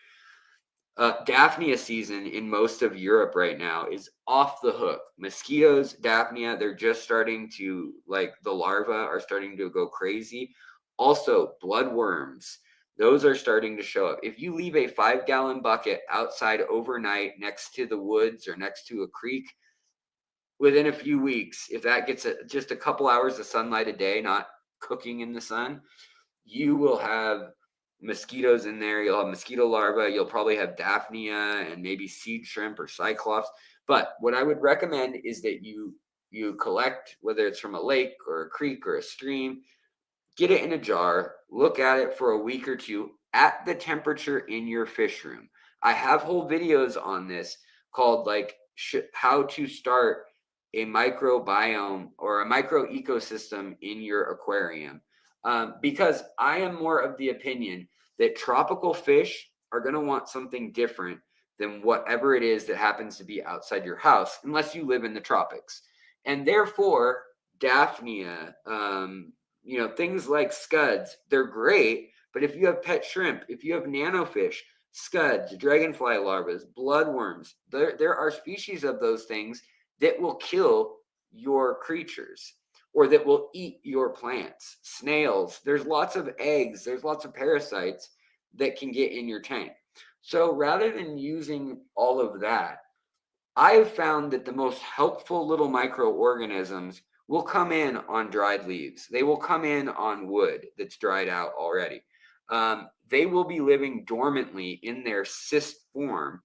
Daphnia season in most of Europe right now is off the hook. Mosquitoes, Daphnia, they're just starting to, like, the larvae are starting to go crazy. Also, bloodworms, those are starting to show up. If you leave a 5-gallon bucket outside overnight next to the woods or next to a creek, within a few weeks, if that gets just a couple hours of sunlight a day, not cooking in the sun, you will have mosquitoes in there. You'll have mosquito larvae. You'll probably have Daphnia and maybe seed shrimp or cyclops. But what I would recommend is that you collect, whether it's from a lake or a creek or a stream, get it in a jar, look at it for a week or two at the temperature in your fish room. I have whole videos on this called like how to start a microbiome or a micro ecosystem in your aquarium. Because I am more of the opinion that tropical fish are going to want something different than whatever it is that happens to be outside your house, unless you live in the tropics. And therefore, Daphnia, things like scuds, they're great. But if you have pet shrimp, if you have nanofish, scuds, dragonfly larvae, bloodworms, there are species of those things that will kill your creatures or that will eat your plants. Snails, there's lots of eggs, there's lots of parasites that can get in your tank. So rather than using all of that, I've found that the most helpful little microorganisms will come in on dried leaves. They will come in on wood that's dried out already. They will be living dormantly in their cyst form.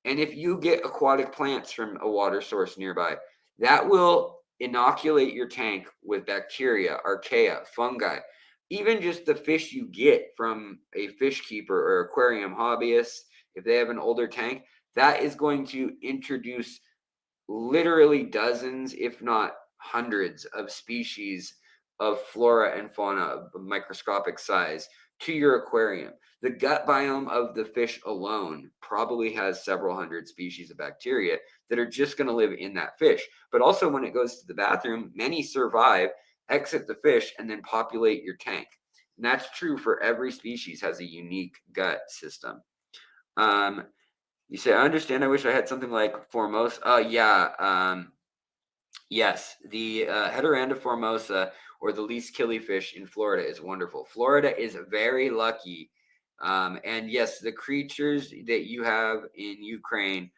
And if you get aquatic plants from a water source nearby, that will inoculate your tank with bacteria, archaea, fungi. Even just the fish you get from a fish keeper or aquarium hobbyist, if they have an older tank, that is going to introduce literally dozens, if not hundreds, of species of flora and fauna of microscopic size to your aquarium. The gut biome of the fish alone probably has several hundred species of bacteria that are just going to live in that fish. But also, when it goes to the bathroom, many survive, exit the fish, and then populate your tank. And that's true for every species, has a unique gut system. You say, I understand. I wish I had something like Formosa. Yes, the Heteranda formosa, or the least killifish in Florida, is wonderful. Florida is very lucky. And yes, the creatures that you have in Ukraine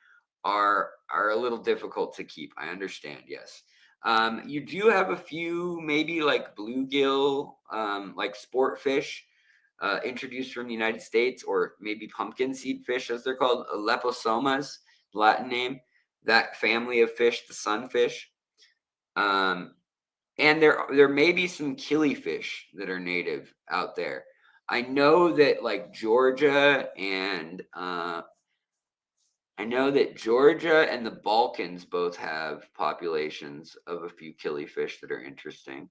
are a little difficult to keep. I understand. Yes. You do have a few, maybe like bluegill, like sport fish, introduced from the United States, or maybe pumpkin seed fish, as they're called, leposomas, Latin name. That family of fish, the sunfish. And there may be some killifish that are native out there. I know that like Georgia and the Balkans both have populations of a few killifish that are interesting.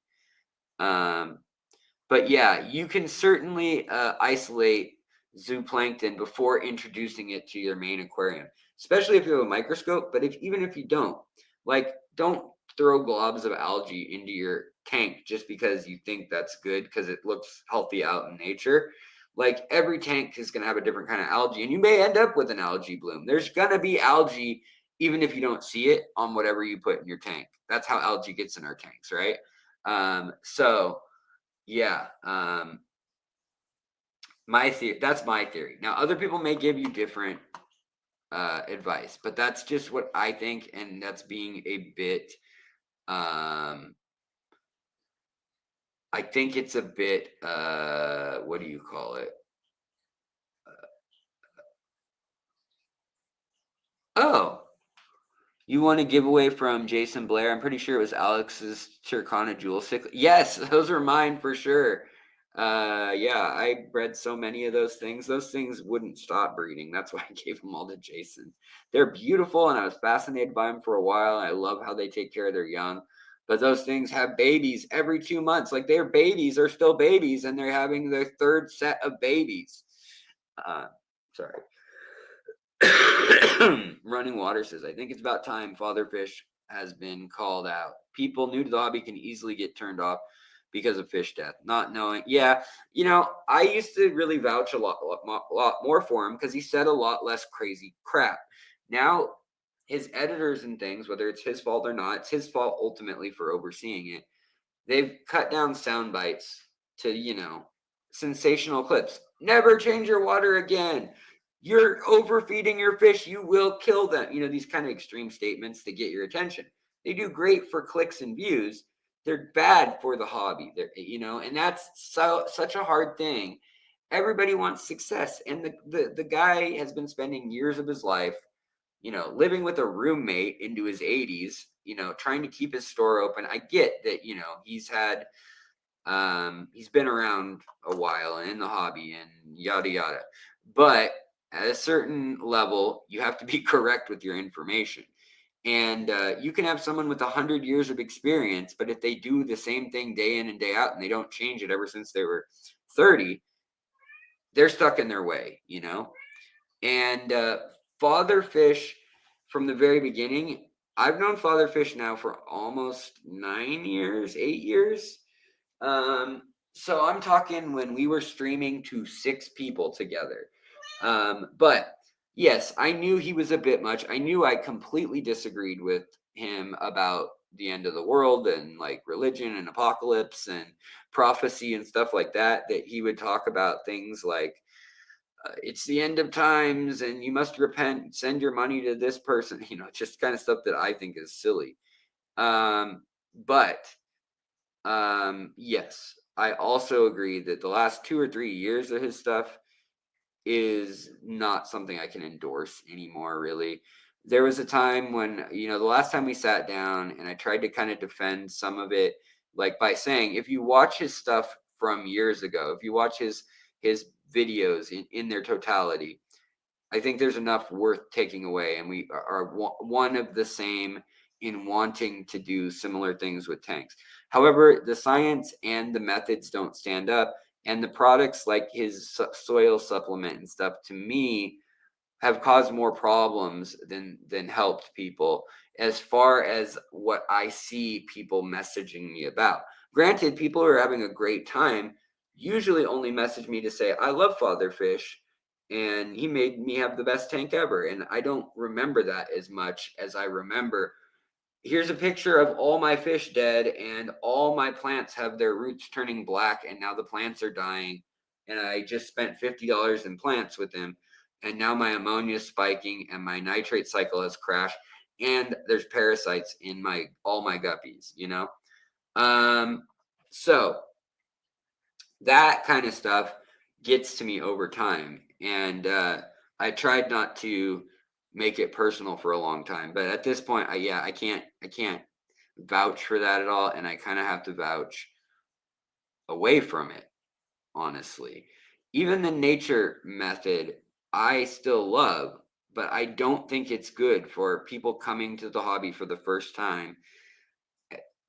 But yeah, you can certainly isolate zooplankton before introducing it to your main aquarium, especially if you have a microscope. But even if you don't, don't throw globs of algae into your tank just because you think that's good because it looks healthy out in nature. Like, every tank is going to have a different kind of algae, and you may end up with an algae bloom. There's going to be algae even if you don't see it on whatever you put in your tank. That's how algae gets in our tanks, right? So yeah, that's my theory. Now, other people may give you different advice, but that's just what I think, and that's being a bit. I think it's a bit. What do you call it? Oh, you want a giveaway from Jason Blair? I'm pretty sure it was Alex's Turkana Jewel Cichlid. Yes, those are mine for sure. Yeah, I bred so many of those things. Those things wouldn't stop breeding. That's why I gave them all to Jason. They're beautiful, and I was fascinated by them for a while. I love how they take care of their young. But those things have babies every 2 months. Like, their babies are still babies, and they're having their third set of babies. Sorry. Running Water says, I think it's about time fatherfish has been called out. People new to the hobby can easily get turned off. because of fish death, not knowing. Yeah, I used to really vouch a lot more for him because he said a lot less crazy crap. Now, his editors and things, whether it's his fault or not, it's his fault ultimately for overseeing it. They've cut down sound bites to, sensational clips. Never change your water again. You're overfeeding your fish. You will kill them. These kind of extreme statements to get your attention. They do great for clicks and views. They're bad for the hobby. And that's such a hard thing. Everybody wants success. And the guy has been spending years of his life, living with a roommate into his 80s, trying to keep his store open. I get that, he's been around a while and in the hobby and yada yada, but at a certain level you have to be correct with your information. And you can have someone with 100 years of experience, but if they do the same thing day in and day out and they don't change it ever since they were 30, they're stuck in their way. And Father Fish, from the very beginning, I've known Father Fish now for almost 8 years. So I'm talking when we were streaming to 6 people together. But yes, I knew he was a bit much. I knew I completely disagreed with him about the end of the world and like religion and apocalypse and prophecy and stuff like that he would talk about things like, it's the end of times and you must repent, send your money to this person, just kind of stuff that I think is silly. But yes, I also agree that the last 2 or 3 years of his stuff is not something I can endorse anymore, really. There was a time when, the last time we sat down and I tried to kind of defend some of it, like by saying, if you watch his stuff from years ago, if you watch his videos in their totality, I think there's enough worth taking away. And we are one of the same in wanting to do similar things with tanks. However, the science and the methods don't stand up. And the products like his soil supplement and stuff, to me, have caused more problems than helped people as far as what I see people messaging me about. Granted, people who are having a great time usually only message me to say, I love Father Fish and he made me have the best tank ever. And I don't remember that as much as I remember, here's a picture of all my fish dead and all my plants have their roots turning black and now the plants are dying. And I just spent $50 in plants with him. And now my ammonia is spiking and my nitrate cycle has crashed and there's parasites in all my guppies, So that kind of stuff gets to me over time. And I tried not to make it personal for a long time, but at this point, I can't vouch for that at all, and I kind of have to vouch away from it, honestly. Even the nature method, I still love, but I don't think it's good for people coming to the hobby for the first time,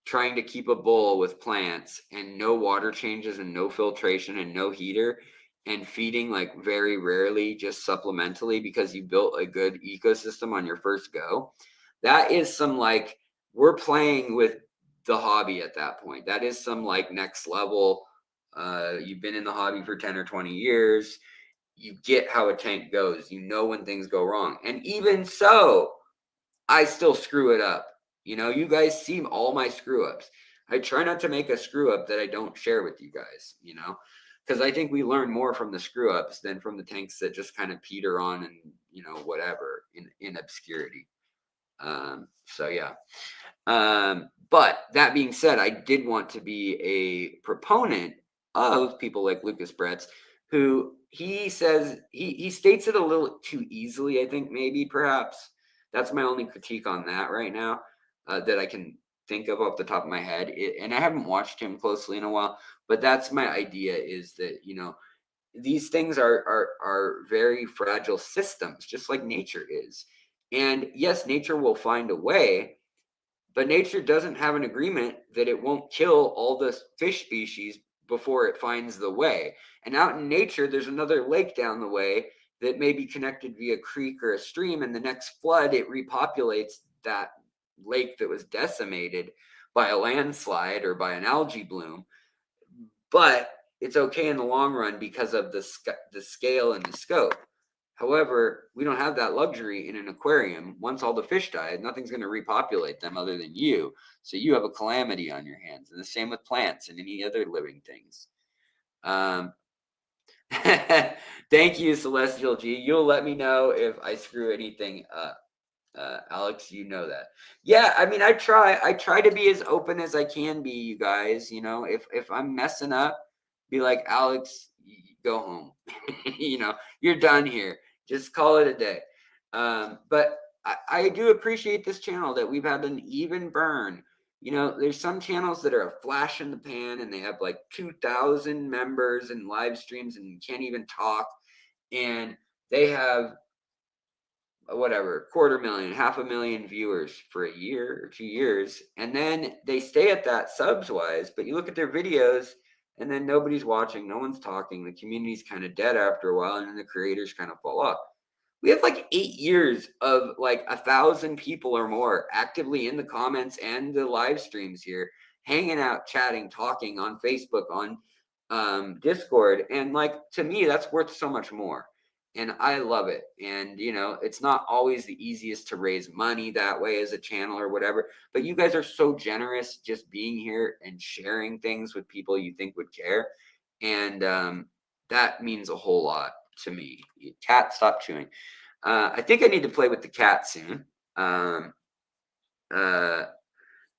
trying to keep a bowl with plants and no water changes and no filtration and no heater and feeding like very rarely just supplementally because you built a good ecosystem on your first go. That is some like, we're playing with the hobby at that point. That is some like next level. You've been in the hobby for 10 or 20 years. You get how a tank goes. You know when things go wrong. And even so, I still screw it up. You guys see all my screw ups. I try not to make a screw up that I don't share with you guys, because I think we learn more from the screw ups than from the tanks that just kind of peter on and, whatever in obscurity. So yeah. But that being said, I did want to be a proponent of people like Lucas Bretz, who he says he states it a little too easily, I think, maybe perhaps. That's my only critique on that right now, that I can think of off the top of my head. And I haven't watched him closely in a while, but that's my idea, is that, these things are very fragile systems, just like nature is. And yes, nature will find a way, but nature doesn't have an agreement that it won't kill all the fish species before it finds the way. And out in nature, there's another lake down the way that may be connected via creek or a stream, and the next flood, it repopulates that lake that was decimated by a landslide or by an algae bloom. but it's okay in the long run because of the scale and the scope. However, we don't have that luxury in an aquarium. Once all the fish die, nothing's going to repopulate them other than you. So you have a calamity on your hands. And the same with plants and any other living things. Thank you, Celestial G. You'll let me know if I screw anything up. Alex, you know that. Yeah, I mean, I try to be as open as I can be, you guys. You know, if I'm messing up, be like, Alex, go home. You know, you're done here. Just call it a day. But I do appreciate this channel that we've had an even burn. You know, there's some channels that are a flash in the pan and they have like 2,000 members and live streams and can't even talk. And they have whatever, 250,000, 500,000 viewers for a year or 2 years. And then they stay at that subs wise, but you look at their videos and then nobody's watching, no one's talking. The community's kind of dead after a while, and then the creators kind of fall off. We have like 8 years of like 1,000 people or more actively in the comments and the live streams here, hanging out, chatting, talking on Facebook, on Discord. And like, to me, that's worth so much more. And I love it. And, you know, it's not always the easiest to raise money that way as a channel or whatever, but you guys are so generous just being here and sharing things with people you think would care. And that means a whole lot to me. Cat, stop chewing. I think I need to play with the cat soon.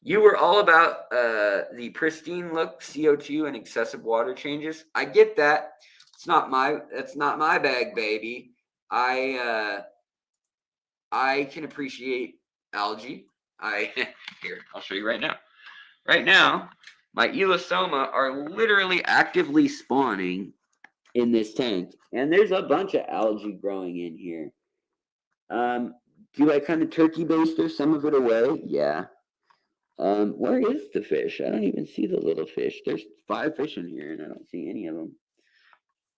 You were all about the pristine look, CO2, and excessive water changes. I get that. That's not my bag, baby. I can appreciate algae. Here, I'll show you right now. Right now, my elosoma are literally actively spawning in this tank, and there's a bunch of algae growing in here. Do I kind of turkey baster some of it away? Yeah. Where is the fish? I don't even see the little fish. There's 5 fish in here, and I don't see any of them.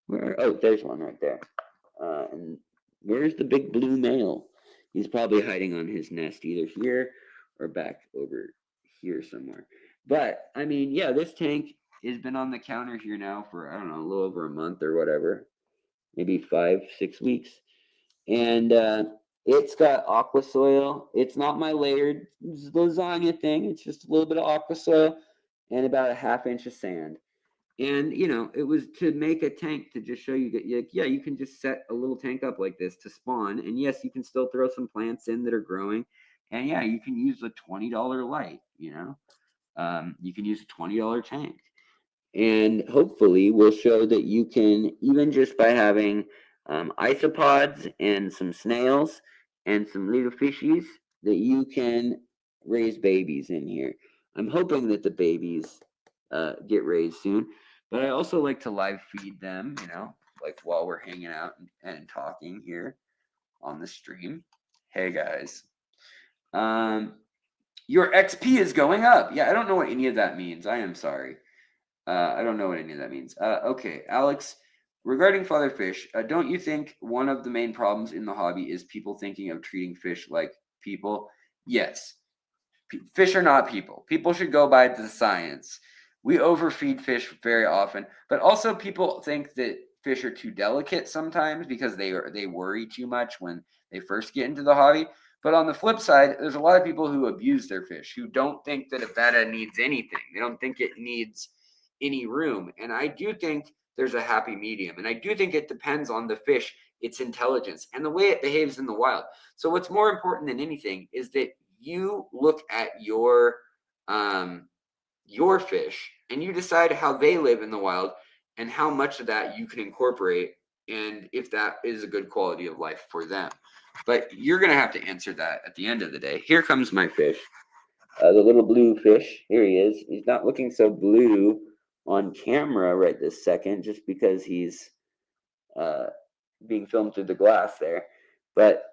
Where? Oh, there's one right there. And where's the big blue male? He's probably hiding on his nest, either here or back over here somewhere. But I mean, yeah, this tank has been on the counter here now for, I don't know, a little over a month or whatever, maybe 5-6 weeks, and it's got aqua soil. It's not my layered lasagna thing. It's just a little bit of aqua soil and about a 1/2 inch of sand. And, you know, it was to make a tank to just show you that, yeah, you can just set a little tank up like this to spawn. And yes, you can still throw some plants in that are growing. And yeah, you can use a $20 light, you know. You can use a $20 tank. And hopefully we'll show that you can, even just by having isopods and some snails and some little fishies, that you can raise babies in here. I'm hoping that the babies get raised soon, but I also like to live feed them, you know, like while we're hanging out and talking here on the stream. Hey guys, your XP is going up. Yeah, I don't know what any of that means. I am sorry. I don't know what any of that means. Okay, Alex, regarding father fish, don't you think one of the main problems in the hobby is people thinking of treating fish like people? Yes. Fish are not people. People should go by the science. We overfeed fish very often, but also people think that fish are too delicate sometimes because they worry too much when they first get into the hobby. But on the flip side, there's a lot of people who abuse their fish, who don't think that a betta needs anything. They don't think it needs any room. And I do think there's a happy medium. And I do think it depends on the fish, its intelligence, and the way it behaves in the wild. So what's more important than anything is that you look at your fish and you decide how they live in the wild and how much of that you can incorporate and if that is a good quality of life for them. But you're going to have to answer that at the end of the day. Here comes my fish. The little blue fish. Here he is. He's not looking so blue on camera right this second just because he's being filmed through the glass there. But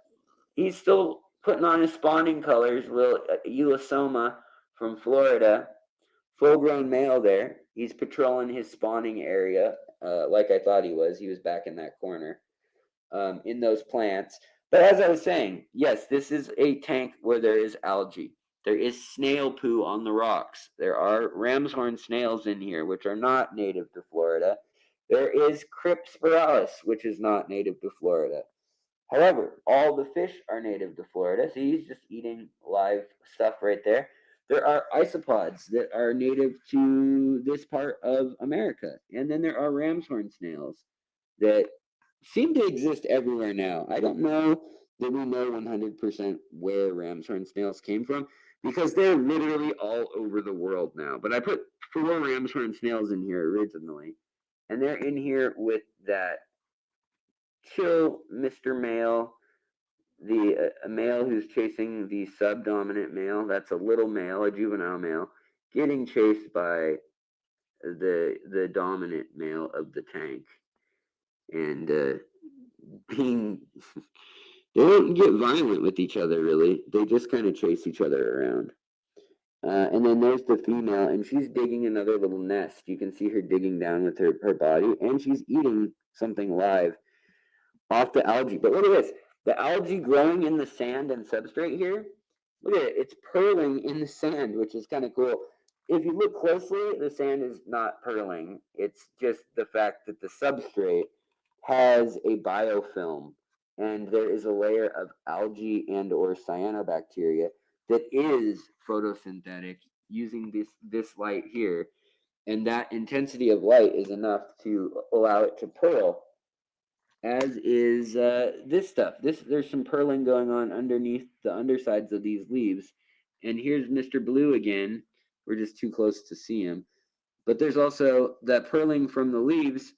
he's still putting on his spawning colors. Little Elosoma from Florida. Full-grown male there. He's patrolling his spawning area like I thought he was. He was back in that corner in those plants. But as I was saying, yes, this is a tank where there is algae. There is snail poo on the rocks. There are ram's horn snails in here, which are not native to Florida. There is Crypspiralis, which is not native to Florida. However, all the fish are native to Florida, so he's just eating live stuff right there. There are isopods that are native to this part of America. And then there are ram's horn snails that seem to exist everywhere now. I don't know that we know 100% where ram's horn snails came from because they're literally all over the world now. But I put 4 ram's horn snails in here originally, and they're in here with that chill Mr. Male, the a male who's chasing the subdominant male. That's a little male, a juvenile male, getting chased by the dominant male of the tank, and being they don't get violent with each other really. They just kind of chase each other around. And then there's the female, and she's digging another little nest. You can see her digging down with her body, and she's eating something live off the algae. But look at this. The algae growing in the sand and substrate here, look at it. It's purling in the sand, which is kind of cool. If you look closely, the sand is not purling. It's just the fact that the substrate has a biofilm, and there is a layer of algae and or cyanobacteria that is photosynthetic using this light here. And that intensity of light is enough to allow it to pearl, as is this stuff. There's some purling going on underneath the undersides of these leaves. And here's Mr. Blue again. We're just too close to see him. But there's also that purling from the leaves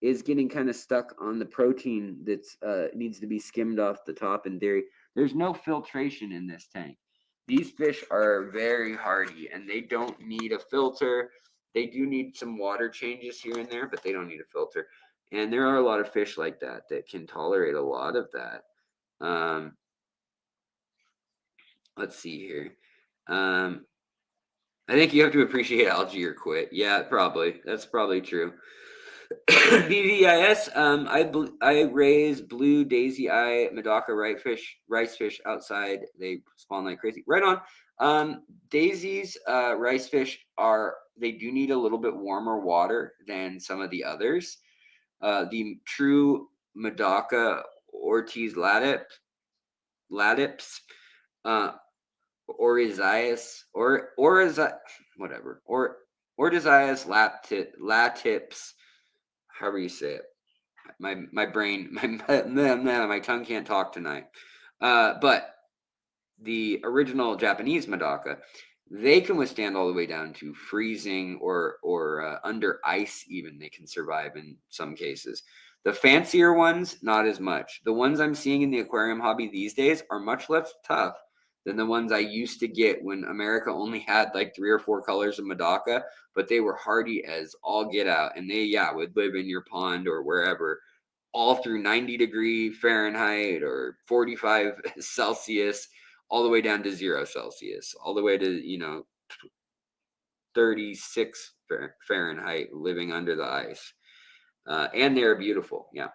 is getting kind of stuck on the protein that's needs to be skimmed off the top and dairy. There's no filtration in this tank. These fish are very hardy, and they don't need a filter. They do need some water changes here and there, but they don't need a filter. And there are a lot of fish like that that can tolerate a lot of that. Let's see here. I think you have to appreciate algae or quit. Yeah, probably. That's probably true. BVIS, I raise blue daisy eye Madoka rice fish outside. They spawn like crazy. Right on. Daisies, rice fish they do need a little bit warmer water than some of the others. The true Madoka Ortiz latips, Orizias, Ortizias latips, however you say it. My brain, my tongue can't talk tonight. But the original Japanese Madoka, they can withstand all the way down to freezing or under ice even. They can survive in some cases. The fancier ones, not as much. The ones I'm seeing in the aquarium hobby these days are much less tough than the ones I used to get when America only had like 3 or 4 colors of Madoka, but they were hardy as all get out. And they, would live in your pond or wherever all through 90-degree Fahrenheit or 45 Celsius, all the way down to 0 Celsius, all the way to, 36 Fahrenheit living under the ice. And they're beautiful. Yeah.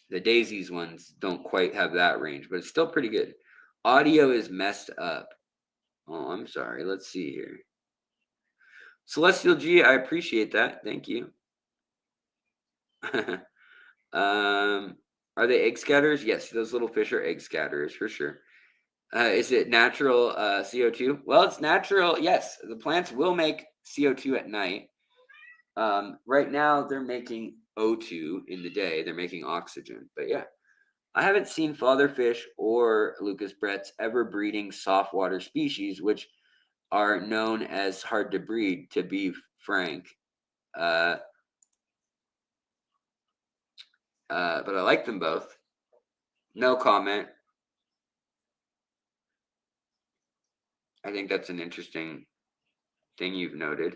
The daisies ones don't quite have that range, but it's still pretty good. Audio is messed up. Oh, I'm sorry. Let's see here. Celestial G, I appreciate that. Thank you. Are they egg scatterers? Yes, those little fish are egg scatterers for sure. Is it natural CO2? Well, it's natural. Yes, the plants will make CO2 at night. Right now, they're making O2 in the day. They're making oxygen. But yeah, I haven't seen fatherfish or Lucas Bretts ever breeding softwater species, which are known as hard to breed, to be frank. But I like them both. No comment. I think that's an interesting thing you've noted.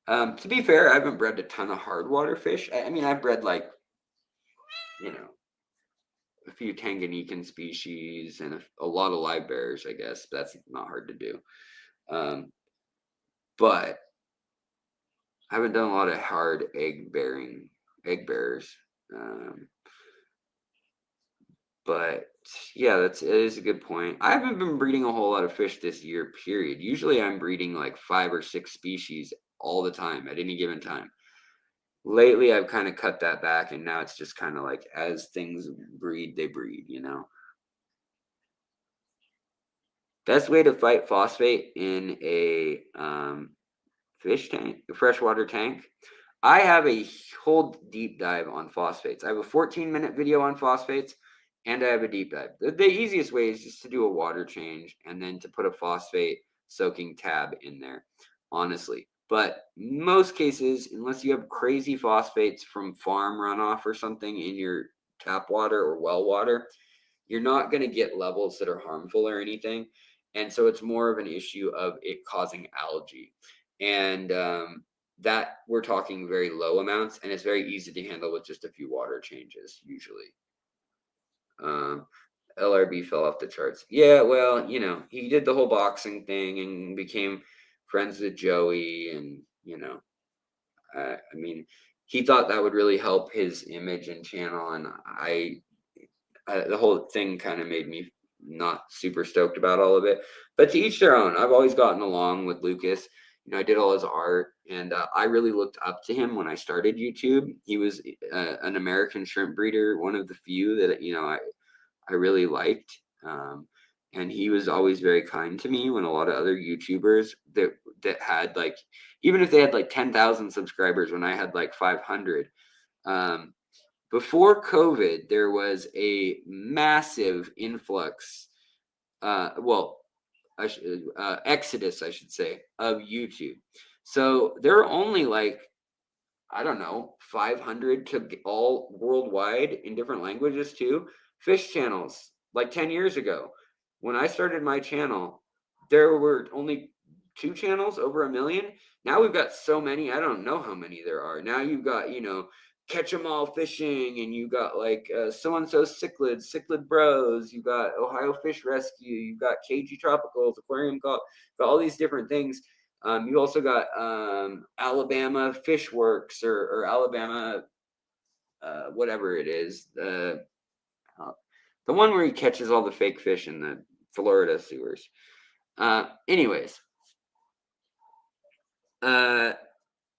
To be fair, I haven't bred a ton of hard water fish. I mean, I've bred like, a few Tanganyikan species and a lot of live bears, I guess. That's not hard to do. But I haven't done a lot of hard egg bearers. But yeah, it is a good point. I haven't been breeding a whole lot of fish this year, period. Usually I'm breeding like 5 or 6 species all the time at any given time. Lately, I've kind of cut that back, and now it's just kind of like as things breed, they breed, you know? Best way to fight phosphate in a fish tank, a freshwater tank. I have a whole deep dive on phosphates. I have a 14-minute video on phosphates, and I have a deep dive. The easiest way is just to do a water change and then to put a phosphate soaking tab in there, honestly. But most cases, unless you have crazy phosphates from farm runoff or something in your tap water or well water, you're not going to get levels that are harmful or anything. And so it's more of an issue of it causing algae. And that we're talking very low amounts, and it's very easy to handle with just a few water changes usually. LRB fell off the charts. Yeah, well, you know, he did the whole boxing thing and became friends with Joey, and you know, I mean, he thought that would really help his image and channel, and the whole thing kind of made me not super stoked about all of it. But to each their own. I've always gotten along with Lucas. You know, I did all his art, and I really looked up to him when I started YouTube. He was an American shrimp breeder, one of the few that I really liked. And he was always very kind to me when a lot of other YouTubers that had like, even if they had like 10,000 subscribers when I had like 500, before COVID, there was a massive influx, exodus, I should say, of YouTube. So there are only like, I don't know, 500 to all worldwide in different languages too, fish channels. Like 10 years ago, when I started my channel, there were only 2 channels over 1 million. Now we've got so many, I don't know how many there are. Now you've got, catch 'em all fishing, and you got like so and so cichlid bros, you got Ohio Fish Rescue, you've got KG Tropicals, Aquarium, got all these different things. You also got Alabama Fish Works, or Alabama, whatever it is, the one where he catches all the fake fish in the Florida sewers. Anyways,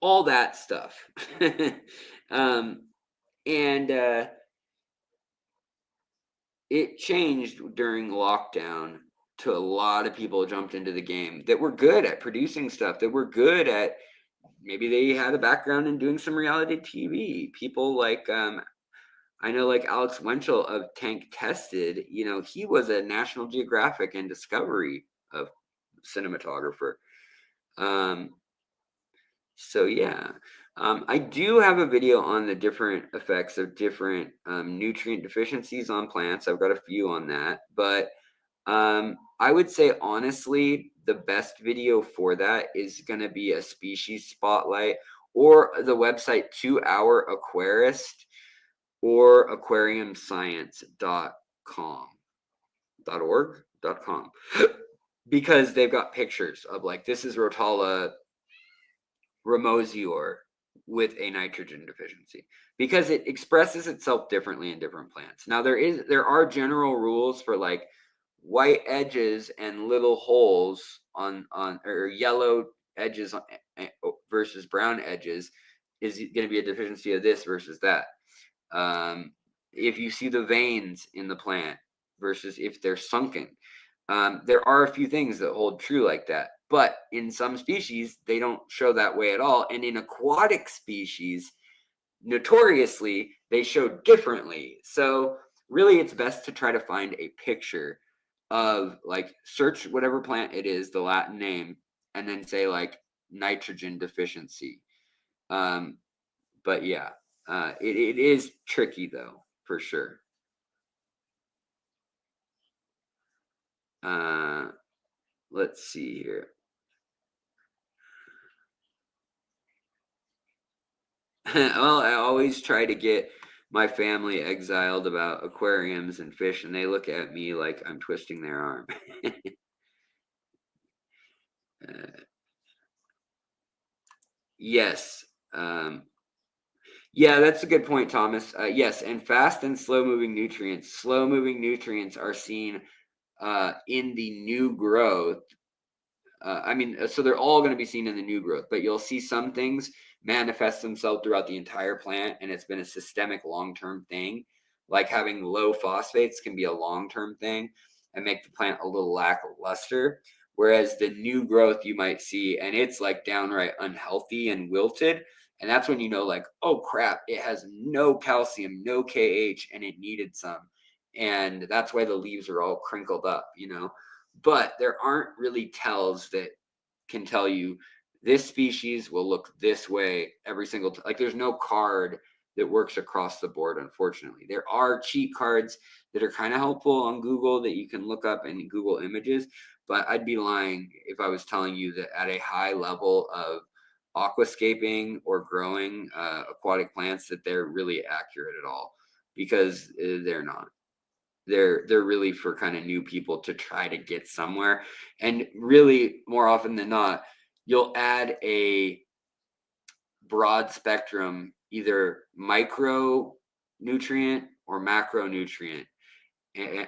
all that stuff. And it changed during lockdown. To a lot of people jumped into the game that were good at producing stuff, that were good at, maybe they had a background in doing some reality TV. People like I know, like Alex Winchell of Tank Tested, he was a National Geographic and Discovery of cinematographer. So yeah, I do have a video on the different effects of different nutrient deficiencies on plants. I've got a few on that, but I would say honestly, the best video for that is going to be a species spotlight, or the website 2-Hour Aquarist, or aquariumscience.com, .org.com, because they've got pictures of like, this is Rotala ramosior with a nitrogen deficiency, because it expresses itself differently in different plants. Now there are general rules for like white edges and little holes on or yellow edges versus brown edges is going to be a deficiency of this versus that. If you see the veins in the plant versus if they're sunken, there are a few things that hold true like that. But in some species, they don't show that way at all. And in aquatic species, notoriously, they show differently. So really, it's best to try to find a picture of, like, search whatever plant it is, the Latin name, and then say like nitrogen deficiency. But yeah, it is tricky though, for sure. Let's see here. Well, I always try to get my family exiled about aquariums and fish, and they look at me like I'm twisting their arm. Yes. Yeah, that's a good point, Thomas. Yes, and fast and slow moving nutrients. Slow moving nutrients are seen in the new growth. So they're all going to be seen in the new growth, but you'll see some things manifest themselves throughout the entire plant, and it's been a systemic long-term thing. Like having low phosphates can be a long-term thing and make the plant a little lackluster. Whereas the new growth you might see, and it's like downright unhealthy and wilted. And that's when you know, like, oh crap, it has no calcium, no KH, and it needed some. And that's why the leaves are all crinkled up. But there aren't really tells that can tell you this species will look this way every single time. Like there's no card that works across the board, unfortunately. There are cheat cards that are kind of helpful on Google that you can look up in Google Images, but I'd be lying if I was telling you that at a high level of aquascaping or growing aquatic plants that they're really accurate at all, because they're not. They're really for kind of new people to try to get somewhere. And really, more often than not, you'll add a broad spectrum, either micronutrient or macronutrient,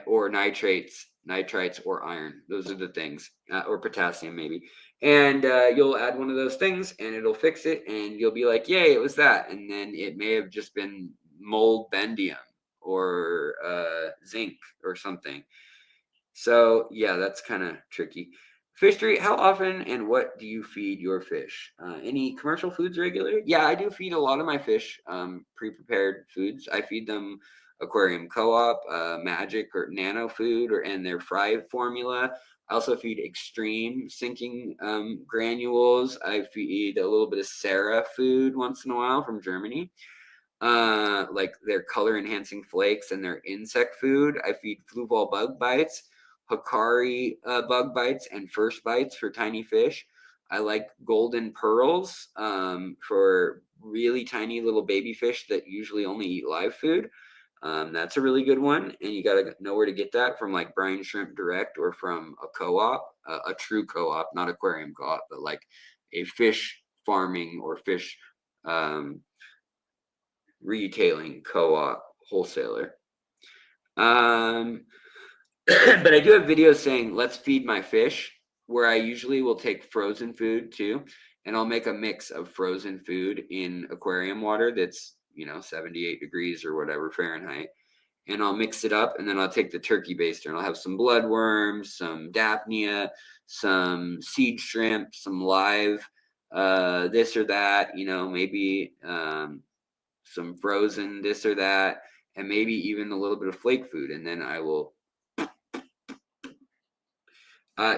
or nitrites or iron. Those are the things, or potassium maybe. And you'll add one of those things and it'll fix it, and you'll be like, yay, it was that. And then it may have just been mold bendium or zinc or something. So yeah, that's kind of tricky. Fishery, how often and what do you feed your fish? Any commercial foods regularly? Yeah, I do feed a lot of my fish pre-prepared foods. I feed them Aquarium Co-op, Magic or Nano Food, and their fry formula. I also feed extreme sinking granules. I feed a little bit of Sarah food once in a while from Germany, like their color enhancing flakes and their insect food. I feed fluval bug bites, Hikari bug bites, and first bites for tiny fish. I like golden pearls for really tiny little baby fish that usually only eat live food. That's a really good one, and you got to know where to get that from, like Brine Shrimp Direct or from a co-op, a true co-op, not aquarium co-op, but like a fish farming or fish um, retailing co-op wholesaler. Um, but I do have videos saying, let's feed my fish, where I usually will take frozen food too. And I'll make a mix of frozen food in aquarium water that's, 78 degrees or whatever Fahrenheit. And I'll mix it up, and then I'll take the turkey baster and I'll have some bloodworms, some daphnia, some seed shrimp, some live this or that, maybe some frozen this or that, and maybe even a little bit of flake food. And then I will.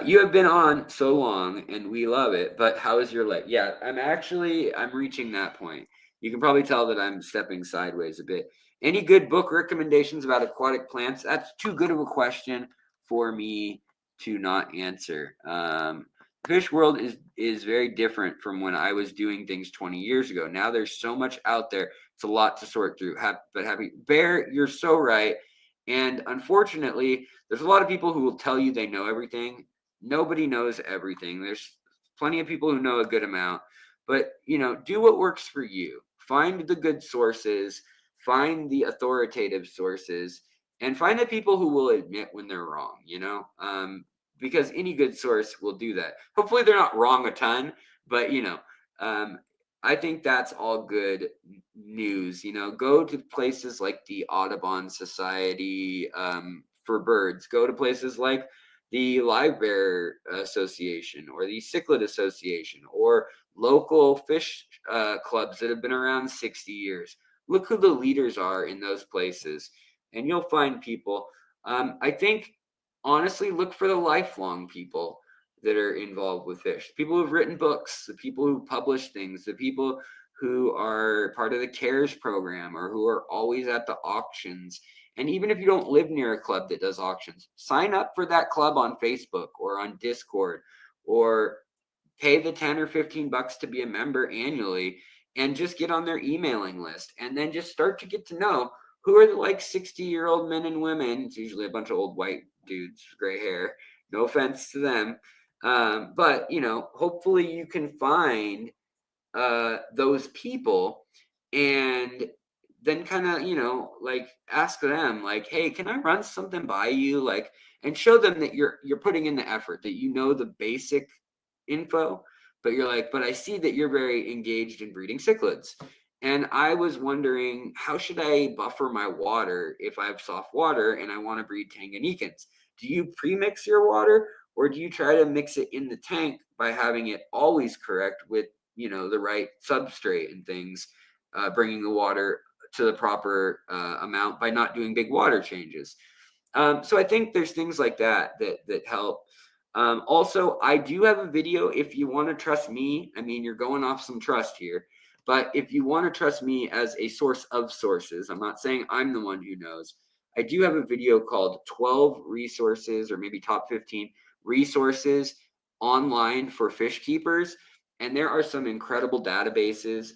You have been on so long, and we love it. But how is your leg? Yeah, I'm reaching that point. You can probably tell that I'm stepping sideways a bit. Any good book recommendations about aquatic plants? That's too good of a question for me to not answer. Fish world is very different from when I was doing things 20 years ago. Now there's so much out there. It's a lot to sort through. But happy Bear, you're so right. And unfortunately, there's a lot of people who will tell you they know everything. Nobody knows everything. There's plenty of people who know a good amount, but do what works for you. Find the good sources, find the authoritative sources, and find the people who will admit when they're wrong. Because any good source will do that. Hopefully, they're not wrong a ton, but I think that's all good news. Go to places like the Audubon Society for birds. Go to places like the Live Bear Association or the Cichlid Association or local fish clubs that have been around 60 years. Look who the leaders are in those places, and you'll find people. I think, honestly, look for the lifelong people that are involved with fish. People who've written books, the people who publish things, the people who are part of the CARES program or who are always at the auctions. And even if you don't live near a club that does auctions, sign up for that club on Facebook or on Discord, or pay the 10 or 15 bucks to be a member annually and just get on their emailing list, and then just start to get to know who are the 60-year-old men and women. It's usually a bunch of old white dudes with gray hair. No offense to them. But hopefully you can find those people and then kind of, you know, like ask them like, hey, can I run something by you? Like, and show them that you're putting in the effort, that you know the basic info, but you're like, but I see that you're very engaged in breeding cichlids. And I was wondering, how should I buffer my water if I have soft water and I want to breed Tanganyikans? Do you pre-mix your water, or do you try to mix it in the tank by having it always correct with, you know, the right substrate and things, bringing the water to the proper amount by not doing big water changes? So I think there's things like that help. Also, I do have a video if you want to trust me. I mean, you're going off some trust here, but if you want to trust me as a source of sources, I'm not saying I'm the one who knows. I do have a video called 12 resources, or maybe top 15 resources online for fish keepers. And there are some incredible databases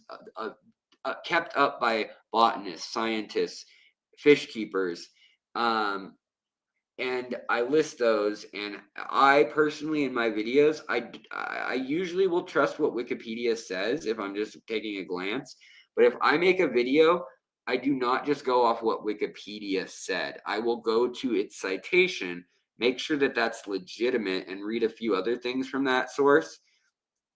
kept up by botanists, scientists, fish keepers. Um, and I list those. And I personally, in my videos, I usually will trust what Wikipedia says if I'm just taking a glance. But if I make a video, I do not just go off what Wikipedia said. I will go to its citation, make sure that that's legitimate, and read a few other things from that source.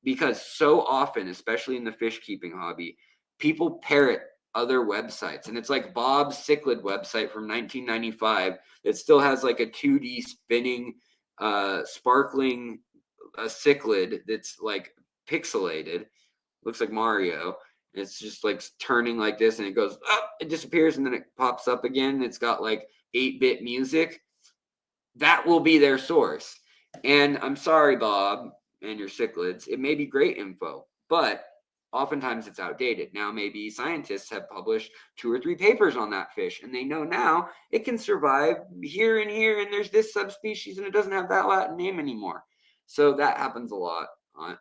Because so often, especially in the fish keeping hobby, people parrot other websites. And it's like Bob's cichlid website from 1995 that still has like a 2D spinning, sparkling cichlid that's like pixelated, looks like Mario. It's just like turning like this, and it goes up, it disappears, and then it pops up again. And it's got like 8-bit music. That will be their source. And I'm sorry, Bob, and your cichlids, it may be great info, but oftentimes it's outdated. Now, maybe scientists have published 2 or 3 papers on that fish, and they know now it can survive here and here, and there's this subspecies, and it doesn't have that Latin name anymore. So that happens a lot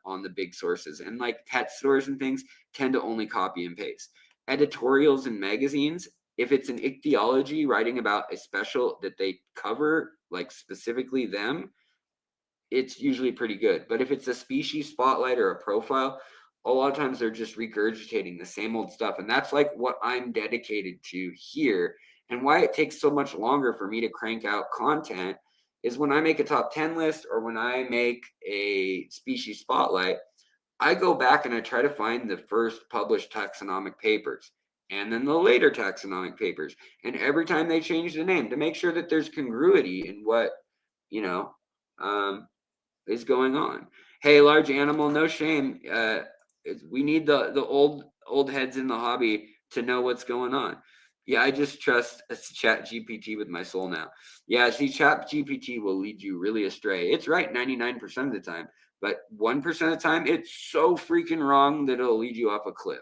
on the big sources. And like pet stores and things tend to only copy and paste. Editorials in magazines, if it's an ichthyology writing about a special that they cover, like specifically them, it's usually pretty good. But if it's a species spotlight or a profile, a lot of times they're just regurgitating the same old stuff. And that's like what I'm dedicated to here. And why it takes so much longer for me to crank out content is when I make a top 10 list, or when I make a species spotlight, I go back and I try to find the first published taxonomic papers, and then the later taxonomic papers. And every time they change the name, to make sure that there's congruity in what, you know, um, is going on. Hey, large animal, no shame. We need the old heads in the hobby to know what's going on. Yeah, I just trust Chat GPT with my soul now. Yeah, see, Chat GPT will lead you really astray. It's right 99% of the time, but 1% of the time, it's so freaking wrong that it'll lead you off a cliff.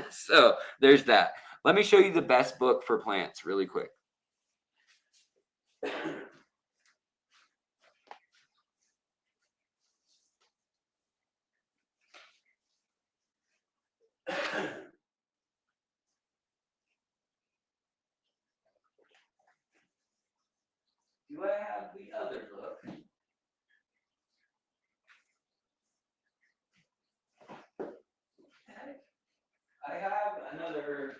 So there's that. Let me show you the best book for plants really quick. Do I have the other book? I have another.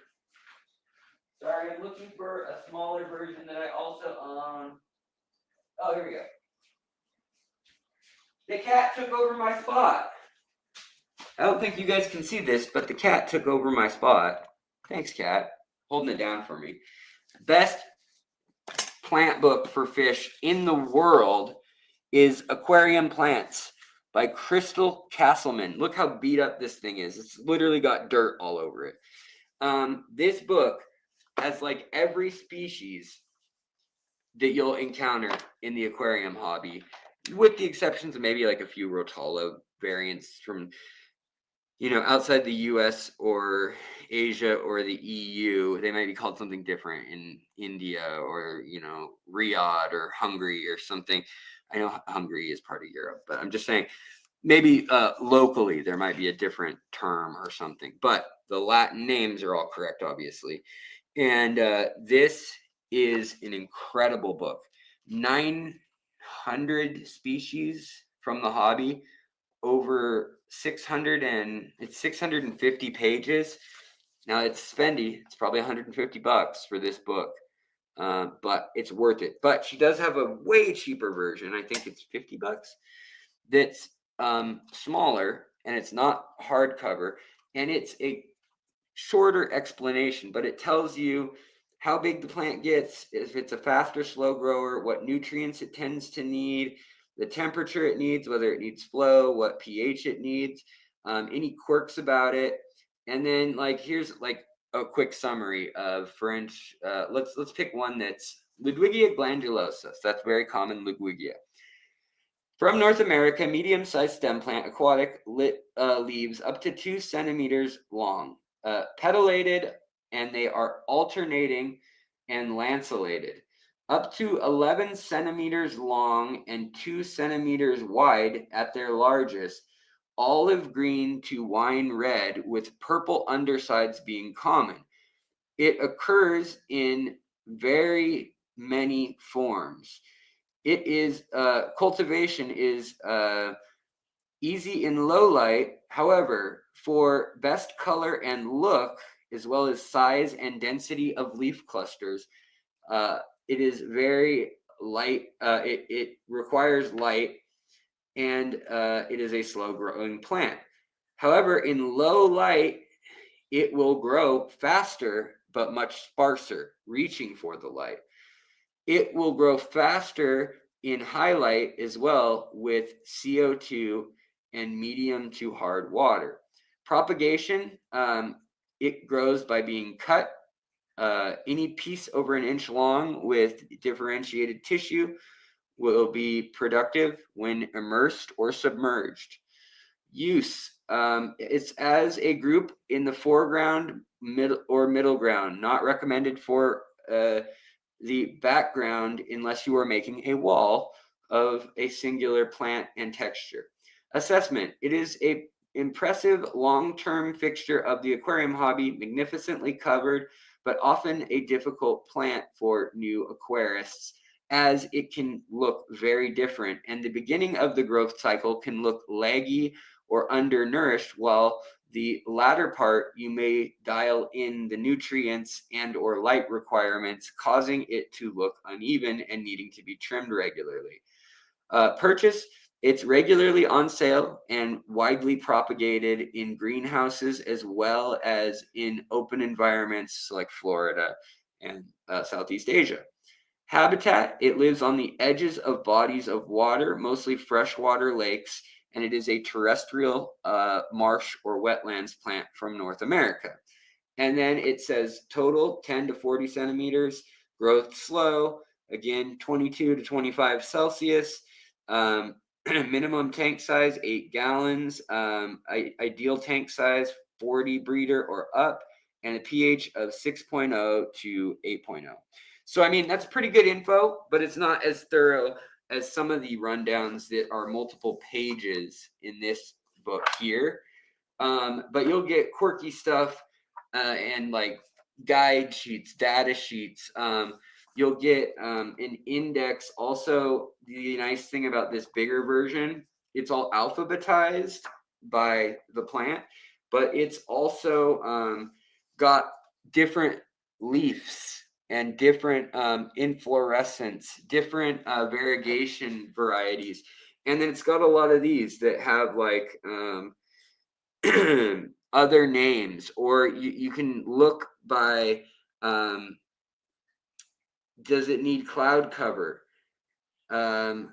Sorry, I'm looking for a smaller version that I also own. Oh, here we go. The cat took over my spot. I don't think you guys can see this, but the cat took over my spot. Thanks, cat. Holding it down for me. Best plant book for fish in the world is Aquarium Plants by Crystal Castleman. Look how beat up this thing is. It's literally got dirt all over it. This book has like every species that you'll encounter in the aquarium hobby, with the exceptions of maybe like a few Rotala variants from, you know, outside the US or Asia or the EU. They might be called something different in India, or, you know, Riyadh or Hungary or something. I know Hungary is part of Europe, but I'm just saying maybe locally there might be a different term or something, but the Latin names are all correct, obviously. And this is an incredible book. 900 species from the hobby, over 650 pages. Now it's spendy. It's probably $150 for this book, but it's worth it. But she does have a way cheaper version. I think it's $50. That's smaller, and it's not hardcover, and it's a shorter explanation, but it tells you how big the plant gets, if it's a fast or slow grower, what nutrients it tends to need, the temperature it needs, whether it needs flow, what pH it needs, any quirks about it. And then like here's like a quick summary of French. Let's pick one that's Ludwigia glandulosa. So that's very common, Ludwigia. From North America, medium-sized stem plant, aquatic, leaves up to 2 centimeters long, petiolated, and they are alternating and lanceolated. Up to 11 centimeters long and 2 centimeters wide at their largest, olive green to wine red with purple undersides being common. It occurs in very many forms. It is cultivation is easy in low light. However, for best color and look, as well as size and density of leaf clusters, it is very light. It requires light, and it is a slow growing plant. However, in low light, it will grow faster, but much sparser, reaching for the light. It will grow faster in highlight as well with CO2 and medium to hard water. Propagation, it grows by being cut. Any piece over 1 inch long with differentiated tissue will be productive when immersed or submerged. Use, it's as a group in the foreground, middle ground, not recommended for the background unless you are making a wall of a singular plant and texture. Assessment, it is a impressive long-term fixture of the aquarium hobby, magnificently covered, but often a difficult plant for new aquarists, as it can look very different, and the beginning of the growth cycle can look laggy or undernourished, while the latter part you may dial in the nutrients and or light requirements, causing it to look uneven and needing to be trimmed regularly. Purchase, it's regularly on sale and widely propagated in greenhouses as well as in open environments like Florida and Southeast Asia. Habitat, it lives on the edges of bodies of water, mostly freshwater lakes, and it is a terrestrial marsh or wetlands plant from North America. And then it says total 10 to 40 centimeters, growth slow, again 22 to 25 Celsius, minimum tank size 8 gallons, ideal tank size 40 breeder or up, and a pH of 6.0 to 8.0. So I mean, that's pretty good info, but it's not as thorough as some of the rundowns that are multiple pages in this book here. But you'll get quirky stuff and like guide sheets, data sheets. You'll get an index. Also, the nice thing about this bigger version, it's all alphabetized by the plant, but it's also got different leaves and different inflorescence, different variegation varieties. And then it's got a lot of these that have like other names, or you can look by, does it need cloud cover?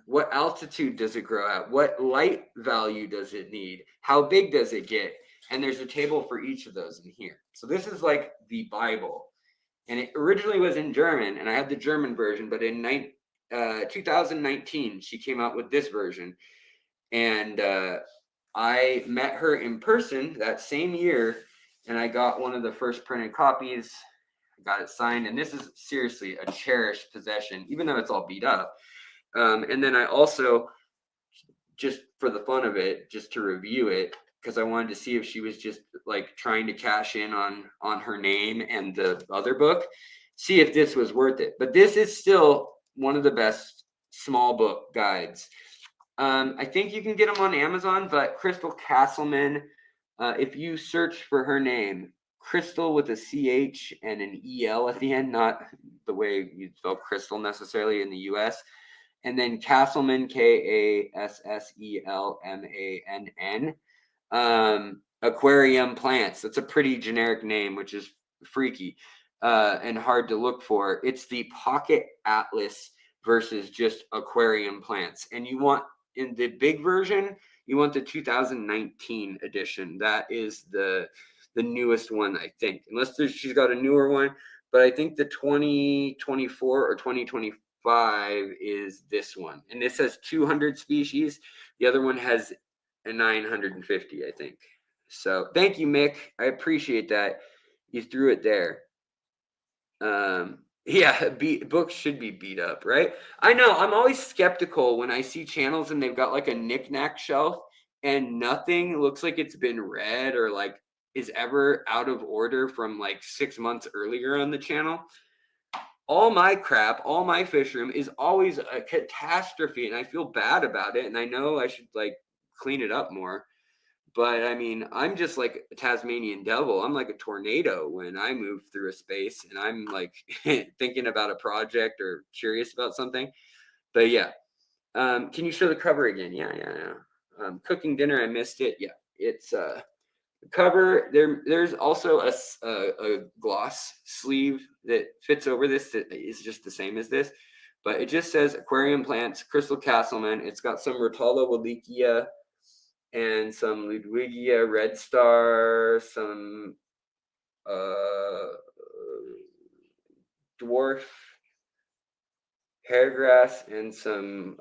What altitude does it grow at? What light value does it need? How big does it get? And there's a table for each of those in here. So this is like the Bible. And it originally was in German, and I had the German version, but in 2019, she came out with this version. And I met her in person that same year, and I got one of the first printed copies. I got it signed, and this is seriously a cherished possession, even though it's all beat up. And then I also, just for the fun of it, just to review it, because I wanted to see if she was just like trying to cash in on her name and the other book, see if this was worth it. But this is still one of the best small book guides. I think you can get them on Amazon, but Crystal Castleman, if you search for her name, Crystal with a CH and an EL at the end, not the way you spell crystal necessarily in the US. And then Castleman, Kasselmann. Aquarium plants. That's a pretty generic name, which is freaky and hard to look for. It's the Pocket Atlas versus just aquarium plants. And you want, in the big version, you want the 2019 edition. That is the newest one, I think. Unless she's got a newer one. But I think the 2024 or 2025 is this one. And this has 200 species. The other one has a 950, I think. So thank you, Mick. I appreciate that. You threw it there. Yeah, books should be beat up, right? I know. I'm always skeptical when I see channels and they've got like a knickknack shelf and nothing looks like it's been read or like is ever out of order from like 6 months earlier on the channel. All my crap, all my fish room is always a catastrophe, and I feel bad about it. And I know I should like clean it up more. But I mean, I'm just like a Tasmanian devil. I'm like a tornado when I move through a space and I'm like thinking about a project or curious about something. But yeah, can you show the cover again? Yeah. Cooking dinner, I missed it. Yeah, it's cover. There's also a gloss sleeve that fits over this that is just the same as this, but it just says aquarium plants, Crystal Castleman. It's got some Rotala Wallachia and some Ludwigia Red Star, some dwarf hairgrass, and some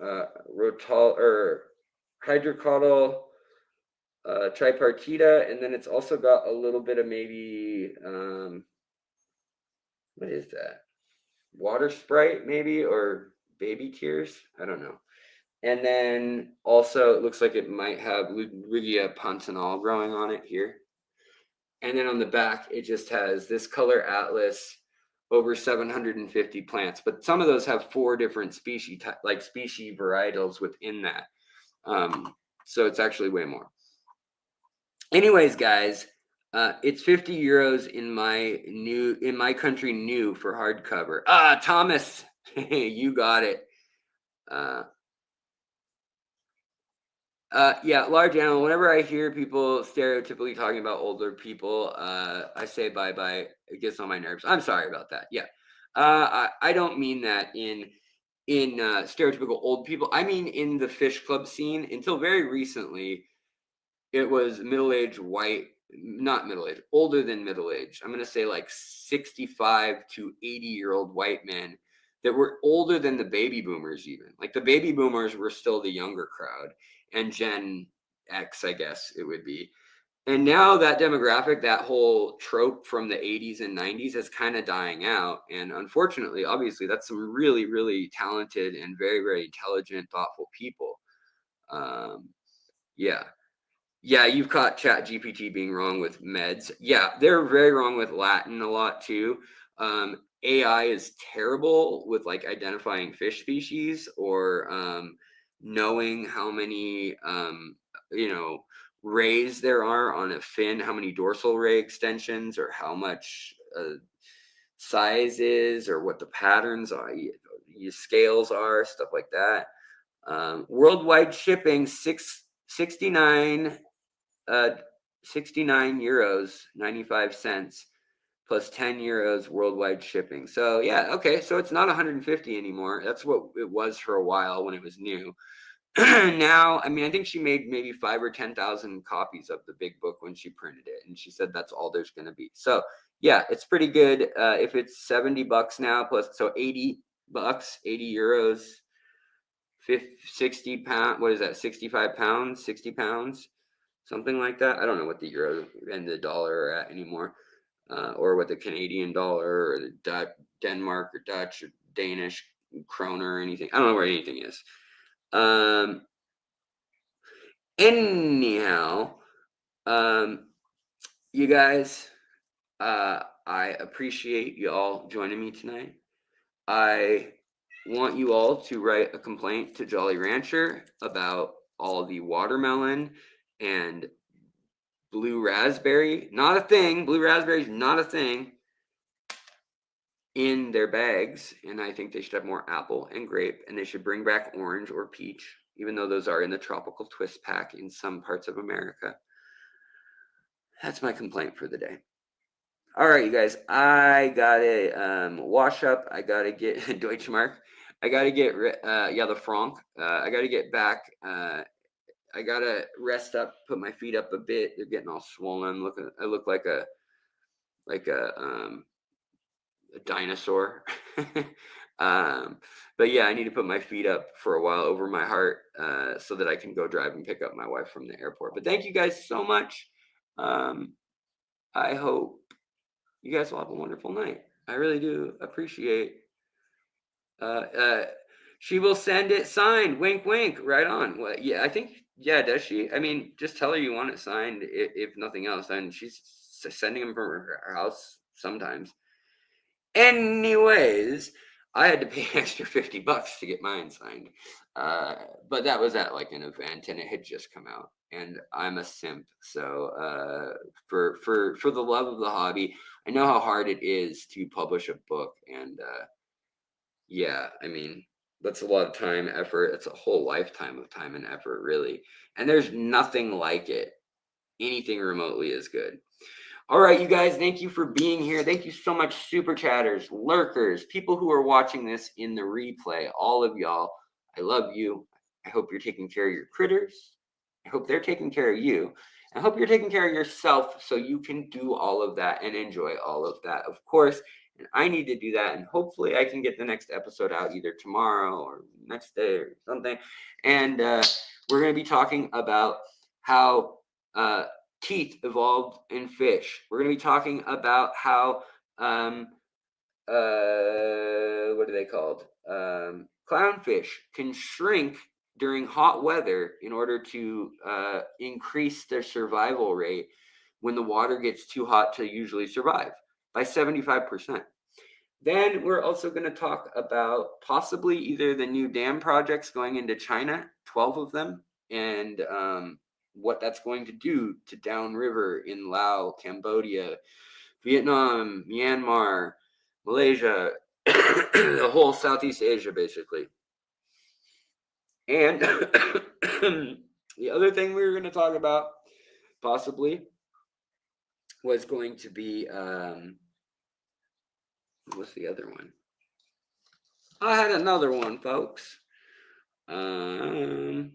Rotal or hydrocotyl tripartita, and then it's also got a little bit of maybe what is that? Water Sprite maybe, or baby tears? I don't know. And then also it looks like it might have Ludwigia pontanal growing on it here. And then on the back, it just has this color atlas, over 750 plants. But some of those have 4 different species, like species varietals within that. So it's actually way more. Anyways, guys, it's 50 euros in my country new for hardcover. Thomas, you got it. Yeah, large animal. Whenever I hear people stereotypically talking about older people, I say bye. It gets on my nerves. I'm sorry about that. Yeah, I don't mean that in stereotypical old people. I mean in the fish club scene. Until very recently, it was middle-aged white, not middle-aged, older than middle-aged. I'm gonna say like 65 to 80-year-old white men that were older than the baby boomers even. Like the baby boomers were still the younger crowd, and Gen X, I guess it would be. And now that demographic, that whole trope from the 80s and 90s is kind of dying out. And unfortunately, obviously, that's some really, really talented and very, very intelligent, thoughtful people. Yeah. Yeah, you've caught Chat GPT being wrong with meds. Yeah, they're very wrong with Latin a lot too. AI is terrible with like identifying fish species or knowing how many rays there are on a fin, how many dorsal ray extensions, or how much size is, or what the patterns are, scales are, stuff like that. Worldwide shipping 69 euros 95 cents plus 10 euros worldwide shipping. So yeah, okay, so it's not 150 anymore. That's what it was for a while when it was new. Now, I mean, I think she made maybe 5 or 10,000 copies of the big book when she printed it, and she said that's all there's going to be. So yeah, it's pretty good. If it's $70 now plus, so $80, 80 euros, 60 pounds. What is that? 65 pounds, 60 pounds, something like that. I don't know what the euro and the dollar are at anymore, or what the Canadian dollar or the Denmark or Dutch or Danish kroner or anything. I don't know where anything is. Anyhow, you guys, I appreciate you all joining me tonight. I want you all to write a complaint to Jolly Rancher about all the watermelon and blue raspberry, not a thing. Blue raspberry is not a thing in their bags. And I think they should have more apple and grape, and they should bring back orange or peach, even though those are in the tropical twist pack in some parts of America. That's my complaint for the day. All right, you guys, I gotta wash up. I gotta get Deutschmark. I gotta get the franc. I gotta get back. I gotta rest up, put my feet up a bit. They're getting all swollen. I look like a dinosaur. But yeah, I need to put my feet up for a while over my heart, so that I can go drive and pick up my wife from the airport. But thank you guys so much. I hope you guys will have a wonderful night. I really do appreciate. She will send it signed. Wink, wink. Right on. Well, yeah, I think. Yeah, does she? I mean, just tell her you want it signed, if nothing else. And she's sending them from her house sometimes. Anyways, I had to pay an extra $50 to get mine signed. But that was at like an event, and it had just come out. And I'm a simp, so for the love of the hobby, I know how hard it is to publish a book, and yeah, I mean, that's a lot of time, effort. It's a whole lifetime of time and effort, really. And there's nothing like it. Anything remotely as good. All right, you guys, thank you for being here. Thank you so much, super chatters, lurkers, people who are watching this in the replay, all of y'all. I love you. I hope you're taking care of your critters. I hope they're taking care of you. I hope you're taking care of yourself so you can do all of that and enjoy all of that, of course. And I need to do that. And hopefully I can get the next episode out either tomorrow or next day or something. And we're going to be talking about how teeth evolved in fish. We're going to be talking about how, what are they called? Clownfish can shrink during hot weather in order to increase their survival rate when the water gets too hot to usually survive by 75%. Then we're also going to talk about possibly either the new dam projects going into China, 12 of them, and what that's going to do to downriver in Laos, Cambodia, Vietnam, Myanmar, Malaysia, the whole Southeast Asia, basically. And the other thing we were going to talk about, possibly, was going to be, what's the other one? I had another one, folks. Come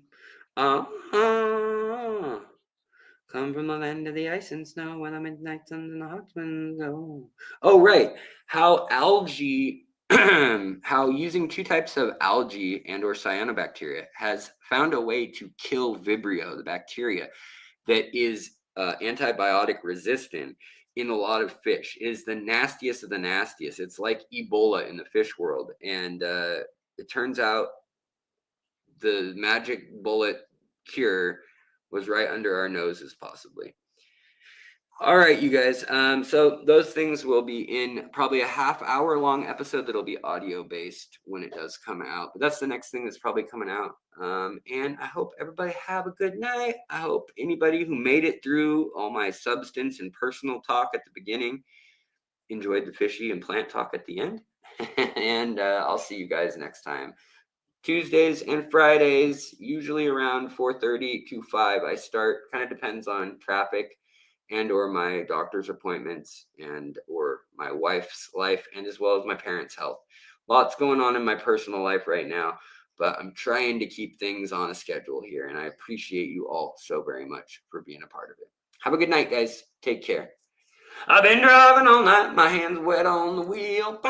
from the land of the ice and snow, where the midnight suns and the hot winds go. Oh, right. How algae, how using two types of algae and or cyanobacteria has found a way to kill Vibrio, the bacteria that is antibiotic resistant in a lot of fish. It is the nastiest of the nastiest. It's like Ebola in the fish world. And it turns out the magic bullet cure was right under our noses, possibly. All right, you guys. So those things will be in probably a half-hour long episode that'll be audio based when it does come out. But that's the next thing that's probably coming out. And I hope everybody have a good night. I hope anybody who made it through all my substance and personal talk at the beginning enjoyed the fishy and plant talk at the end. And I'll see you guys next time. Tuesdays and Fridays, usually around 4:30 to 5. I start, kind of depends on traffic and or my doctor's appointments and or my wife's life, and as well as my parents' health. Lots going on in my personal life right now, but I'm trying to keep things on a schedule here, and I appreciate you all so very much for being a part of it. Have a good night, guys. Take care. I've been driving all night, my hands wet on the wheel.